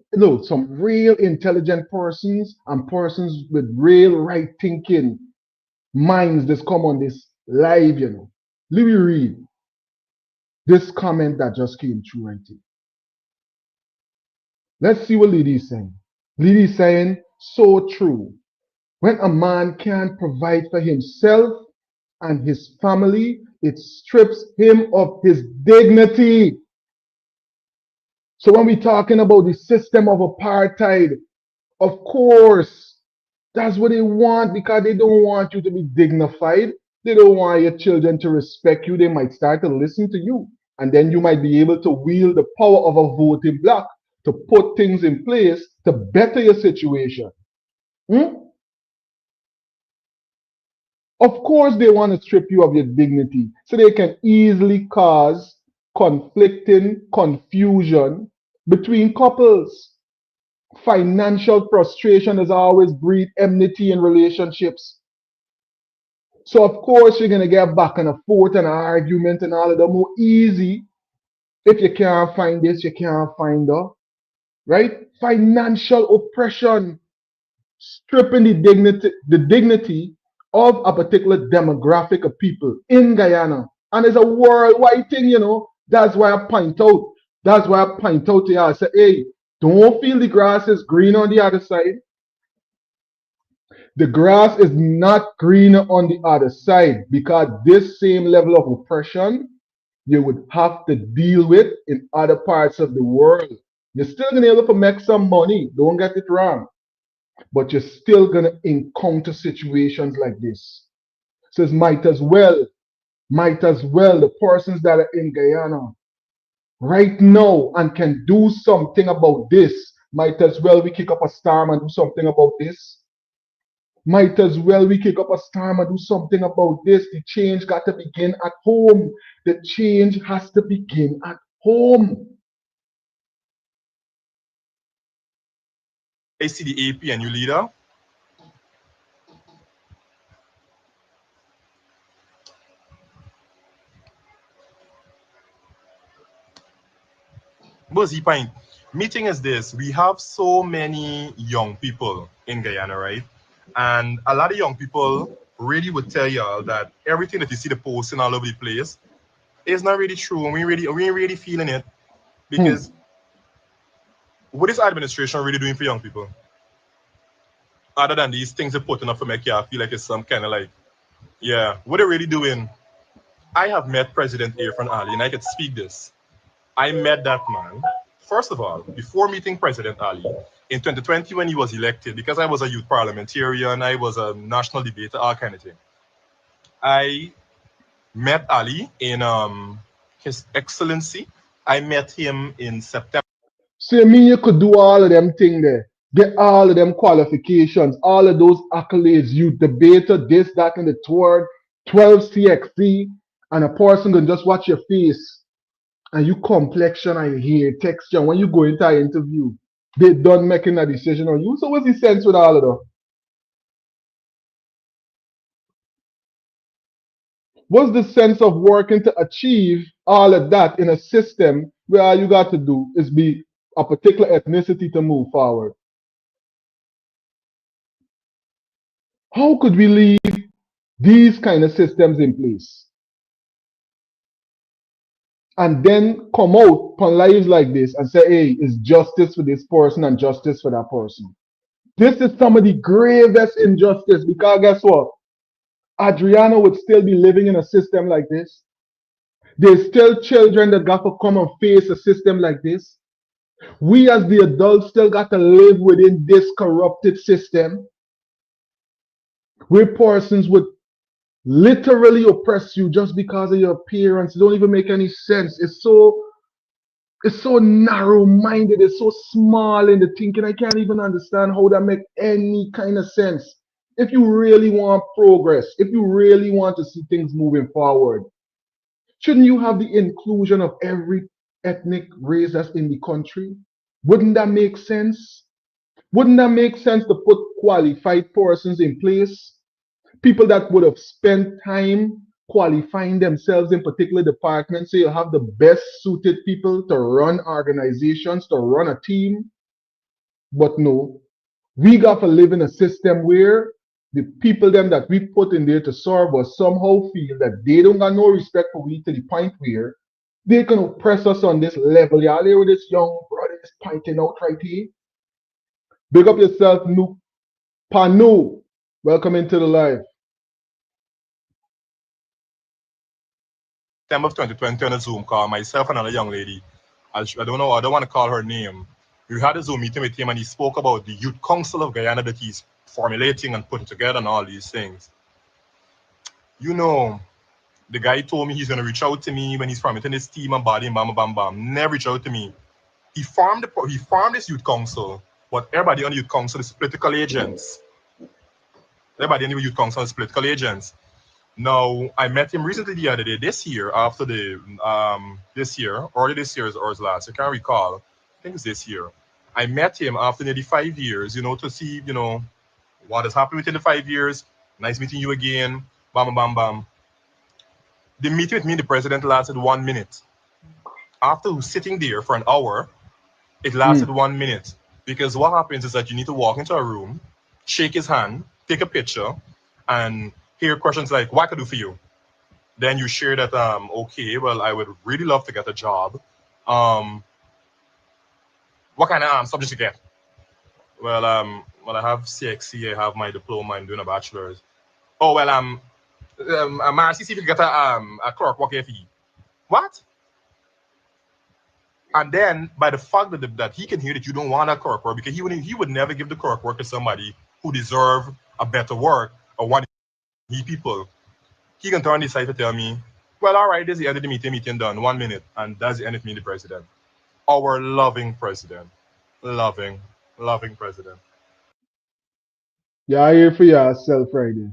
some real intelligent persons and persons with real right thinking minds that's come on this live, you know. Let me read this comment that just came through right here. Let's see what Lidy's saying. Lidy's saying, so true. When a man can't provide for himself and his family, it strips him of his dignity. So when we're talking about the system of apartheid, of course, that's what they want because they don't want you to be dignified. They don't want your children to respect you. They might start to listen to you. And then you might be able to wield the power of a voting bloc to put things in place to better your situation. Of course, they want to strip you of your dignity so they can easily cause conflicting confusion between couples. Financial frustration has always breed enmity in relationships. So of course you're gonna get back and forth and an argument and all of that more easy. If you can't find this, you can't find that. Right? Financial oppression, stripping the dignity of a particular demographic of people in Guyana. And it's a worldwide thing, you know. That's why I point out. That's why I point out to you. I say, hey, don't feel the grass is green on the other side. The grass is not greener on the other side because this same level of oppression you would have to deal with in other parts of the world. You're still going to be able to make some money. Don't get it wrong. But you're still going to encounter situations like this. So it might as well, the persons that are in Guyana right now and can do something about this Might as well we kick up a storm and do something about this. Might as well we kick up a storm and do something about this. The change got to begin at home. The change has to begin at home. I see the A.P.N.U leader. What's the point? Meeting is this. We have so many young people in Guyana, right? And a lot of young people really would tell y'all that everything that you see the posting all over the place is not really true. And we ain't really feeling it. Because what is administration really doing for young people? Other than these things they're putting up for make you feel like it's some kind of like, yeah, what they're really doing. I have met President Irfan Ali, and I could speak this. I met that man, first of all, before meeting President Ali, in 2020 when he was elected, because I was a youth parliamentarian, I was a national debater, all kind of thing. I met Ali in His Excellency. I met him in September. So me, you could do all of them things there. Get all of them qualifications, all of those accolades, you debater, this, that, and the third, 12 CXC, and a person can just watch your face and you complexion and your hair, texture. When you go into an interview, they done making a decision on you. So what's the sense with all of them? What's the sense of working to achieve all of that in a system where all you got to do is be a particular ethnicity to move forward? How could we leave these kind of systems in place and then come out on lives like this and say, hey, it's justice for this person and justice for that person? This is some of the gravest injustice, because guess what? ADRIANNA would still be living in a system like this. There's still children that got to come and face a system like this. We as the adults still got to live within this corrupted system where persons would literally oppress you just because of your appearance. It don't even make any sense. It's so narrow-minded. It's so small in the thinking. I can't even understand how that makes any kind of sense. If you really want progress, if you really want to see things moving forward, shouldn't you have the inclusion of every ethnic race that's in the country? Wouldn't that make sense? Wouldn't that make sense to put qualified persons in place? People that would have spent time qualifying themselves in particular departments, so you have the best suited people to run organizations, to run a team. But no, we got to live in a system where the people them that we put in there to serve us somehow feel that they don't got no respect for we, to the point where they can oppress us on this level. Y'all hear with this young brother is pointing out right here? Big up yourself, P.P.P. Welcome into the live. September of 2020 on a Zoom call, myself and another young lady, I don't know, I don't want to call her name. We had a Zoom meeting with him and he spoke about the Youth Council of Guyana that he's formulating and putting together and all these things. You know, the guy told me he's going to reach out to me when he's formatting his team and body and bam, bam, bam. Never reach out to me. He formed this youth council, but everybody on the youth council is political agents. Everybody in the youth council is political agents. Now, I met him recently the other day, this year, after the, this year, or this year or last, I can't recall. I think it's this year. I met him after nearly 5 years, you know, to see, you know, what has happened within the 5 years. Nice meeting you again. Bam, bam, bam. The meeting with me and the president lasted 1 minute. After sitting there for an hour, it lasted 1 minute. Because what happens is that you need to walk into a room, shake his hand, take a picture, and hear questions like, what can I do for you? Then you share that, okay, well, I would really love to get a job. What kind of subjects you get? Well, I have CXC, I have my diploma, I'm doing a bachelor's. Oh, well, I'm see if you get a clerk work here for you. What? And then by the fact that he can hear that you don't want a clerk work, because he would never give the clerk work to somebody who deserve a better work or want people, he can turn this side to tell me, well, all right, this is the end of the meeting done, 1 minute, and that's the end of me, the president. Our loving president. Loving, loving president. Y'all here for yourself right there.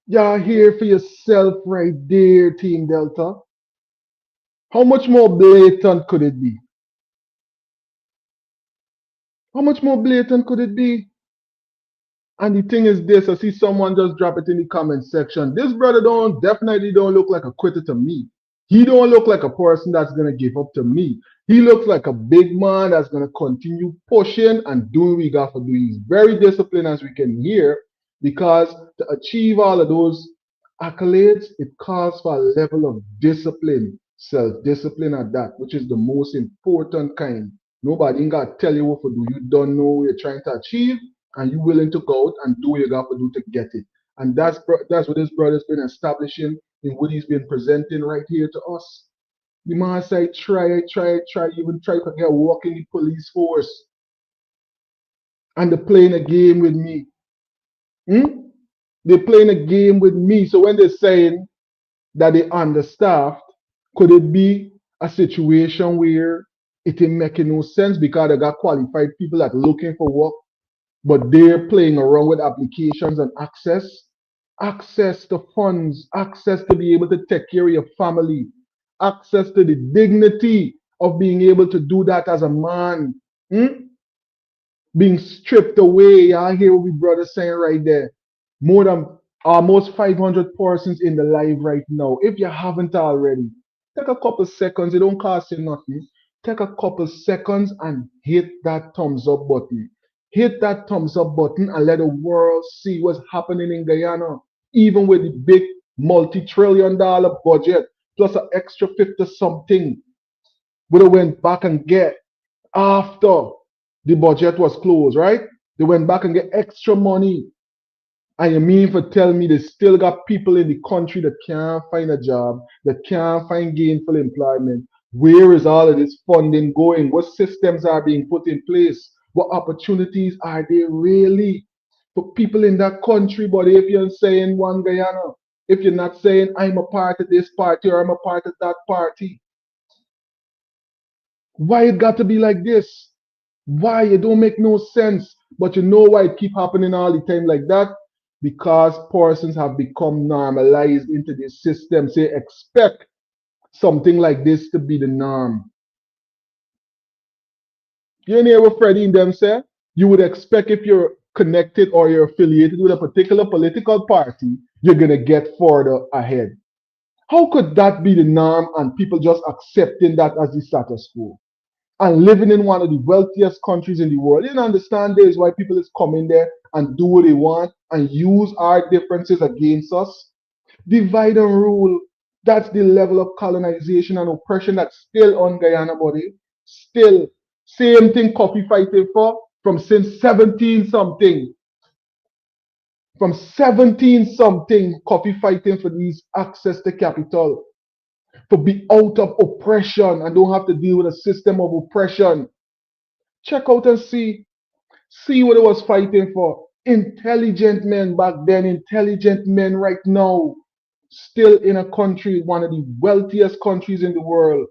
Y'all here for yourself right there, Team Delta. How much more blatant could it be? How much more blatant could it be? And the thing is this, I see someone just drop it in the comment section. This brother definitely don't look like a quitter to me. He don't look like a person that's gonna give up to me. He looks like a big man that's gonna continue pushing and doing what he got to do. He's very disciplined, as we can hear, because to achieve all of those accolades, it calls for a level of discipline, self-discipline at that, which is the most important kind. Nobody ain't gotta tell you what to do. You don't know what you're trying to achieve, and you willing to go out and do what you got to do to get it. And that's what this brother's been establishing in what he's been presenting right here to us. The man say try, even try to get work in the police force. And they're playing a game with me. They're playing a game with me. So when they're saying that they understaffed, could it be a situation where it ain't making no sense because they got qualified people that looking for work, but they're playing around with applications and access to funds, access to be able to take care of your family, access to the dignity of being able to do that as a man, being stripped away. I hear what we brother saying right there. More than almost 500 persons in the live right now. If you haven't already, take a couple seconds. It don't cost you nothing. Take a couple seconds and hit that thumbs up button. Hit that thumbs up button and let the world see what's happening in Guyana. Even with the big multi-trillion-dollar budget, plus an extra 50 something, we went back and get after the budget was closed, right? They went back and get extra money. And you mean for tell me they still got people in the country that can't find a job, that can't find gainful employment? Where is all of this funding going? What systems are being put in place? What opportunities are there really for people in that country? But if you're saying one Guyana, if you're not saying I'm a part of this party or I'm a part of that party, why it got to be like this? Why? It don't make no sense. But you know why it keep happening all the time like that? Because persons have become normalized into this system. Say expect something like this to be the norm. You hear what Freddie and them say? You would expect if you're connected or you're affiliated with a particular political party, you're gonna get further ahead. How could that be the norm and people just accepting that as the status quo? And living in one of the wealthiest countries in the world. You don't understand this why people is coming there and do what they want and use our differences against us. Divide and rule. That's the level of colonization and oppression that's still on Guyana, body. Still. Same thing coffee fighting for from since 17 something. From 17 something, coffee fighting for these access to capital. To be out of oppression and don't have to deal with a system of oppression. Check out and see what it was fighting for. Intelligent men back then, intelligent men right now, still in a country, one of the wealthiest countries in the world.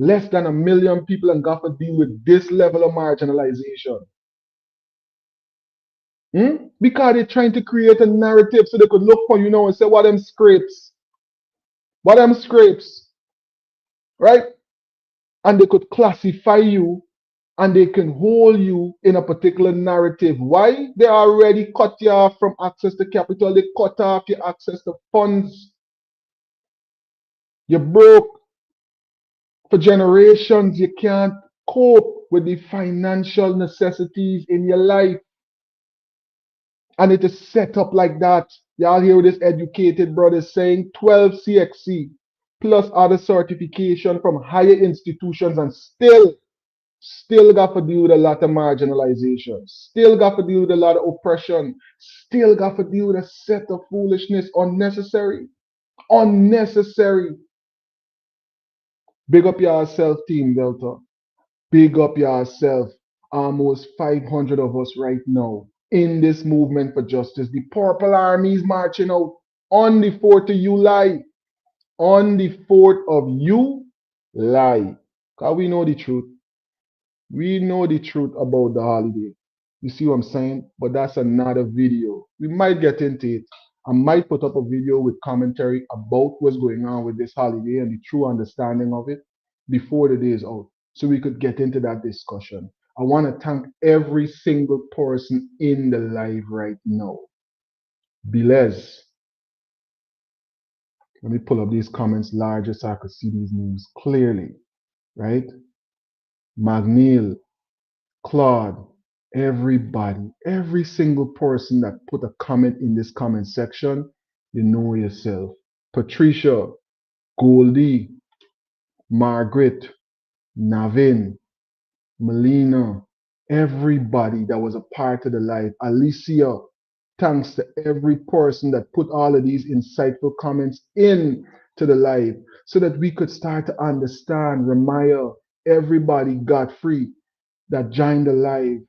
Less than 1 million people and got to deal with this level of marginalization. Because they're trying to create a narrative so they could look for you now and say, what them scrapes? What them scrapes? Right? And they could classify you and they can hold you in a particular narrative. Why? They already cut you off from access to capital. They cut off your access to funds. You're broke for generations. You can't cope with the financial necessities in your life. And it is set up like that. Y'all hear this educated brother saying 12 CXC plus other certification from higher institutions and still got to deal with a lot of marginalization, still got to deal with a lot of oppression, still got to deal with a set of foolishness, unnecessary. Big up yourself, Team Delta. Big up yourself. Almost 500 of us right now in this movement for justice. The Purple Army is marching out on the 4th of July. On the 4th of July. Because we know the truth. We know the truth about the holiday. You see what I'm saying? But that's another video. We might get into it. I might put up a video with commentary about what's going on with this holiday and the true understanding of it before the day is out. So we could get into that discussion. I want to thank every single person in the live right now. Belez, let me pull up these comments larger so I could see these names clearly, right? Magnil, Claude, everybody, every single person that put a comment in this comment section, you know yourself. Patricia, Goldie, Margaret, Navin, Melina, everybody that was a part of the live. Alicia, thanks to every person that put all of these insightful comments in to the live so that we could start to understand. Ramaya, everybody got free that joined the live,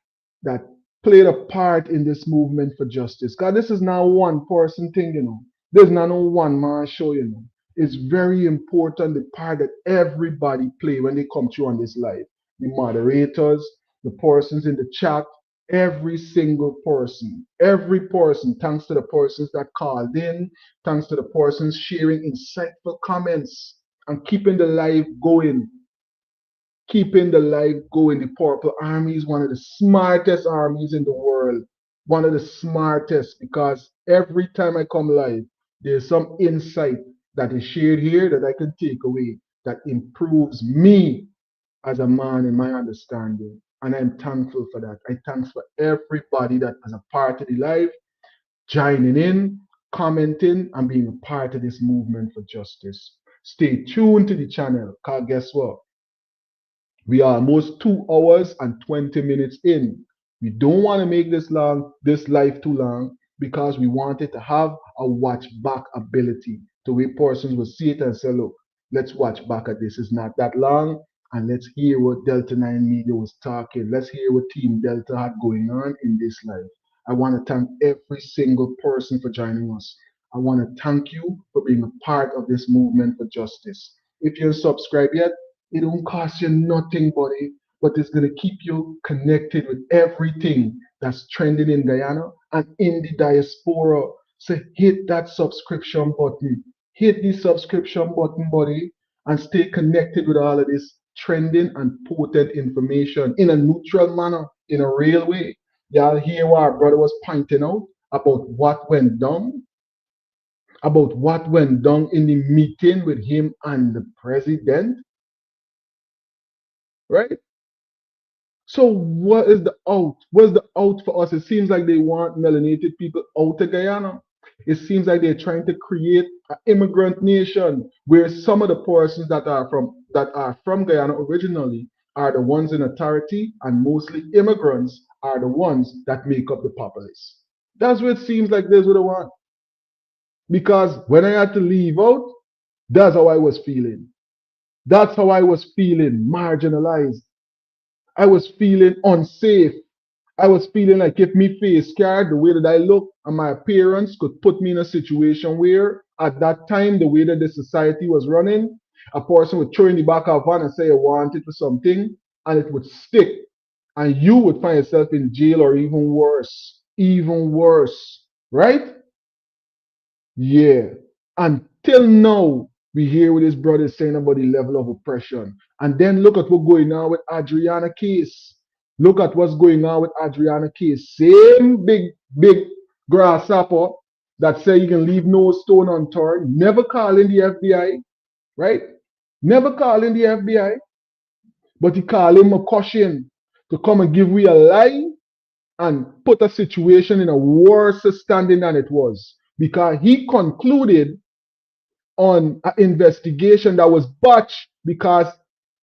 that played a part in this movement for justice. God, this is not one person thing, you know. There's not no one man show, you know. It's very important the part that everybody play when they come through on this live. The moderators, the persons in the chat, every single person, thanks to the persons that called in, thanks to the persons sharing insightful comments and keeping the live going. Keeping the life going. The Purple Army is one of the smartest armies in the world. One of the smartest, because every time I come live, there's some insight that is shared here that I can take away that improves me as a man in my understanding. And I'm thankful for that. I thank for everybody that is a part of the live, joining in, commenting, and being a part of this movement for justice. Stay tuned to the channel, because guess what? We are almost 2 hours and 20 minutes in. We don't want to make this live too long, because we want it to have a watch back ability. The way persons will see it and say, look, let's watch back at this. It's not that long. And let's hear what Delta 9 Media was talking. Let's hear what Team Delta had going on in this live. I want to thank every single person for joining us. I want to thank you for being a part of this movement for justice. If you're subscribed yet, it don't cost you nothing, buddy, but it's going to keep you connected with everything that's trending in Guyana and in the diaspora. So hit that subscription button. Hit the subscription button, buddy, and stay connected with all of this trending and potent information in a neutral manner, in a real way. Y'all hear what our brother was pointing out about what went down? About what went down in the meeting with him and the president? Right? So what is the out? What's the out for us? It seems like they want melanated people out of Guyana. It seems like they're trying to create an immigrant nation where some of the persons that are from Guyana originally are the ones in authority, and mostly immigrants are the ones that make up the populace. That's what it seems like that's what they want. Because when I had to leave out, that's how I was feeling. That's how I was feeling, marginalized. I was feeling unsafe. I was feeling like if me face scared, the way that I look and my appearance could put me in a situation where at that time, the way that the society was running, a person would throw in the back of one and say, I want it for something, and it would stick. And you would find yourself in jail or even worse, right? Yeah. Until now, we hear what his brother is saying about the level of oppression. And then look at what's going on with ADRIANNA case. Look at what's going on with ADRIANNA case. Same big grasshopper that say you can leave no stone unturned. Never calling the FBI, right? Never calling the FBI. But he called him a caution to come and give we a lie and put a situation in a worse standing than it was. Because he concluded on an investigation that was botched, because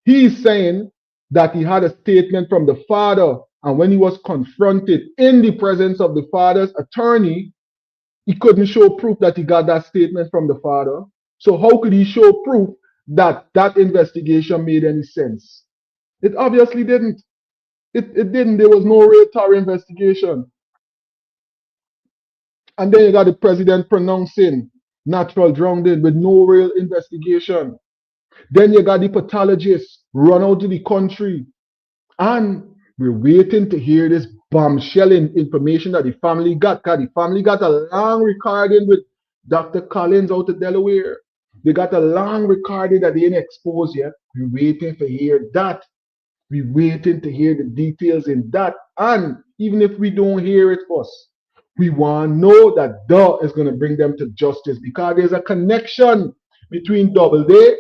he's saying that he had a statement from the father, and when he was confronted in the presence of the father's attorney, he couldn't show proof that he got that statement from the father. So how could he show proof that that investigation made any sense? It obviously didn't. It didn't. There was no real thorough investigation. And then you got the president pronouncing natural drowning with no real investigation. Then you got the pathologists run out of the country And we're waiting to hear this bombshell information that the family got. Because the family got a long recording with Dr. Collins out of Delaware. They got a long recording that they didn't expose yet. We're waiting to hear that. We're waiting to hear the details in that. And even if we don't hear it first, we want to know that DA is going to bring them to justice, because there's a connection between Double Day,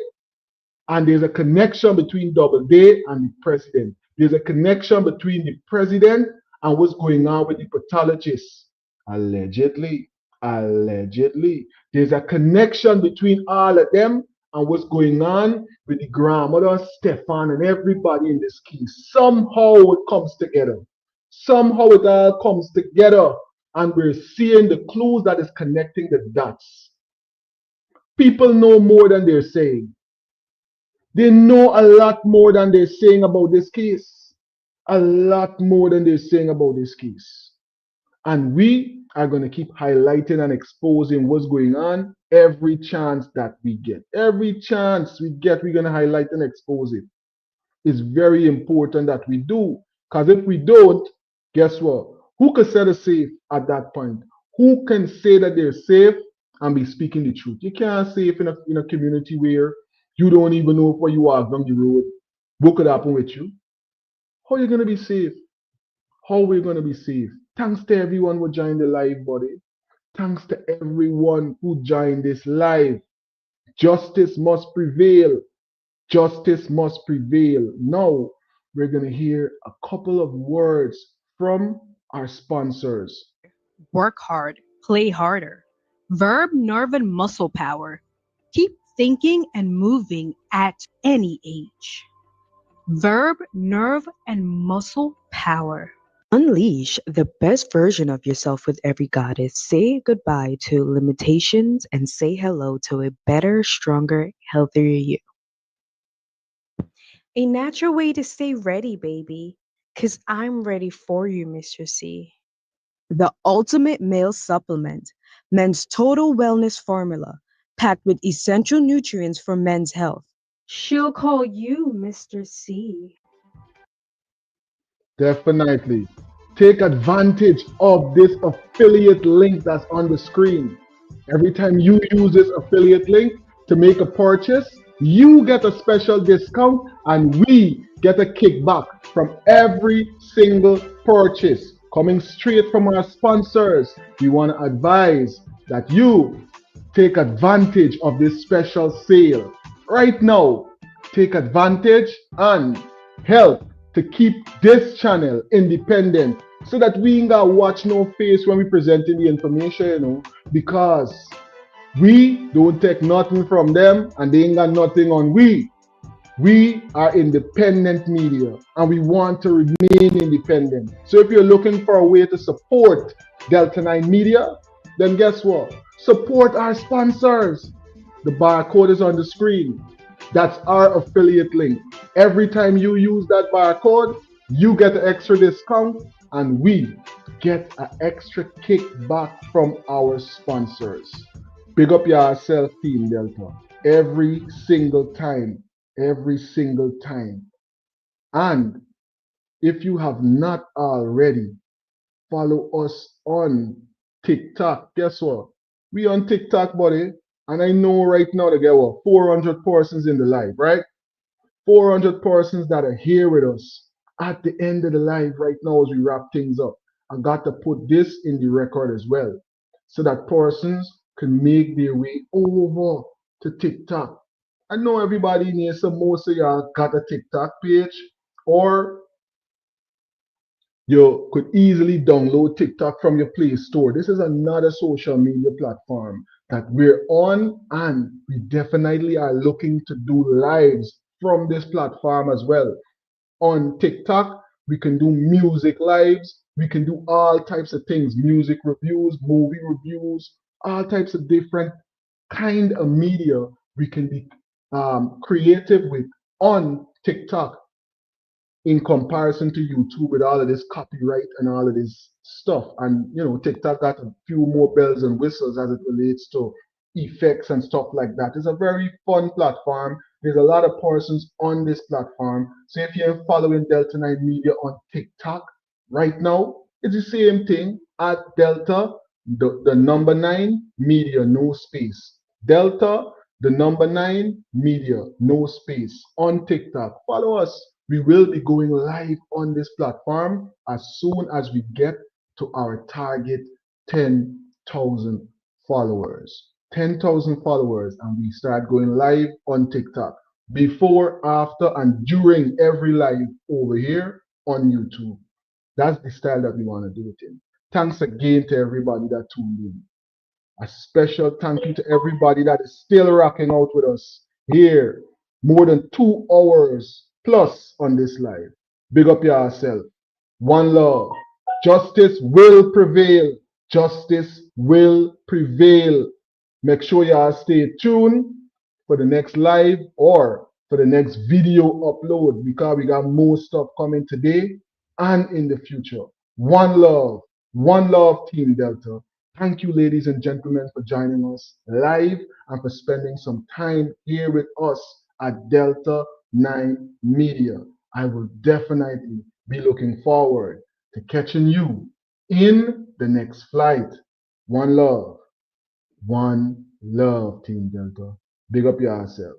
and there's a connection between Double Day and the president. There's a connection between the president and what's going on with the pathologists. Allegedly. Allegedly. There's a connection between all of them and what's going on with the grandmother, Stefan, and everybody in this case. Somehow it comes together. Somehow it all comes together. And we're seeing the clues that is connecting the dots. People know more than they're saying. They know a lot more than they're saying about this case. A lot more than they're saying about this case. And we are going to keep highlighting and exposing what's going on every chance that we get. Every chance we get, we're going to highlight and expose it. It's very important that we do. Because if we don't, guess what? Who can set us safe at that point? Who can say that they're safe and be speaking the truth? You can't safe in a community where you don't even know if you are on the road, what could happen with you. How are you going to be safe? How are we going to be safe? Thanks to everyone who joined the live, buddy. Thanks to everyone who joined this live. Justice must prevail. Justice must prevail. Now, we're going to hear a couple of words from our sponsors. Work hard, play harder. Verb, nerve, and muscle power. Keep thinking and moving at any age. Verb, nerve, and muscle power. Unleash the best version of yourself with every goddess. Say goodbye to limitations and say hello to a better, stronger, healthier you. A natural way to stay ready, baby. 'Cause I'm ready for you, Mr. C. The ultimate male supplement, men's total wellness formula, packed with essential nutrients for men's health. She'll call you Mr. C. Definitely. Take advantage of this affiliate link that's on the screen. Every time you use this affiliate link to make a purchase, you get a special discount and we get a kickback from every single purchase. Coming straight from our sponsors, we want to advise that you take advantage of this special sale. Right now, take advantage and help to keep this channel independent so that we ain't got watch no face when we presenting the information, you know, because we don't take nothing from them and they ain't got nothing on we. We are independent media and we want to remain independent. So if you're looking for a way to support Delta 9 Media, then guess what? Support our sponsors. The barcode is on the screen. That's our affiliate link. Every time you use that barcode, you get an extra discount and we get an extra kickback from our sponsors. Big up yourself, Team Delta. Every single time. Every single time. And if you have not already, follow us on TikTok. Guess what? We on TikTok, buddy. And I know right now they get what 400 persons in the live, right? 400 persons that are here with us at the end of the live right now as we wrap things up. I got to put this in the record as well so that persons can make their way over to TikTok. I know everybody needs some, most of y'all got a TikTok page, or you could easily download TikTok from your Play Store. This is another social media platform that we're on, and we definitely are looking to do lives from this platform as well. On TikTok, we can do music lives, we can do all types of things, music reviews, movie reviews, all types of different kind of media we can be creative with on TikTok in comparison to YouTube with all of this copyright and all of this stuff. And you know, TikTok got a few more bells and whistles as it relates to effects and stuff like that. It's a very fun platform There's a lot of persons on this platform. So if you're following Delta 9 Media on TikTok right now, it's the same thing at Delta, the number 9 Media, no space. Delta, the number 9 Media, no space on TikTok. Follow us. We will be going live on this platform as soon as we get to our target 10,000 followers. 10,000 followers, and we start going live on TikTok before, after, and during every live over here on YouTube. That's the style that we want to do it in. Thanks again to everybody that tuned in. A special thank you to everybody that is still rocking out with us here. More than 2 hours plus on this live. Big up yourself. One love. Justice will prevail. Justice will prevail. Make sure y'all stay tuned for the next live or for the next video upload, because we got more stuff coming today and in the future. One love, Team Delta. Thank you, ladies and gentlemen, for joining us live and for spending some time here with us at Delta 9 Media. I will definitely be looking forward to catching you in the next flight. One love, Team Delta. Big up yourself.